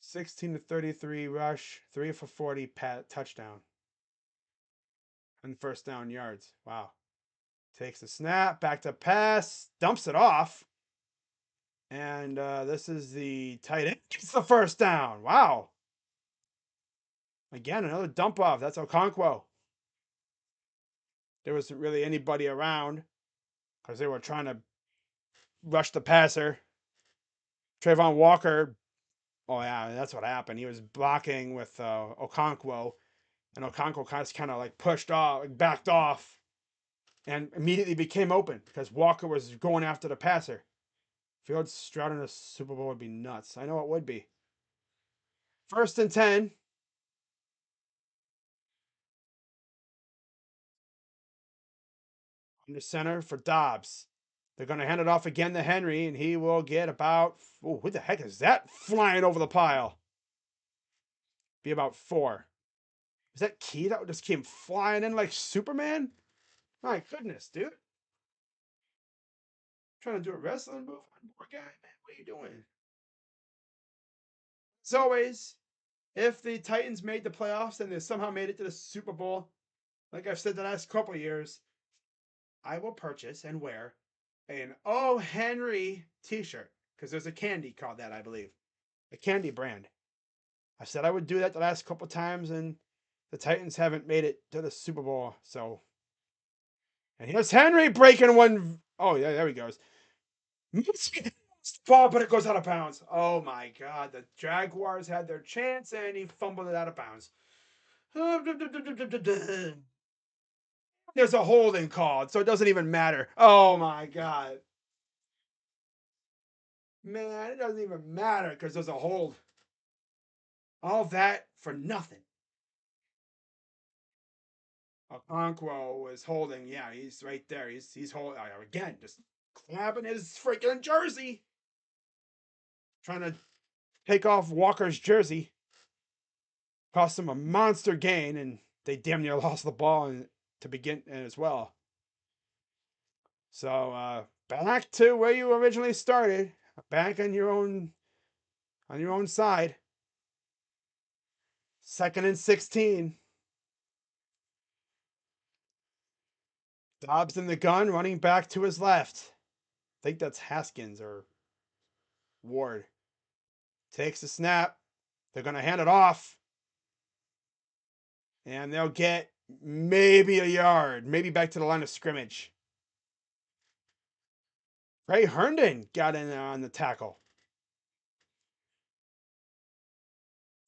(16-33) rush, 3 for 40 touchdown. And 1st down yards. Wow. Takes the snap, back to pass, dumps it off. And this is the tight end. It's the 1st down. Wow. Again, another dump off. That's Okonkwo. There wasn't really anybody around because they were trying to rush the passer. Trayvon Walker. Oh, yeah, that's what happened. He was blocking with Okonkwo. And Okonkwo kind of like pushed off, backed off, and immediately became open because Walker was going after the passer. Field Stroud in a Super Bowl would be nuts. I know it would be. 1st and 10. Under center for Dobbs. They're going to hand it off again to Henry, and he will get about. Oh, what the heck is that flying over the pile? Be about 4. Is that Key that just came flying in like Superman? My goodness, dude. Trying to do a wrestling move? Poor guy, man. What are you doing? As always, if the Titans made the playoffs and they somehow made it to the Super Bowl, like I've said the last couple years, I will purchase and wear an Oh Henry t-shirt because there's a candy called that, I believe. A candy brand. I said I would do that the last couple times, and the Titans haven't made it to the Super Bowl. So, and here's Henry breaking one. Oh yeah, there he goes. Ball, but it goes out of bounds. Oh my God! The Jaguars had their chance, and he fumbled it out of bounds. There's a holding called, so it doesn't even matter. Oh my God! Man, it doesn't even matter because there's a hold. All that for nothing. Okonkwo was holding. Yeah, he's right there. He's holding again, just grabbing his freaking jersey, trying to take off Walker's jersey. Cost them a monster gain, and they damn near lost the ball to begin as well. So back to where you originally started, back on your own side. 2nd and 16. Dobbs in the gun, running back to his left. I think that's Haskins or Ward. Takes the snap. They're going to hand it off. And they'll get maybe a yard, maybe back to the line of scrimmage. Ray Herndon got in there on the tackle.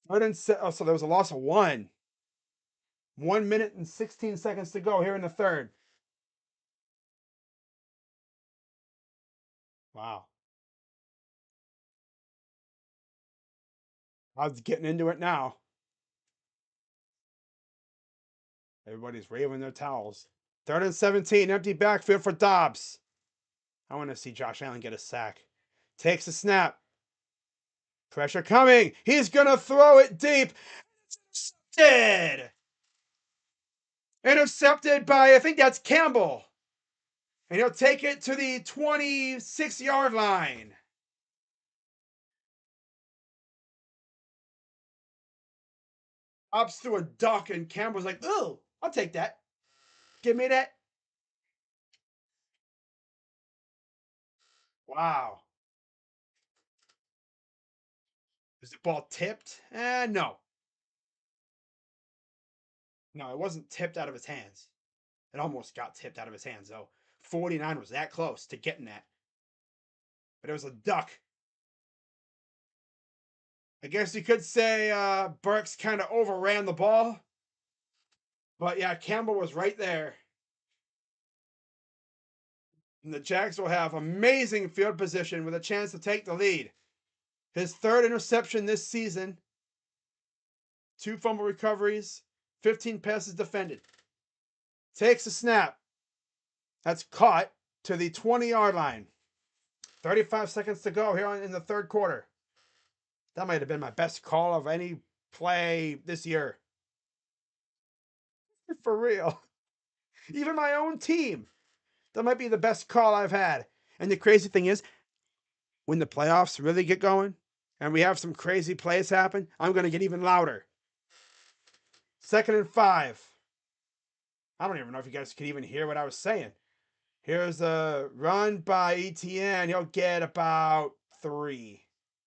So there was a loss of 1. 1 minute and 16 seconds to go here in the third. Wow. I was getting into it now. Everybody's waving their towels. 3rd and 17, empty backfield for Dobbs. I want to see Josh Allen get a sack. Takes the snap. Pressure coming. He's going to throw it deep. It's intercepted. Intercepted by, I think that's Campbell. And he'll take it to the 26-yard line. Ups through a duck, and Campbell's like, "Oh, I'll take that. Give me that." Wow. Was the ball tipped? No. No, it wasn't tipped out of his hands. It almost got tipped out of his hands, though. 49 was that close to getting that. But it was a duck. I guess you could say Burks kind of overran the ball. But yeah, Campbell was right there. And the Jags will have amazing field position with a chance to take the lead. His third interception this season, 2 fumble recoveries, 15 passes defended. Takes a snap. That's caught to the 20-yard line. 35 seconds to go here in the third quarter. That might have been my best call of any play this year. For real. Even my own team. That might be the best call I've had. And the crazy thing is, when the playoffs really get going and we have some crazy plays happen, I'm going to get even louder. 2nd and 5. I don't even know if you guys could even hear what I was saying. Here's a run by ETN. He'll get about 3.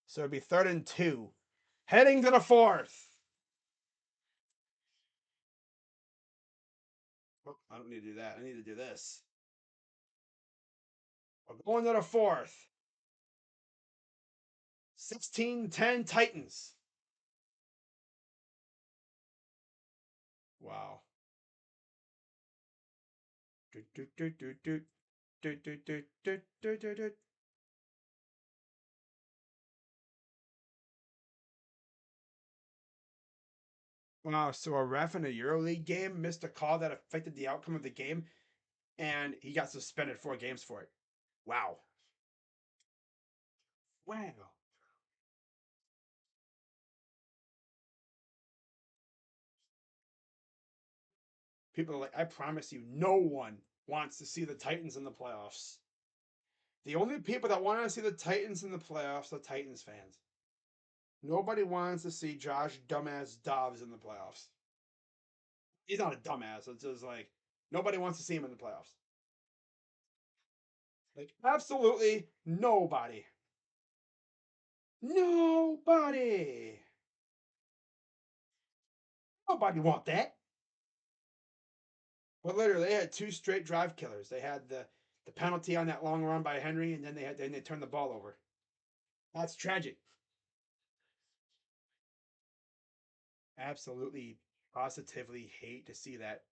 So it'll be 3rd and 2. Heading to the 4th. Oh, I don't need to do that. I need to do this. We're going to the 4th. 16-10 Titans. Wow. Wow, so a ref in a EuroLeague game missed a call that affected the outcome of the game, and he got suspended 4 games for it. Wow. Wow. People are like, I promise you, no one wants to see the Titans in the playoffs. The only people that want to see the Titans in the playoffs are Titans fans. Nobody wants to see Josh dumbass Dobbs in the playoffs. He's not a dumbass. It's just like nobody wants to see him in the playoffs. Like absolutely nobody. Nobody. Nobody want that. But literally, they had 2 straight drive killers. They had the penalty on that long run by Henry, and then they turned the ball over. That's tragic. Absolutely, positively hate to see that.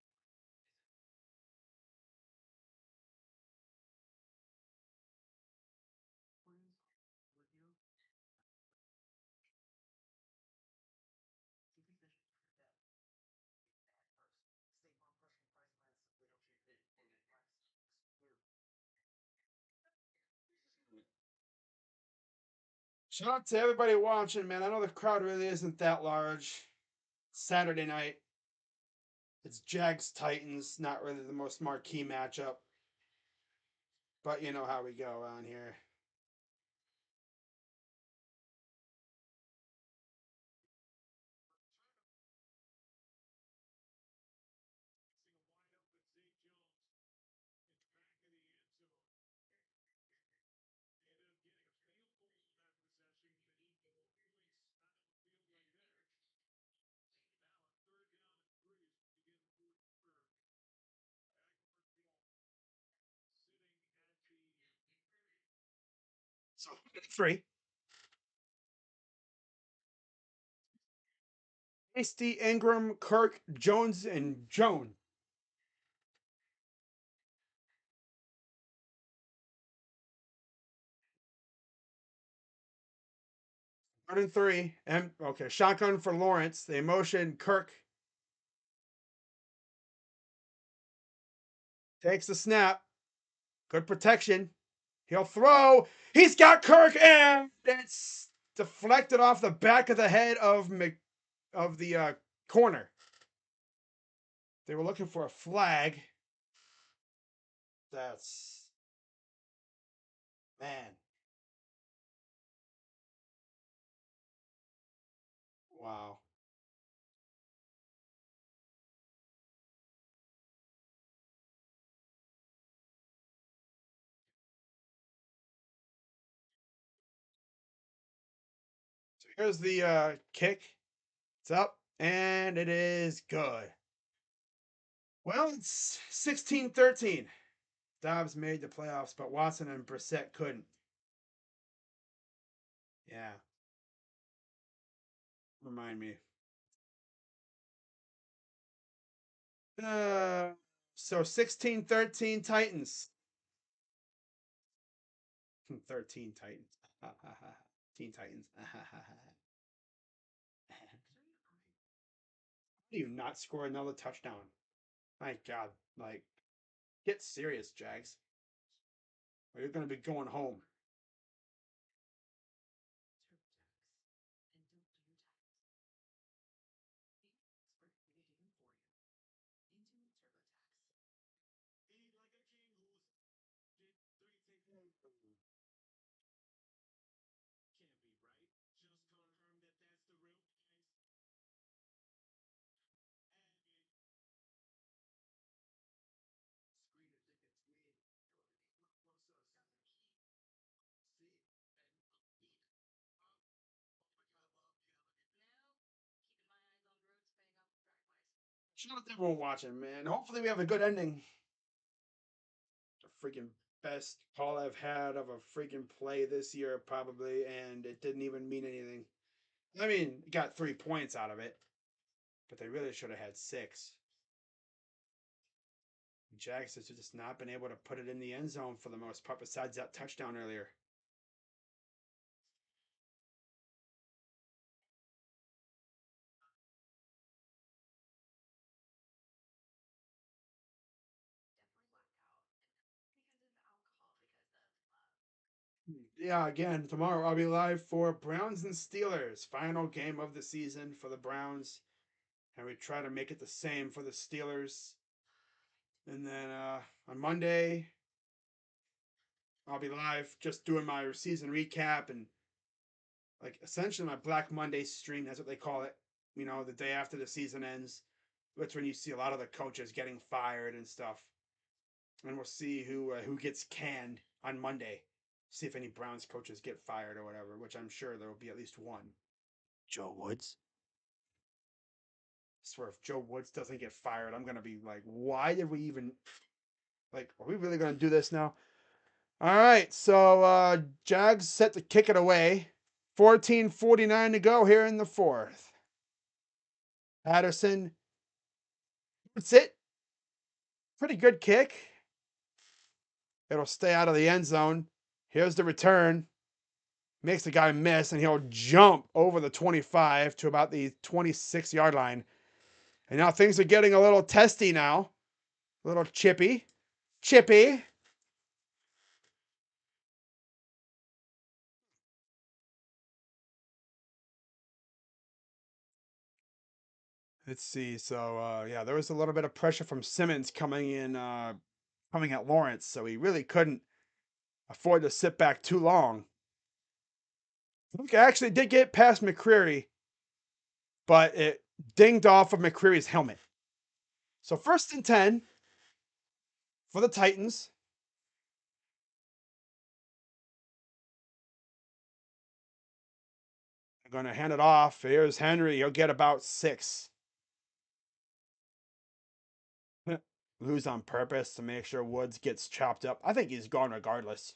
Shout out to everybody watching, man. I know the crowd really isn't that large. Saturday night. It's Jags Titans, not really the most marquee matchup. But you know how we go on here. So 3. Hasty, Ingram, Kirk, Jones, and Joan. 3rd and 3. And okay, shotgun for Lawrence. They motion Kirk. Takes the snap. Good protection. He'll throw. He's got Kirk, and it's deflected off the back of the head of the corner. They were looking for a flag. That's man. Wow. So here's the kick. It's up, and it is good. Well, it's 16-13. Dobbs made the playoffs, but Watson and Brissett couldn't. Yeah. Remind me. So 16-13 Titans. 13 Titans. Teen Titans. How do you not score another touchdown? My God. Like, get serious, Jags. Or you're going to be going home. Shout out to everyone watching, man. Hopefully we have a good ending. The freaking best call I've had of a freaking play this year, probably, and it didn't even mean anything. I mean, got 3 points out of it, but they really should have had 6. Jags has just not been able to put it in the end zone for the most part, besides that touchdown earlier. Yeah, again, tomorrow I'll be live for Browns and Steelers. Final game of the season for the Browns. And we try to make it the same for the Steelers. And then on Monday, I'll be live just doing my season recap and like essentially my Black Monday stream. That's what they call it. You know, the day after the season ends. That's when you see a lot of the coaches getting fired and stuff. And we'll see who gets canned on Monday. See if any Browns coaches get fired or whatever, which I'm sure there will be at least one. Joe Woods. I swear, if Joe Woods doesn't get fired, I'm gonna be like, why did we even like? Are we really gonna do this now? All right, so Jags set to kick it away. 14:49 to go here in the fourth. Patterson. That's it. Pretty good kick. It'll stay out of the end zone. Here's the return. Makes the guy miss, and he'll jump over the 25 to about the 26-yard line. And now things are getting a little testy now. A little chippy. Chippy. Let's see. So yeah, there was a little bit of pressure from Simmons coming in, coming at Lawrence, so he really couldn't afford to sit back too long. I think I actually did get past McCreary, but it dinged off of McCreary's helmet. So 1st and 10 for the Titans. I'm going to hand it off. Here's Henry. He'll get about 6. Lose on purpose to make sure Woods gets chopped up. I think he's gone regardless.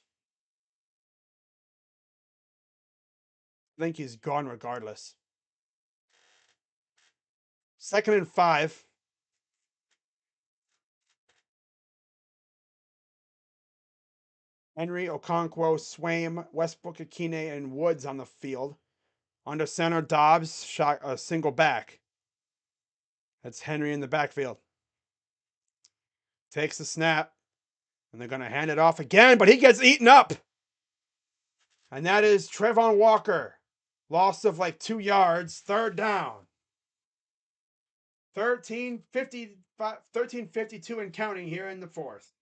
I think he's gone regardless. 2nd and 5. Henry, Okonkwo, Swaim, Westbrook, Akine, and Woods on the field. Under center, Dobbs shot a single back. That's Henry in the backfield. Takes the snap, and they're going to hand it off again, but he gets eaten up. And that is Trevon Walker. Loss of like 2 yards, 3rd down. 13:52 and counting here in the fourth.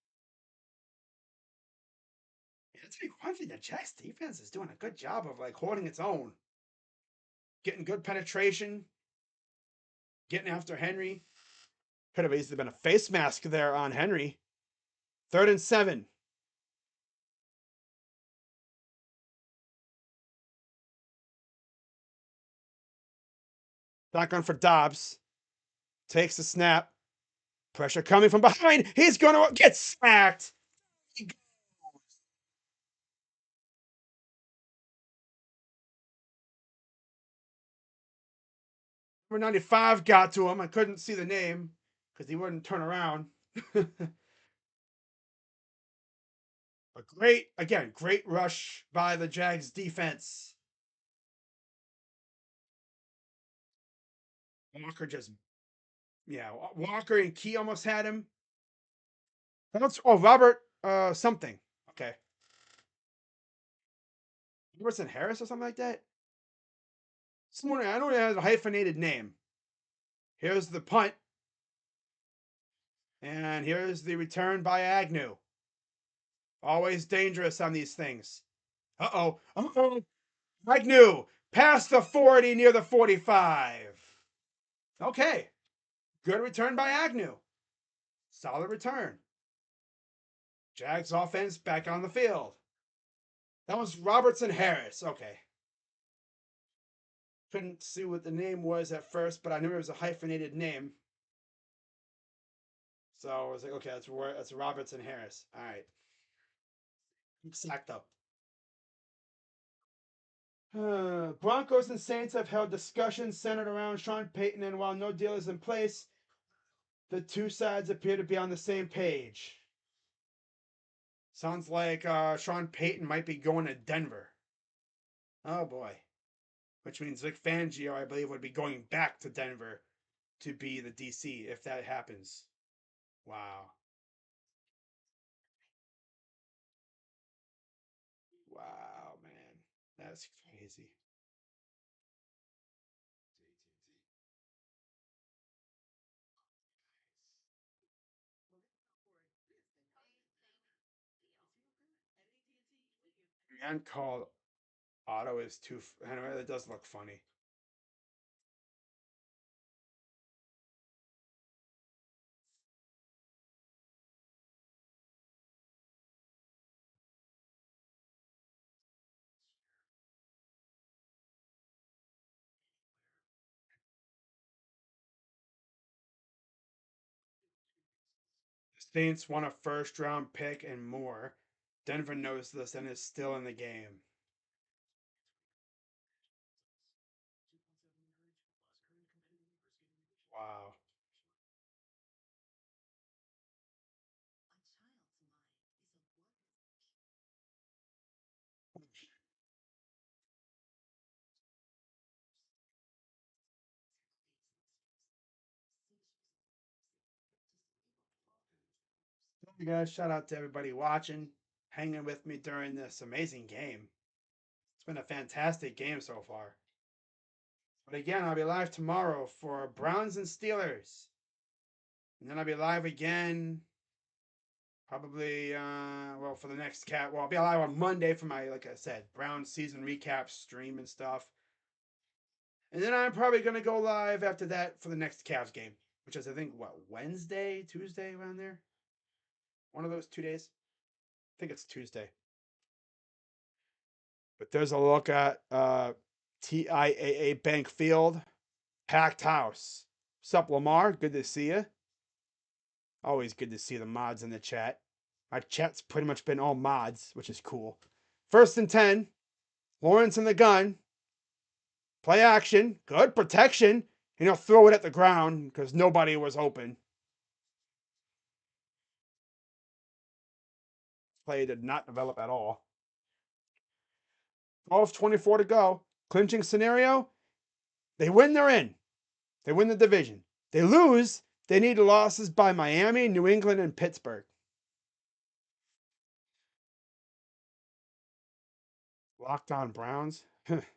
That's one thing. The Jets defense is doing a good job of like holding its own, getting good penetration, getting after Henry. Could have easily been a face mask there on Henry. 3rd and 7. Shotgun for Dobbs. Takes the snap. Pressure coming from behind. He's going to get sacked. Number 95 got to him. I couldn't see the name because he wouldn't turn around. A great rush by the Jags defense. Walker just, yeah, Walker and Key almost had him. That's Robert something. Okay, Robertson Harris or something like that. Someone I know it has a hyphenated name. Here's the punt, and here's the return by Agnew. Always dangerous on these things. Uh oh. Agnew past the 40 near the 45. Okay. Good return by Agnew. Solid return. Jags offense back on the field. That was Robertson Harris. Okay. Couldn't see what the name was at first, but I knew it was a hyphenated name. So I was like, okay, that's Robertson Harris. All right. Sacked up. Broncos and Saints have held discussions centered around Sean Payton, and while no deal is in place, the two sides appear to be on the same page. Sounds like Sean Payton might be going to Denver. Oh boy. Which means Vic Fangio, I believe, would be going back to Denver to be the DC if that happens. Wow. Wow, man. That's crazy. Man called Otto is too. Anyway, that does look funny. The Saints want a first round pick and more. Denver knows this and is still in the game. Wow. You guys, shout out to everybody watching, hanging with me during this amazing game. It's been a fantastic game so far. But again, I'll be live tomorrow for Browns and Steelers. And then I'll be live again probably for the next cat. Well, I'll be live on Monday for my, like I said, Browns season recap stream and stuff. And then I'm probably gonna go live after that for the next Cavs game, which is I think what, Wednesday, Tuesday, around there. One of those 2 days. I think it's Tuesday. But there's a look at TIAA Bank Field, packed house. Sup, Lamar? Good to see you. Always good to see the mods in the chat. My chat's pretty much been all mods, which is cool. 1st and 10. Lawrence in the gun. Play action. Good protection. And he'll throw it at the ground because nobody was open. Play did not develop at all. 12:24 to go. Clinching scenario. They win, they're in. They win the division. They lose, they need losses by Miami, New England, and Pittsburgh. Locked on Browns.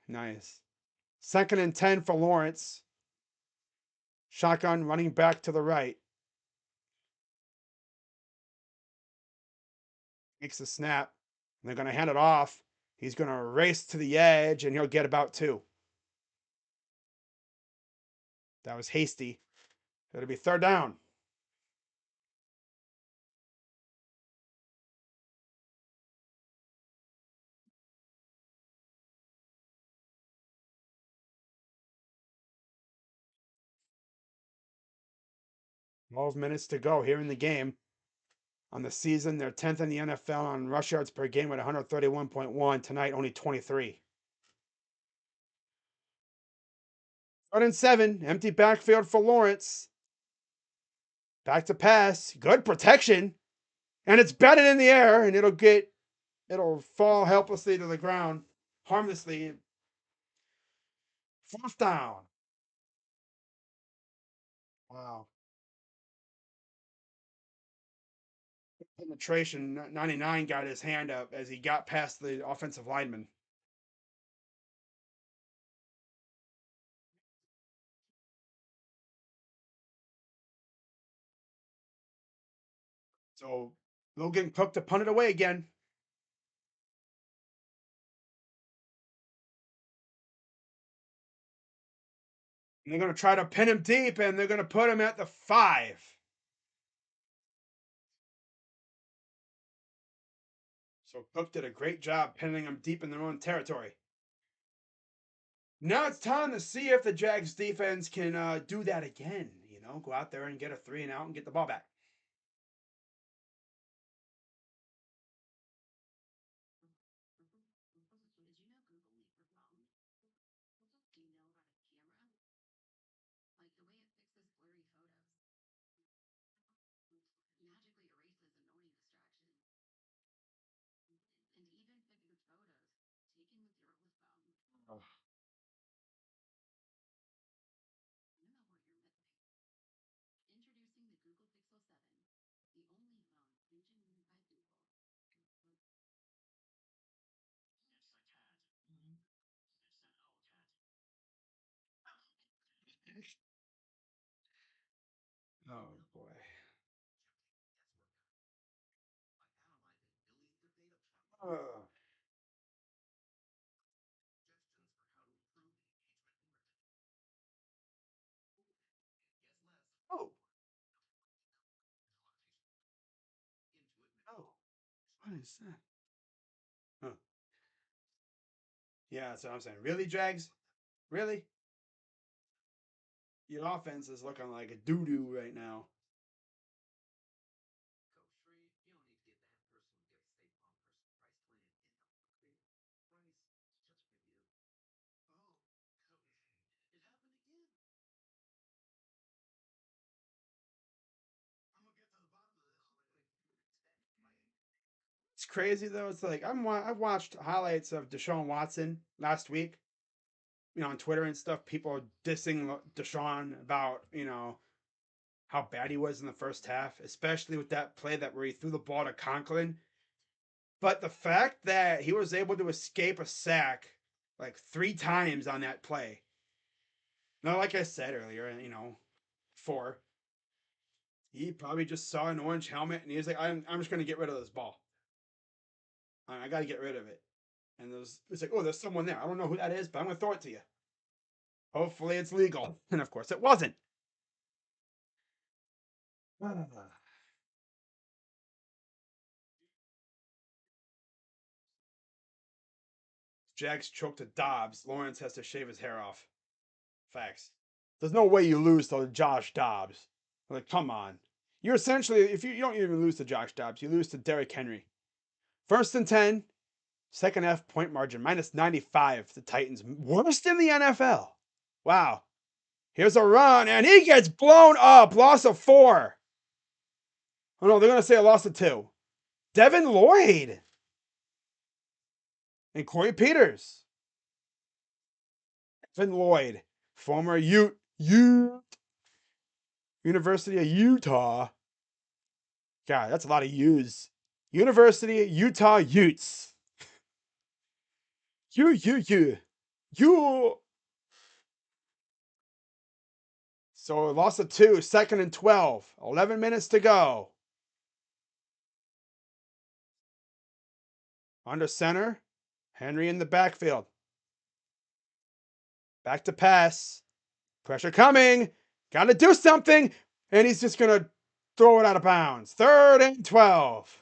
Nice. 2nd and 10 for Lawrence. Shotgun running back to the right. Makes the snap. They're going to hand it off. He's going to race to the edge, and he'll get about 2. That was hasty. It'll be 3rd down. Twelve minutes to go here in the game. On the season, they're 10th in the NFL on rush yards per game at 131.1. Tonight, only 23. Third and 7. Empty backfield for Lawrence. Back to pass. Good protection. And it's batted in the air, and it'll fall helplessly to the ground, harmlessly. Fourth down. Wow. Penetration. 99 got his hand up as he got past the offensive lineman. So Logan Cook to punt it away again. And they're going to try to pin him deep, and they're going to put him at the 5. So Cook did a great job pinning him deep in their own territory. Now it's time to see if the Jags defense can do that again. Go out there and get a 3 and out and get the ball back. Oh. Oh boy. Oh. Oh. Oh. What is that? Huh. Yeah, that's what I'm saying. Really, Jags? Really? Your offense is looking like a doo doo right now. It's crazy though. It's like I've watched highlights of Deshaun Watson last week, on Twitter and stuff. People dissing Deshaun about how bad he was in the first half, especially with that play where he threw the ball to Conklin. But the fact that he was able to escape a sack like 3 times on that play. Now, like I said earlier, 4, he probably just saw an orange helmet and he was like, I'm just going to get rid of this ball. I got to get rid of it. And it's like, oh, there's someone there. I don't know who that is, but I'm going to throw it to you. Hopefully it's legal. And of course it wasn't. Jags choked to Dobbs. Lawrence has to shave his hair off. Facts. There's no way you lose to Josh Dobbs. Like, come on. You're essentially, if you don't even lose to Josh Dobbs, you lose to Derrick Henry. First and 10, second half point margin, minus 95. The Titans, worst in the NFL. Wow. Here's a run, and he gets blown up. Loss of 4. Oh, no, they're going to say a loss of 2. Devin Lloyd and Corey Peters. Devin Lloyd, former University of Utah. God, that's a lot of U's. University of Utah Utes. You. So loss of 2, second and 12. 11 minutes to go. Under center. Henry in the backfield. Back to pass. Pressure coming. Got to do something. And he's just going to throw it out of bounds. Third and 12.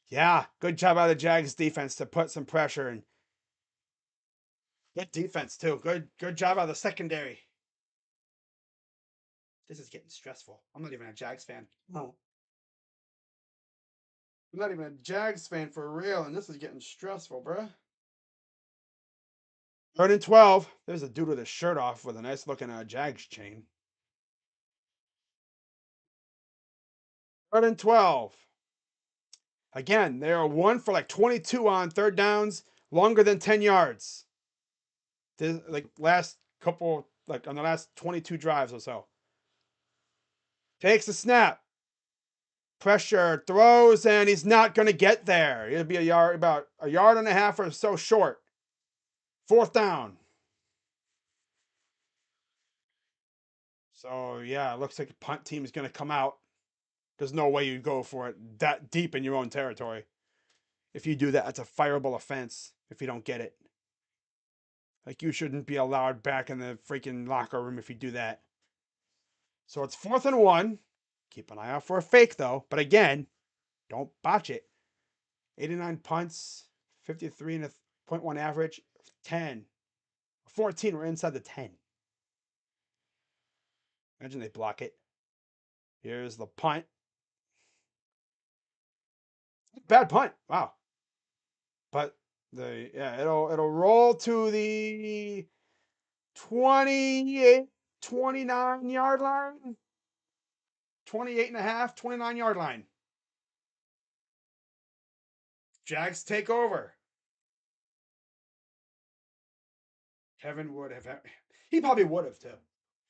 Yeah, good job by the Jags defense to put some pressure in. Good defense, too. Good job by the secondary. This is getting stressful. I'm not even a Jags fan. No. I'm not even a Jags fan for real, and this is getting stressful, bruh. Third and 12. There's a dude with his shirt off with a nice looking Jags chain. Third and 12. Again, they are 1 for like 22 on third downs, longer than 10 yards. Like last couple, like on the last 22 drives or so. Takes the snap. Pressure, throws, and he's not going to get there. He'll be about a yard and a half or so short. Fourth down. So, yeah, it looks like the punt team is going to come out. There's no way you go for it that deep in your own territory. If you do that, it's a fireable offense if you don't get it. Like, you shouldn't be allowed back in the freaking locker room if you do that. So it's 4th and 1. Keep an eye out for a fake, though. But again, don't botch it. 89 punts, 53 and a .1 average, 10. 14, we're inside the 10. Imagine they block it. Here's the punt. Bad punt. Wow. But it'll roll to the 28, 29 yard line. 28 and a half, 29 yard line. Jags take over. Kevin would have. He probably would have too.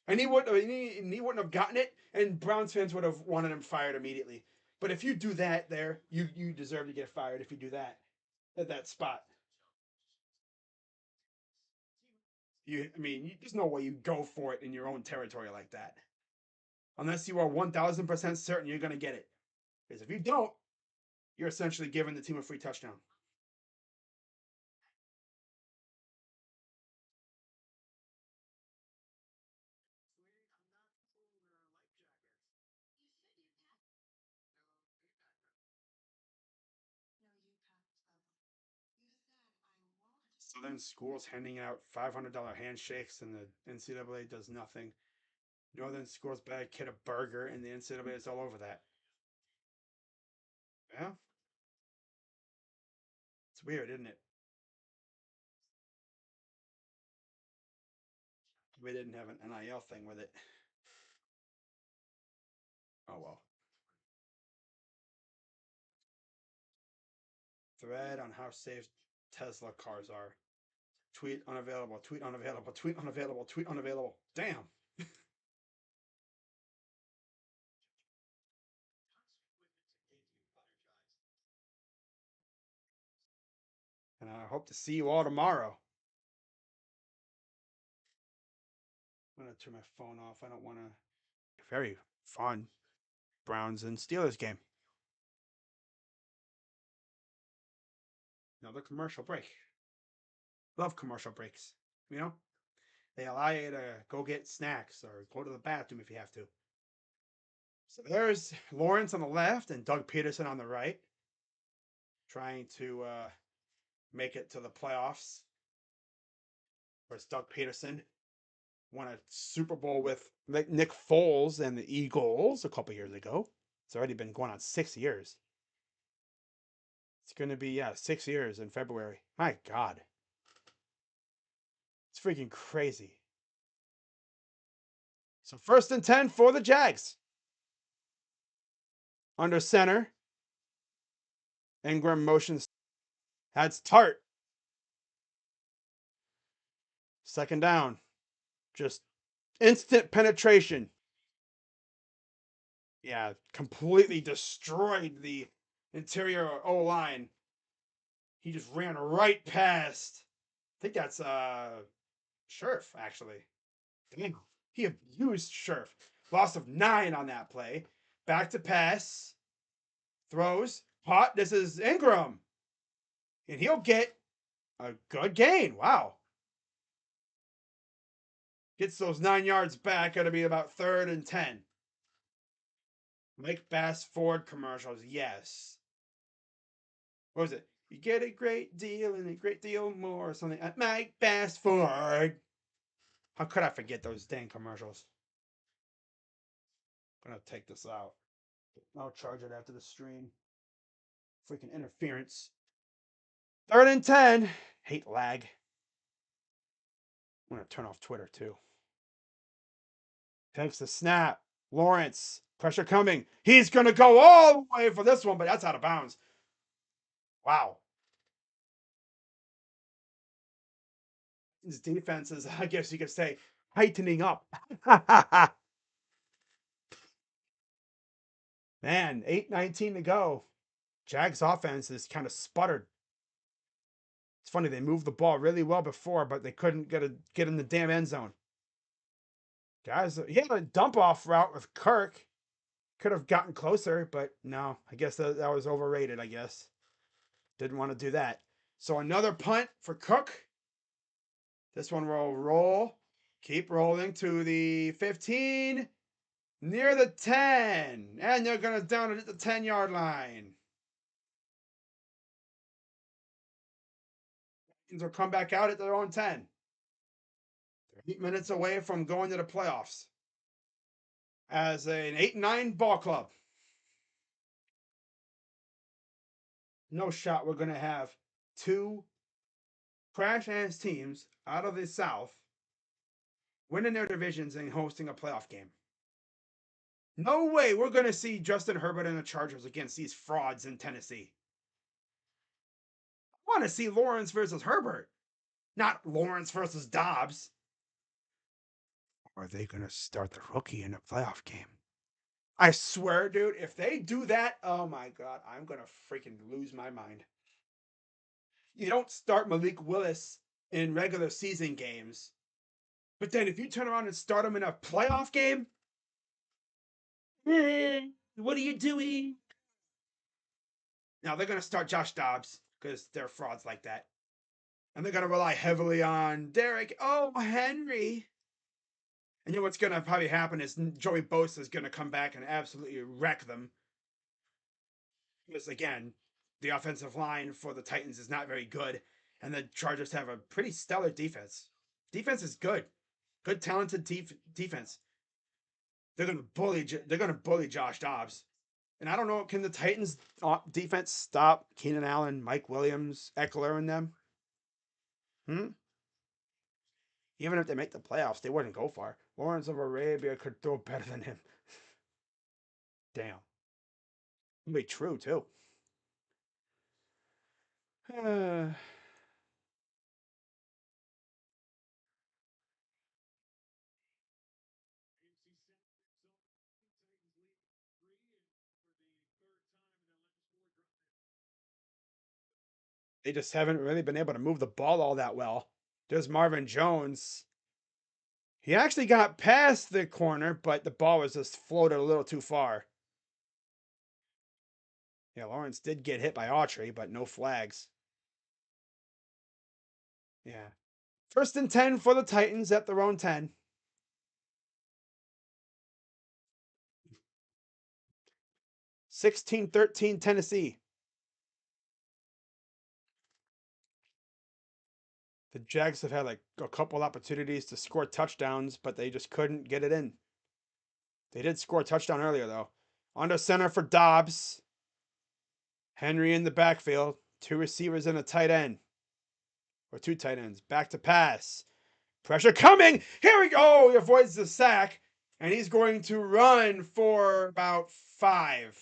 And he wouldn't have gotten it, and Browns fans would have wanted him fired immediately. But if you do that there, you deserve to get fired if you do that at that spot. There's no way you go for it in your own territory like that. Unless you are 1000% certain you're going to get it. Because if you don't, you're essentially giving the team a free touchdown. Southern schools handing out $500 handshakes and the NCAA does nothing. Northern schools buy a kid a burger and the NCAA is all over that. Yeah, it's weird, isn't it? We didn't have an NIL thing with it. Oh well. Thread on how safe Tesla cars are. Tweet unavailable, tweet unavailable, tweet unavailable, tweet unavailable. Damn. And I hope to see you all tomorrow. I'm going to turn my phone off. I don't want to. Very fun Browns and Steelers game. Another commercial break. Love commercial breaks. You know, they allow you to go get snacks or go to the bathroom if you have to. So there's Lawrence on the left and Doug Peterson on the right, trying to make it to the playoffs. Whereas Doug Peterson won a Super Bowl with Nick Foles and the Eagles a couple years ago. It's already been going on 6 years. It's going to be 6 years in February. My God, it's freaking crazy. So 1st and 10 for the Jags. Under center. Ingram motions. That's Tart. 2nd down. Just instant penetration. Yeah, completely destroyed the interior O line. He just ran right past. I think that's Scherf, actually. Damn. He abused Scherf. Loss of 9 on that play. Back to pass. Throws. Pot. This is Ingram. And he'll get a good gain. Wow. Gets those 9 yards back. It'll be about 3rd and 10. Mike Bass Ford commercials. Yes. What was it? You get a great deal and a great deal more or something at Mike Bass Ford. How could I forget those dang commercials? I'm gonna take this out. I'll charge it after the stream. Freaking interference. 3rd and 10. Hate lag. I'm going to turn off Twitter too. Takes the snap. Lawrence. Pressure coming. He's going to go all the way for this one, but that's out of bounds. Wow. His defense is, I guess you could say, heightening up. Man, 8:19 to go. Jags offense is kind of sputtered. It's funny, they moved the ball really well before, but they couldn't get in the damn end zone. Guys, he had a dump off route with Kirk. Could have gotten closer, but no, I guess that was overrated, I guess. Didn't want to do that. So another punt for Cook. This one will roll. Keep rolling to the 15. Near the 10. And they're going to down it at the 10-yard line. They'll come back out at their own 10. They're 8 minutes away from going to the playoffs as an 8-9 ball club. No shot we're going to have two crash-ass teams out of the South winning their divisions and hosting a playoff game. No way we're going to see Justin Herbert and the Chargers against these frauds in Tennessee. I want to see Lawrence versus Herbert, not Lawrence versus Dobbs. Are they going to start the rookie in a playoff game? I swear, dude, if they do that, oh my God, I'm going to freaking lose my mind. You don't start Malik Willis in regular season games, but then if you turn around and start him in a playoff game, what are you doing? Now they're going to start Josh Dobbs because they're frauds like that. And they're going to rely heavily on Derek Henry. And you know what's going to probably happen is Joey Bosa is going to come back and absolutely wreck them. Because again, the offensive line for the Titans is not very good. And the Chargers have a pretty stellar defense. Defense is good. Good, talented defense. They're going to bully Josh Dobbs. And I don't know, can the Titans defense stop Keenan Allen, Mike Williams, Eckler, and them? Even if they make the playoffs, they wouldn't go far. Lawrence of Arabia could throw better than him. Damn. It'd be true, too. They just haven't really been able to move the ball all that well. There's Marvin Jones. He actually got past the corner, but the ball was just floated a little too far. Yeah, Lawrence did get hit by Autry, but no flags. Yeah. 1st and 10 for the Titans at their own 10. 16-13 Tennessee. The Jags have had like a couple opportunities to score touchdowns, but they just couldn't get it in. They did score a touchdown earlier, though. Under center for Dobbs. Henry in the backfield. 2 receivers and a tight end. Or 2 tight ends. Back to pass. Pressure coming. Here we go. He avoids the sack. And he's going to run for about 5.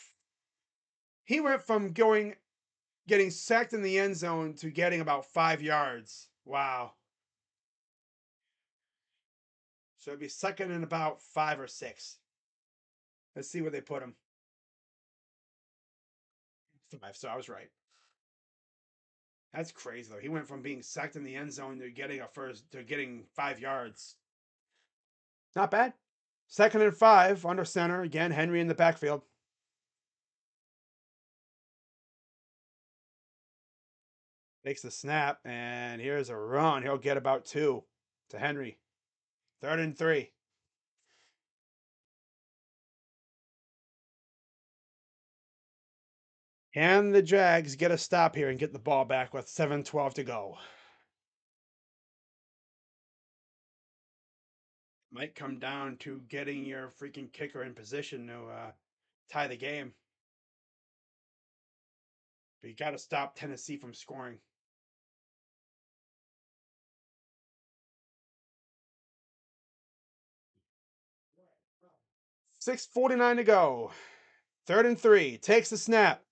He went from getting sacked in the end zone to getting about 5 yards. Wow. So it'd be second and about 5 or 6. Let's see where they put him. 5, so I was right. That's crazy though. He went from being sacked in the end zone to getting 5 yards. Not bad. 2nd and 5 under center. Again, Henry in the backfield. Takes the snap, and here's a run. He'll get about 2 to Henry. 3rd and 3. And the Jags get a stop here and get the ball back with 7:12 to go. Might come down to getting your freaking kicker in position to tie the game. But you got to stop Tennessee from scoring. 6:49 to go. 3rd and 3. Takes the snap.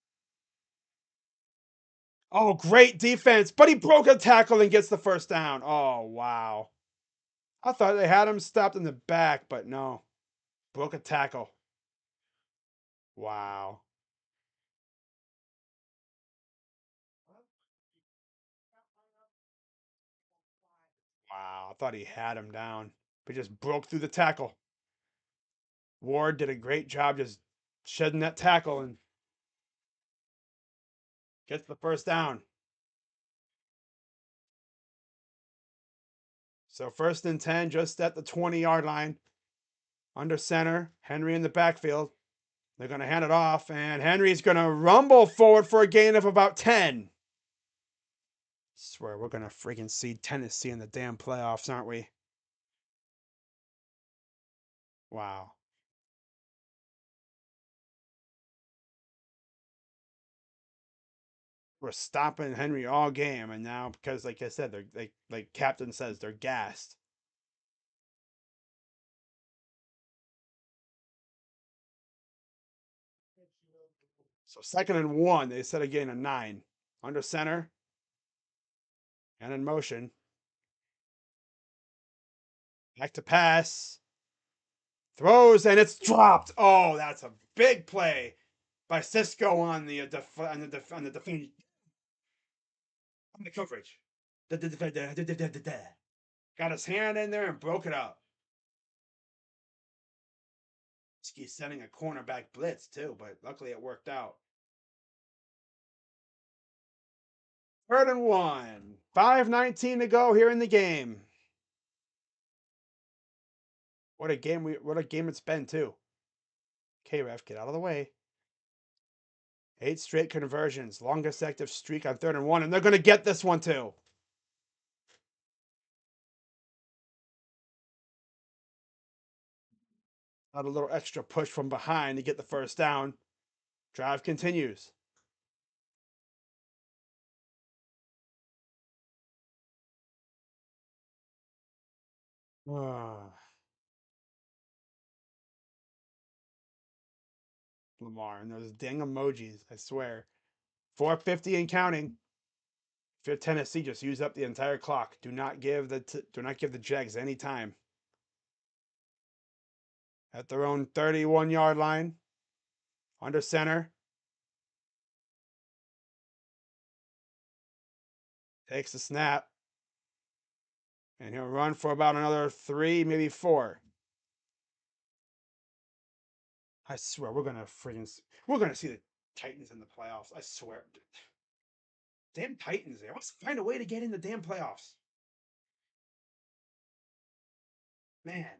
Oh, great defense. But he broke a tackle and gets the first down. Oh, wow. I thought they had him stopped in the back, but no. Broke a tackle. Wow. Wow. I thought he had him down, but just broke through the tackle. Ward did a great job just shedding that tackle and gets the first down. So 1st and 10, just at the 20-yard line. Under center, Henry in the backfield. They're going to hand it off, and Henry's going to rumble forward for a gain of about 10. Swear we're going to freaking see Tennessee in the damn playoffs, aren't we? Wow. We're stopping Henry all game, and now because, like I said, they're like Captain says, they're gassed. So 2nd and 1, they set a gain of 9. Under center and in motion. Back to pass. Throws and it's dropped. Oh, that's a big play by Cisco on the defense on the coverage. Got his hand in there and broke it up. He's sending a cornerback blitz too, but luckily it worked out. 3rd and 1. 5:19 to go here in the game. What a game it's been too. Okay, ref, get out of the way. 8 straight conversions, longest active streak on 3rd and 1, and they're gonna get this one too. Got a little extra push from behind to get the first down. Drive continues. Lamar and those dang emojis, I swear. 4:50 and counting. If you're Tennessee, just use up the entire clock. Do not give the Jags any time. At their own 31-yard line, under center. Takes the snap. And he'll run for about another 3, maybe 4. I swear we're gonna see the Titans in the playoffs. I swear. Damn Titans, they must find a way to get in the damn playoffs. Man.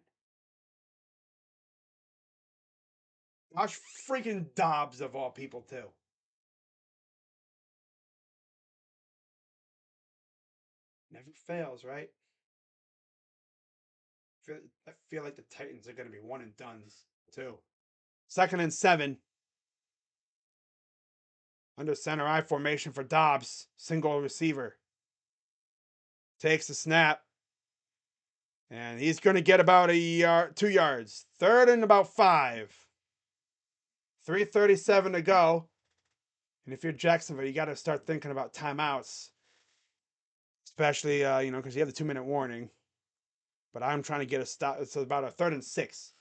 Josh freaking Dobbs of all people too. Never fails, right? I feel like the Titans are going to be one and dones too. 2nd and 7. Under center I formation for Dobbs. Single receiver. Takes the snap. And he's going to get about 2 yards. 3rd and about 5. 3:37 to go. And if you're Jacksonville, you got to start thinking about timeouts. Especially, because you have the 2-minute warning. But I'm trying to get a stop. It's about a 3rd and 6.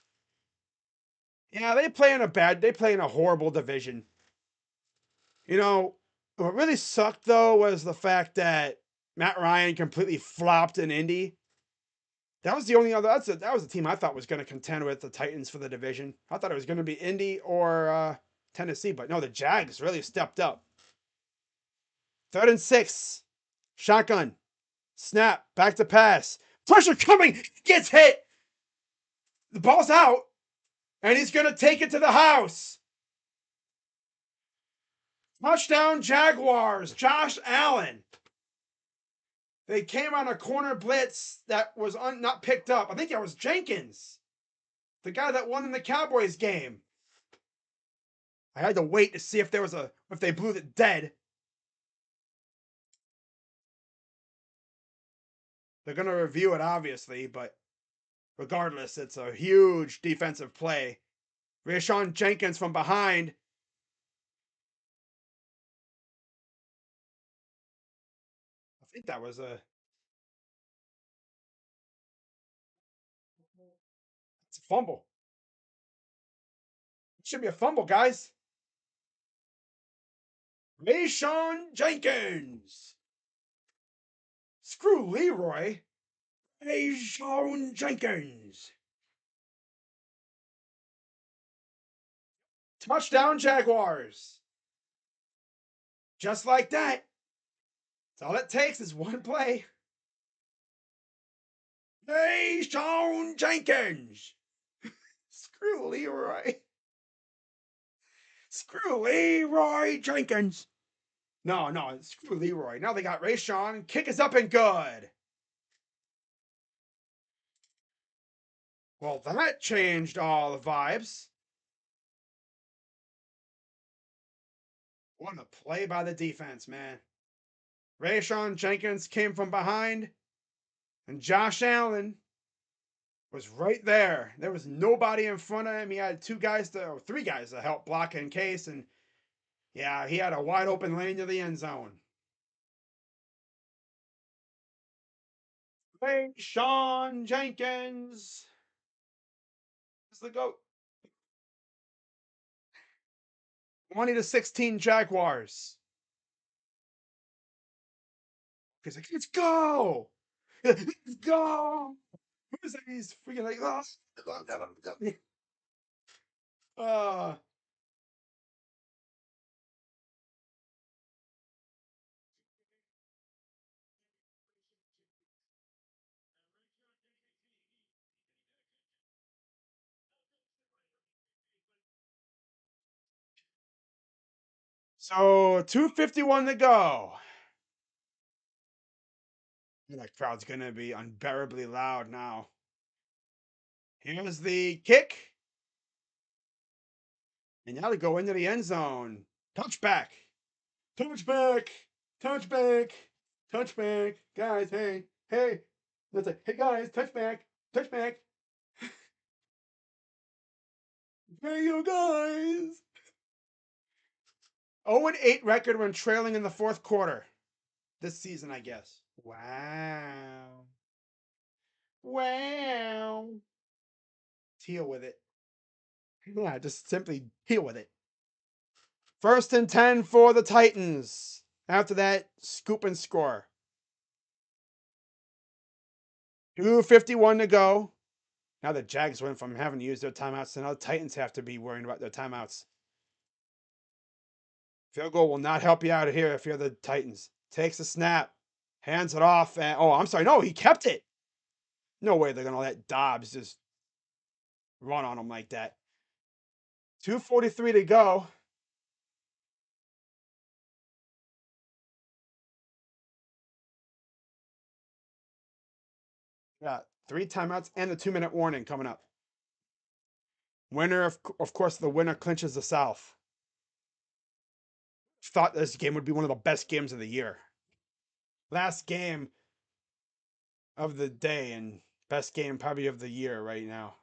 Yeah, they play in a horrible division. What really sucked though was the fact that Matt Ryan completely flopped in Indy. That was the only other. That was the team I thought was going to contend with the Titans for the division. I thought it was going to be Indy or Tennessee, but no, the Jags really stepped up. 3rd and 6, shotgun, snap, back to pass, pressure coming, gets hit. The ball's out, and he's going to take it to the house. Touchdown Jaguars, Josh Allen. They came on a corner blitz that was not picked up. I think that was Jenkins, the guy that won in the Cowboys game. I had to wait to see if they blew it dead. They're going to review it, obviously, but regardless, it's a huge defensive play. Rayshawn Jenkins from behind. I think that was it's a fumble. It should be a fumble, guys. Rayshawn Jenkins. Screw Leroy. Rayshawn Jenkins. Touchdown, Jaguars. Just like that. That's all it takes is one play. Rayshawn Jenkins. Screw Leroy. Screw Leroy Jenkins. No, screw Leroy. Now they got Rayshawn. Kick is up and good. Well, that changed all the vibes. What a play by the defense, man. Rayshawn Jenkins came from behind, and Josh Allen was right there. There was nobody in front of him. He had three guys to help block in case, and yeah, he had a wide open lane to the end zone. Rayshawn Jenkins is the GOAT. 20-16 Jaguars. He's like, let's go! Let's go! Who's that? He's freaking like, oh. So 2:51 to go. That crowd's gonna be unbearably loud now. Here's the kick. And now they go into the end zone. Touchback. Touchback. Touchback. Touchback. Guys, hey. Hey. Let's say, hey guys, touchback. Touchback. Hey you guys. 0-8 record when trailing in the fourth quarter. This season, I guess. Wow. Wow. Deal with it. Yeah, just simply deal with it. 1st and 10 for the Titans. After that, scoop and score. 2:51 to go. Now the Jags went from having to use their timeouts to now the Titans have to be worrying about their timeouts. Field goal will not help you out here if you're the Titans. Takes the snap, hands it off, and oh, I'm sorry, no, he kept it. No way they're gonna let Dobbs just run on him like that. 2:43 to go. Got 3 timeouts and the 2-minute warning coming up. Winner, of course, the winner clinches the South. Thought this game would be one of the best games of the year. Last game of the day and best game probably of the year right now.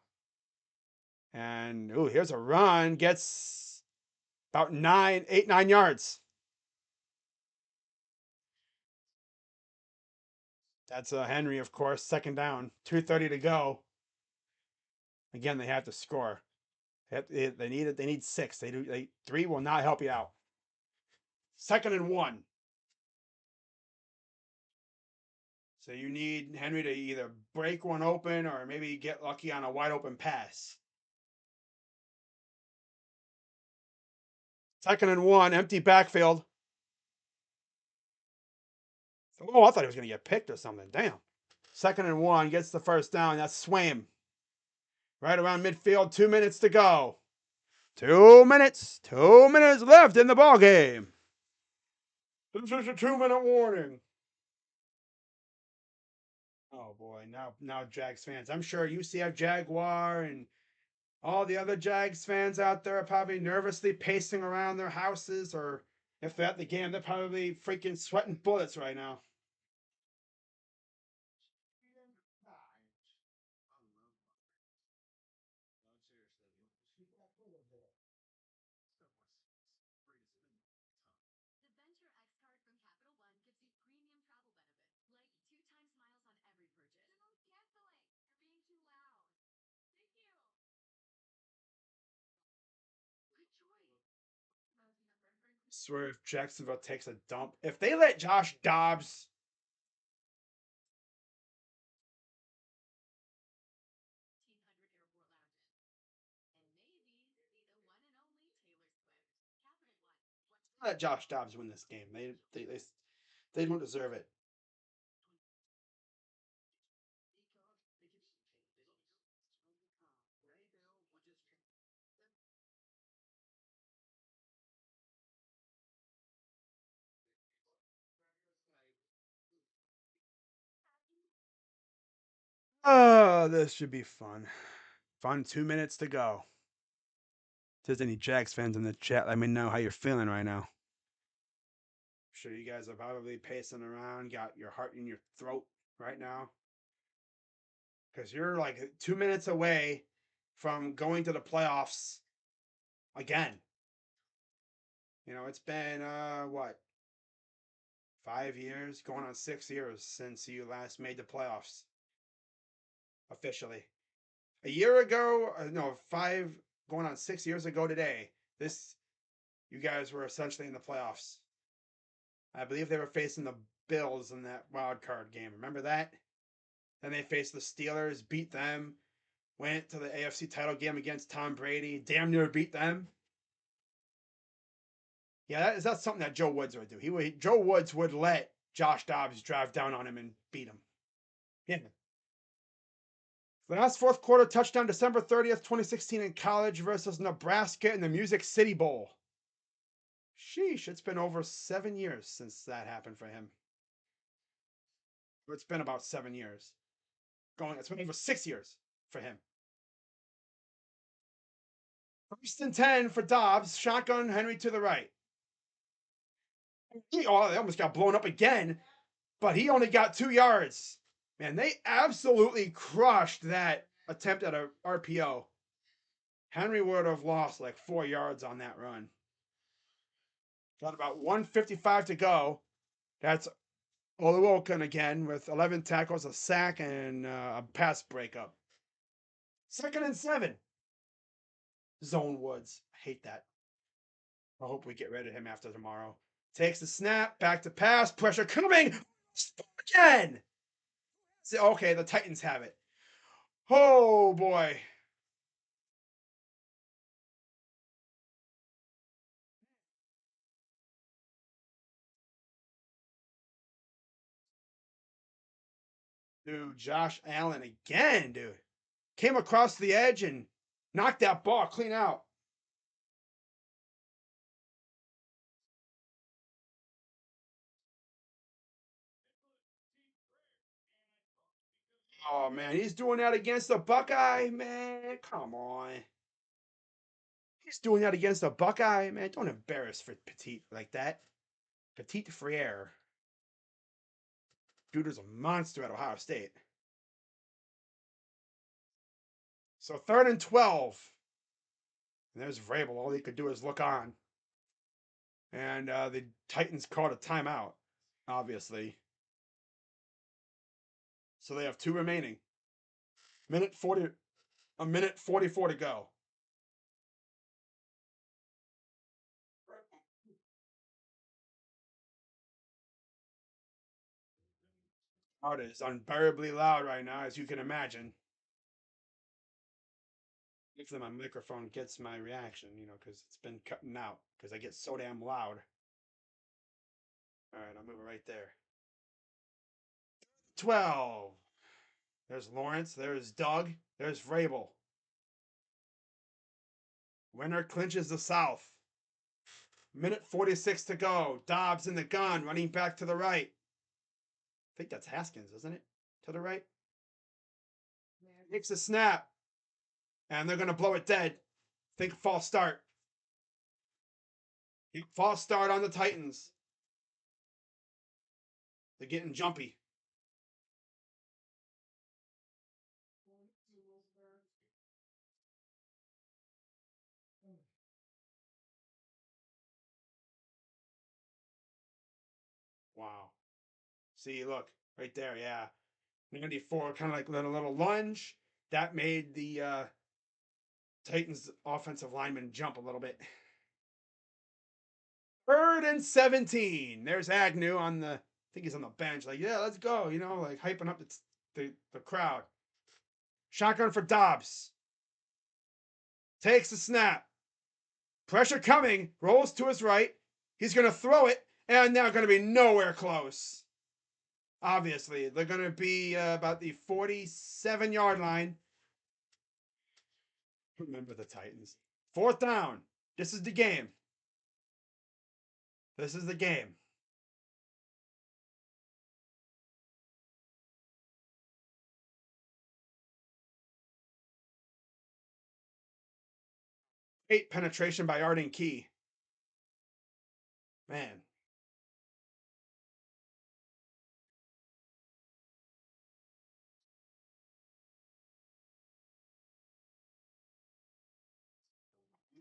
And ooh, here's a run. Gets about 9 yards. That's Henry, of course. 2nd down. 2:30 to go. Again, they have to score. They need it. They need 6. They 3 will not help you out. 2nd and 1. So you need Henry to either break one open or maybe get lucky on a wide open pass. 2nd and 1, empty backfield. Oh, I thought he was going to get picked or something. Damn. 2nd and 1, gets the 1st down. That's Swaim. Right around midfield, 2 minutes to go. 2 minutes. 2 minutes left in the ball game. This is a 2-minute warning. Oh boy, now Jags fans. I'm sure UCF Jaguar and all the other Jags fans out there are probably nervously pacing around their houses, or if they're at the game, they're probably freaking sweating bullets right now. Swear if Jacksonville takes a dump, if they let Josh Dobbs, let Josh Dobbs win this game. They don't deserve it. Oh, this should be fun. Fun 2 minutes to go. If there's any Jags fans in the chat, let me know how you're feeling right now. I'm sure you guys are probably pacing around, got your heart in your throat right now. Because you're like 2 minutes away from going to the playoffs again. You know, it's been what, 5 years, going on 6 years since you last made the playoffs officially. A year ago, no, going on 6 years ago today. You guys were essentially in the playoffs. I believe they were facing the Bills in that wild card game. Remember that? Then they faced the Steelers, beat them, went to the AFC title game against Tom Brady, damn near beat them. Yeah, that's something that Joe Woods would do. Joe Woods would let Josh Dobbs drive down on him and beat him. Yeah. Last fourth quarter touchdown, December 30th, 2016 in college versus Nebraska in the Music City Bowl. Sheesh, it's been over 7 years since that happened for him. It's been about 7 years. It's been over 6 years for him. 1st and 10 for Dobbs. Shotgun, Henry to the right. They almost got blown up again, but he only got 2 yards. Man, they absolutely crushed that attempt at a RPO. Henry would have lost like 4 yards on that run. Got about 1:55 to go. That's Oluokun again with 11 tackles, a sack, and a pass breakup. 2nd and 7. Zone Woods. I hate that. I hope we get rid of him after tomorrow. Takes the snap, back to pass, pressure coming again. Okay, the Titans have it. Oh boy. Dude, Josh Allen again, dude. Came across the edge and knocked that ball clean out. Oh man, he's doing that against the Buckeye, man. Come on. He's doing that against the Buckeye, man. Don't embarrass for Petit like that. Petit Frere. Dude is a monster at Ohio State. So 3rd and 12. And there's Vrabel. All he could do is look on. And the Titans called a timeout, obviously. So they have 2 remaining. A minute 44 to go. Oh, it is unbearably loud right now, as you can imagine. Hopefully my microphone gets my reaction, because it's been cutting out because I get so damn loud. All right, I'll move it right there. 12. There's Lawrence. There's Doug. There's Vrabel. Winner clinches the South. Minute 46 to go. Dobbs in the gun, running back to the right. I think that's Haskins, isn't it? To the right. Takes a snap. And they're going to blow it dead. Think false start. False start on the Titans. They're getting jumpy. Wow. See, look, right there, yeah. 94, kind of like a little lunge. That made the Titans offensive lineman jump a little bit. 3rd and 17. There's Agnew on the, I think he's on the bench. Like, yeah, let's go. You know, like hyping up the crowd. Shotgun for Dobbs. Takes the snap. Pressure coming. Rolls to his right. He's going to throw it. And they're going to be nowhere close. Obviously, they're going to be about the 47-yard line. Remember the Titans. 4th down. This is the game. This is the game. Great penetration by Arden Key. Man.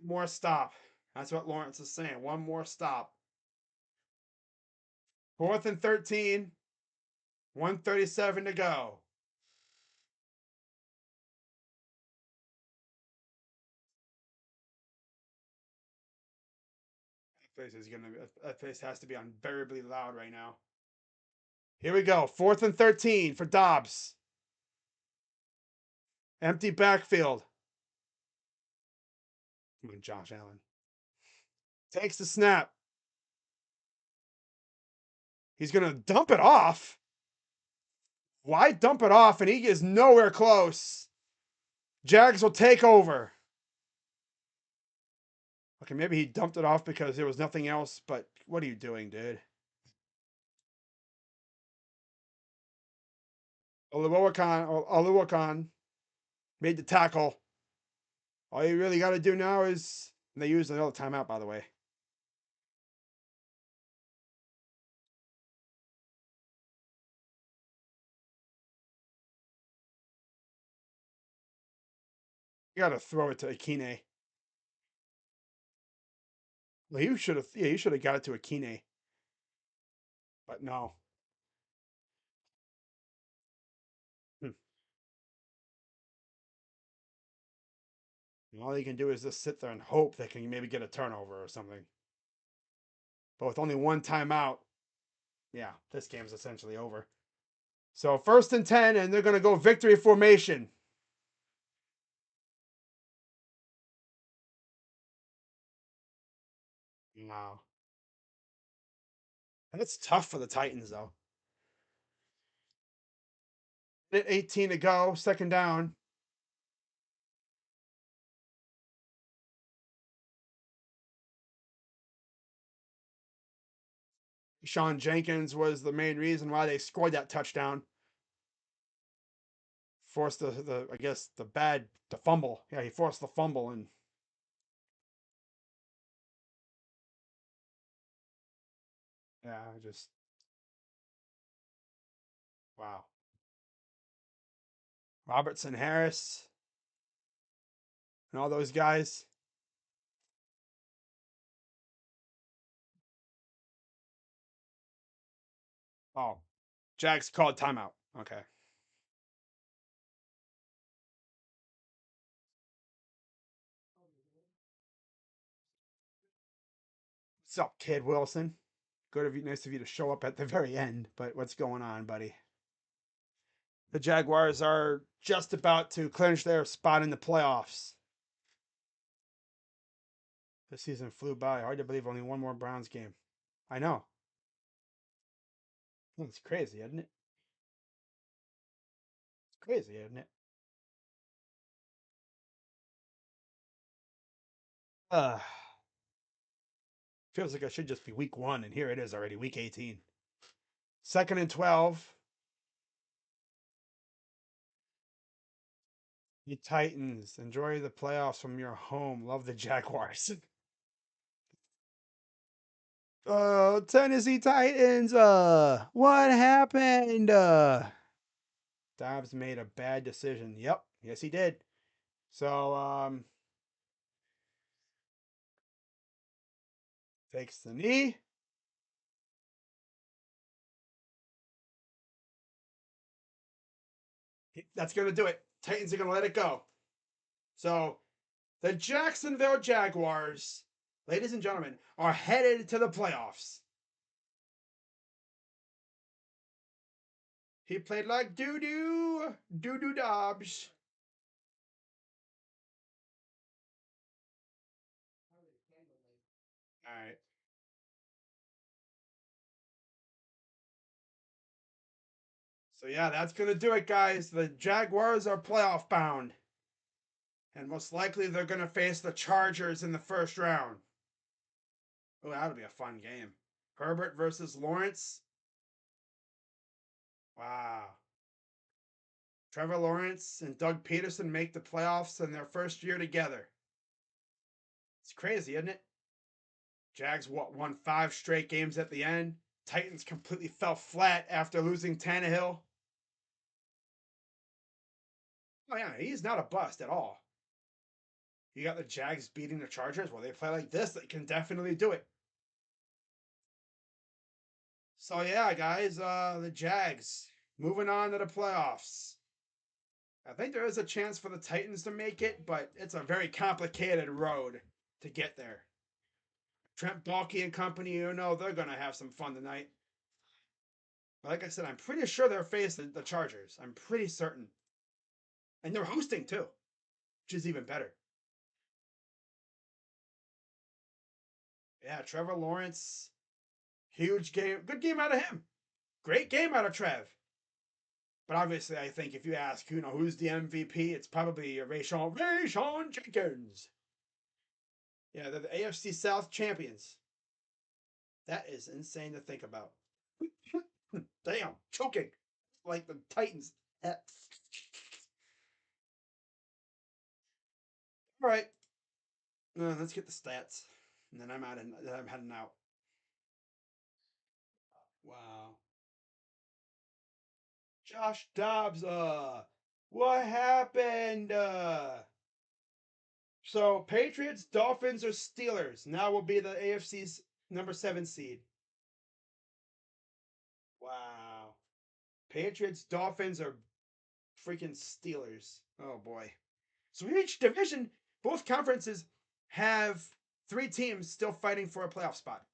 More stop. That's what Lawrence is saying. One more stop. 4th and 13. 137 to go. That place has to be unbearably loud right now. Here we go. 4th and 13 for Dobbs. Empty backfield. Come on, Josh Allen. Takes the snap. He's going to dump it off. Why dump it off? And he is nowhere close. Jags will take over. Okay, maybe he dumped it off because there was nothing else, but what are you doing, dude? Oluwakan made the tackle. All you really got to do now is, and they used another timeout, by the way. You got to throw it to Akine. Well, you should have got it to Akine. But no. Hmm. All you can do is just sit there and hope they can maybe get a turnover or something. But with only one timeout, yeah, this game's essentially over. So 1st and 10, and they're going to go victory formation. Wow. And it's tough for the Titans, though. 18 to go, 2nd down. Sean Jenkins was the main reason why they scored that touchdown. Forced the fumble. Yeah, he forced the fumble, and yeah, just wow. Robertson Harris and all those guys. Oh, Jags called timeout. Okay. What's up, Kid Wilson? Good of you, nice of you to show up at the very end. But what's going on, buddy? The Jaguars are just about to clinch their spot in the playoffs. The season flew by. Hard to believe only one more Browns game. I know. It's crazy, isn't it? It's crazy, isn't it? Uh, feels like I should just be week 1, and here it is already, week 18. 2nd and 12. You Titans, enjoy the playoffs from your home. Love the Jaguars. Tennessee Titans. What happened? Dobbs made a bad decision. Yep, yes he did. So takes the knee. That's gonna do it. Titans are gonna let it go. So the Jacksonville Jaguars, ladies and gentlemen, are headed to the playoffs. He played like doo-doo Dobbs. All right. So yeah, that's gonna do it, guys. The Jaguars are playoff bound, and most likely they're gonna face the Chargers in the first round. Oh, that'll be a fun game. Herbert versus Lawrence. Wow. Trevor Lawrence and Doug Peterson make the playoffs in their first year together. It's crazy, isn't it? Jags won 5 straight games at the end. Titans completely fell flat after losing Tannehill. Oh yeah, he's not a bust at all. You got the Jags beating the Chargers. Well, they play like this, they can definitely do it. So yeah, guys, the Jags moving on to the playoffs. I think there is a chance for the Titans to make it, but it's a very complicated road to get there. Trent Baalke and company, they're gonna have some fun tonight. But like I said, I'm pretty sure they're facing the Chargers. I'm pretty certain, and they're hosting too, which is even better. Yeah, Trevor Lawrence, huge game, good game out of him. Great game out of Trev. But obviously, I think if you ask, who's the MVP, it's probably Rayshon Jenkins. Yeah, they're the AFC South champions. That is insane to think about. Damn, choking like the Titans. All right, let's get the stats, and then I'm heading out. Wow, Josh Dobbs. What happened? So Patriots, Dolphins, or Steelers now will be the AFC's number 7 seed. Wow. Patriots, Dolphins, or freaking Steelers. Oh boy. So each division, both conferences have 3 teams still fighting for a playoff spot.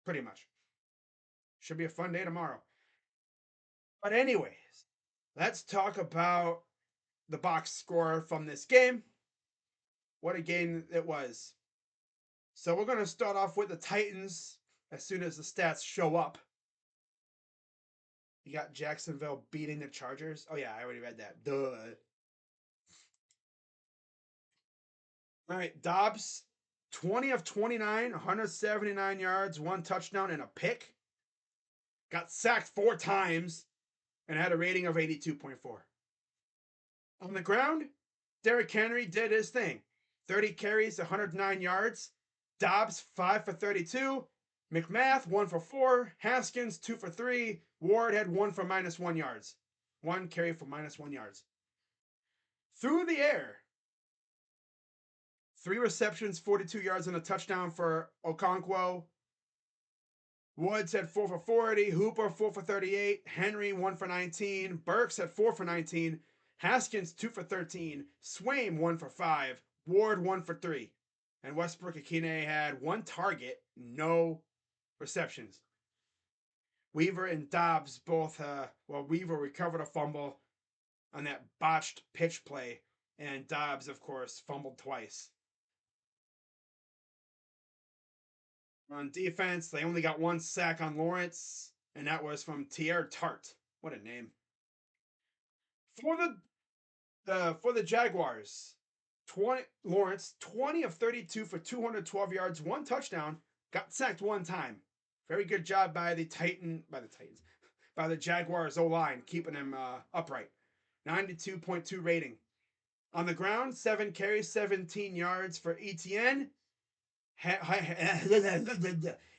Pretty much. Should be a fun day tomorrow. But anyways, let's talk about the box score from this game. What a game it was. So we're going to start off with the Titans as soon as the stats show up. You got Jacksonville beating the Chargers. Oh yeah, I already read that. Duh. All right, Dobbs, 20 of 29, 179 yards, 1 touchdown, and a pick. Got sacked 4 times and had a rating of 82.4. On the ground, Derrick Henry did his thing. 30 carries, 109 yards. Dobbs, 5 for 32. McMath, 1 for 4. Haskins, 2 for 3. Ward had 1 for -1 yards. 1 carry for -1 yards. Through the air, 3 receptions, 42 yards, and a touchdown for Okonkwo. Woods had 4 for 40. Hooper, 4 for 38. Henry, 1 for 19. Burks had 4 for 19. Haskins, 2 for 13. Swaim, 1 for 5. Ward, 1 for 3. And Westbrook Akine had 1 target, no receptions. Weaver and Dobbs both, Weaver recovered a fumble on that botched pitch play, and Dobbs, of course, fumbled twice. On defense, they only got 1 sack on Lawrence, and that was from Tier Tart. What a name. For the Jaguars, Lawrence, 20 of 32 for 212 yards, 1 touchdown, got sacked 1 time. Very good job by the Jaguars O-line, keeping him upright. 92.2 rating. On the ground, 7 carries, 17 yards for Etienne.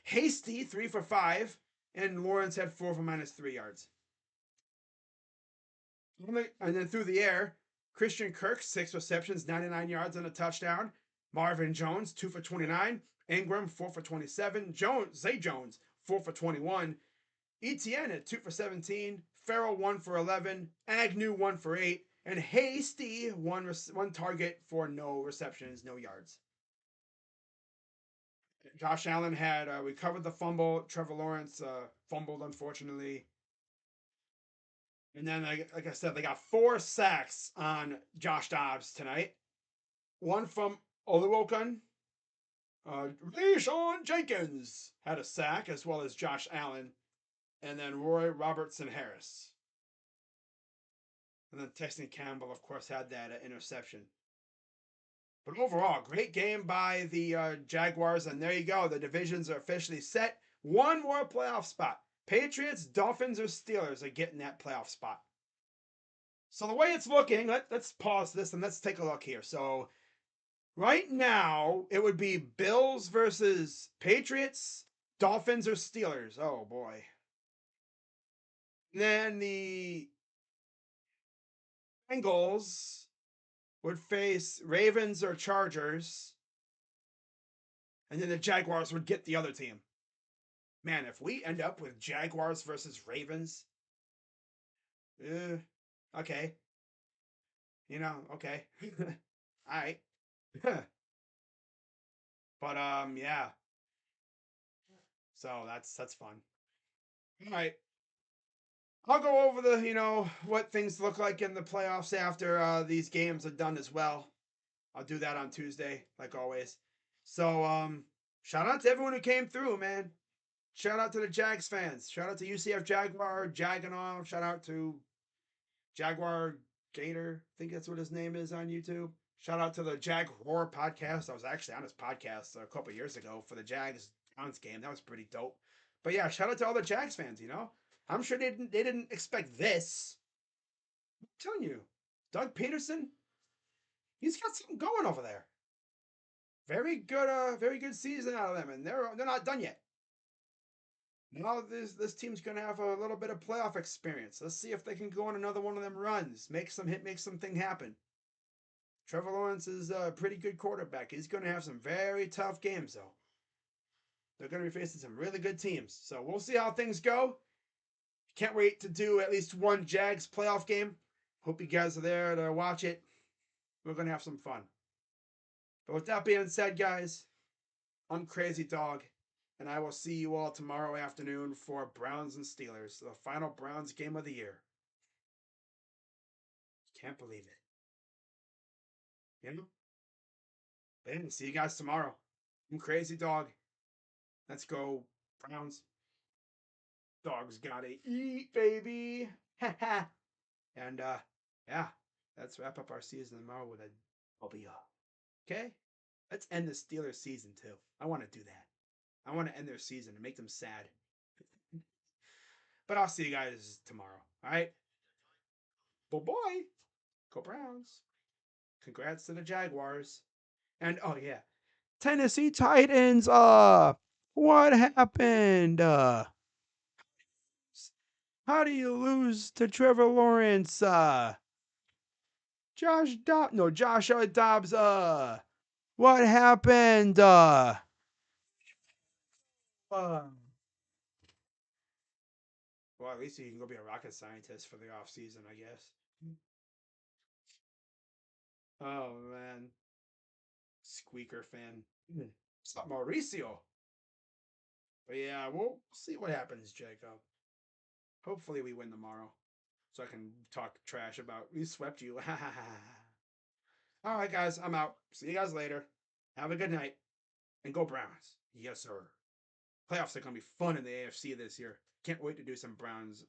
Hasty, 3 for 5, and Lawrence had 4 for -3 yards. And then through the air, Christian Kirk, 6 receptions, 99 yards, and a touchdown. Marvin Jones, 2 for 29. Ingram, 4 for 27. Zay Jones, 4 for 21. Etienne at 2 for 17. Farrell, 1 for 11. Agnew, 1 for 8. And Hasty, one target for no receptions, no yards. Josh Allen had recovered the fumble. Trevor Lawrence fumbled, unfortunately. And then, like I said, they got 4 sacks on Josh Dobbs tonight. One from Oluokun. Rayshon Jenkins had a sack, as well as Josh Allen. And then Roy Robertson Harris. And then Texan Campbell, of course, had that interception. But overall, great game by the Jaguars. And there you go. The divisions are officially set. One more playoff spot. Patriots, Dolphins, or Steelers are getting that playoff spot. So the way it's looking, let's pause this and let's take a look here. So right now, it would be Bills versus Patriots, Dolphins, or Steelers. Oh boy. Then the Bengals would face Ravens or Chargers. And then the Jaguars would get the other team. Man, if we end up with Jaguars versus Ravens, okay. Okay. All right. But yeah. So that's fun. All right. I'll go over what things look like in the playoffs after these games are done as well. I'll do that on Tuesday, like always. So shout out to everyone who came through, man. Shout out to the Jags fans. Shout out to UCF Jaguar, Jaganov. Shout out to Jaguar Gator. I think that's what his name is on YouTube. Shout out to the Jag Roar podcast. I was actually on his podcast a couple years ago for the Jags Browns game. That was pretty dope. But yeah, shout out to all the Jags fans. I'm sure they didn't expect this. I'm telling you, Doug Peterson, he's got something going over there. Very good season out of them, and they're not done yet. Now this team's gonna have a little bit of playoff experience. Let's see if they can go on another one of them runs, make something happen. Trevor Lawrence is a pretty good quarterback. He's gonna have some very tough games though. They're gonna be facing some really good teams. So we'll see how things go. Can't wait to do at least one Jags playoff game. Hope you guys are there to watch it. We're gonna have some fun. But with that being said, guys, I'm Crazy Dog, and I will see you all tomorrow afternoon for Browns and Steelers, the final Browns game of the year. Can't believe it. But see you guys tomorrow. I'm Crazy Dog. Let's go, Browns. Dogs gotta eat, baby. And yeah, let's wrap up our season tomorrow with a W. Okay? Let's end the Steelers season too. I want to do that. I want to end their season and make them sad. But I'll see you guys tomorrow. All right? Well, boy, go Browns. Congrats to the Jaguars. And oh yeah, Tennessee Titans. What happened? How do you lose to Trevor Lawrence? Josh Dobbs. What happened? Uh, well, at least you can go be a rocket scientist for the off season, I guess. Oh man, squeaker fan. It's not Mauricio. But yeah, we'll see what happens, Jacob. Hopefully we win tomorrow, so I can talk trash about we swept you. All right, guys, I'm out. See you guys later. Have a good night and go Browns. Yes, sir. Playoffs are gonna be fun in the AFC this year. Can't wait to do some Browns.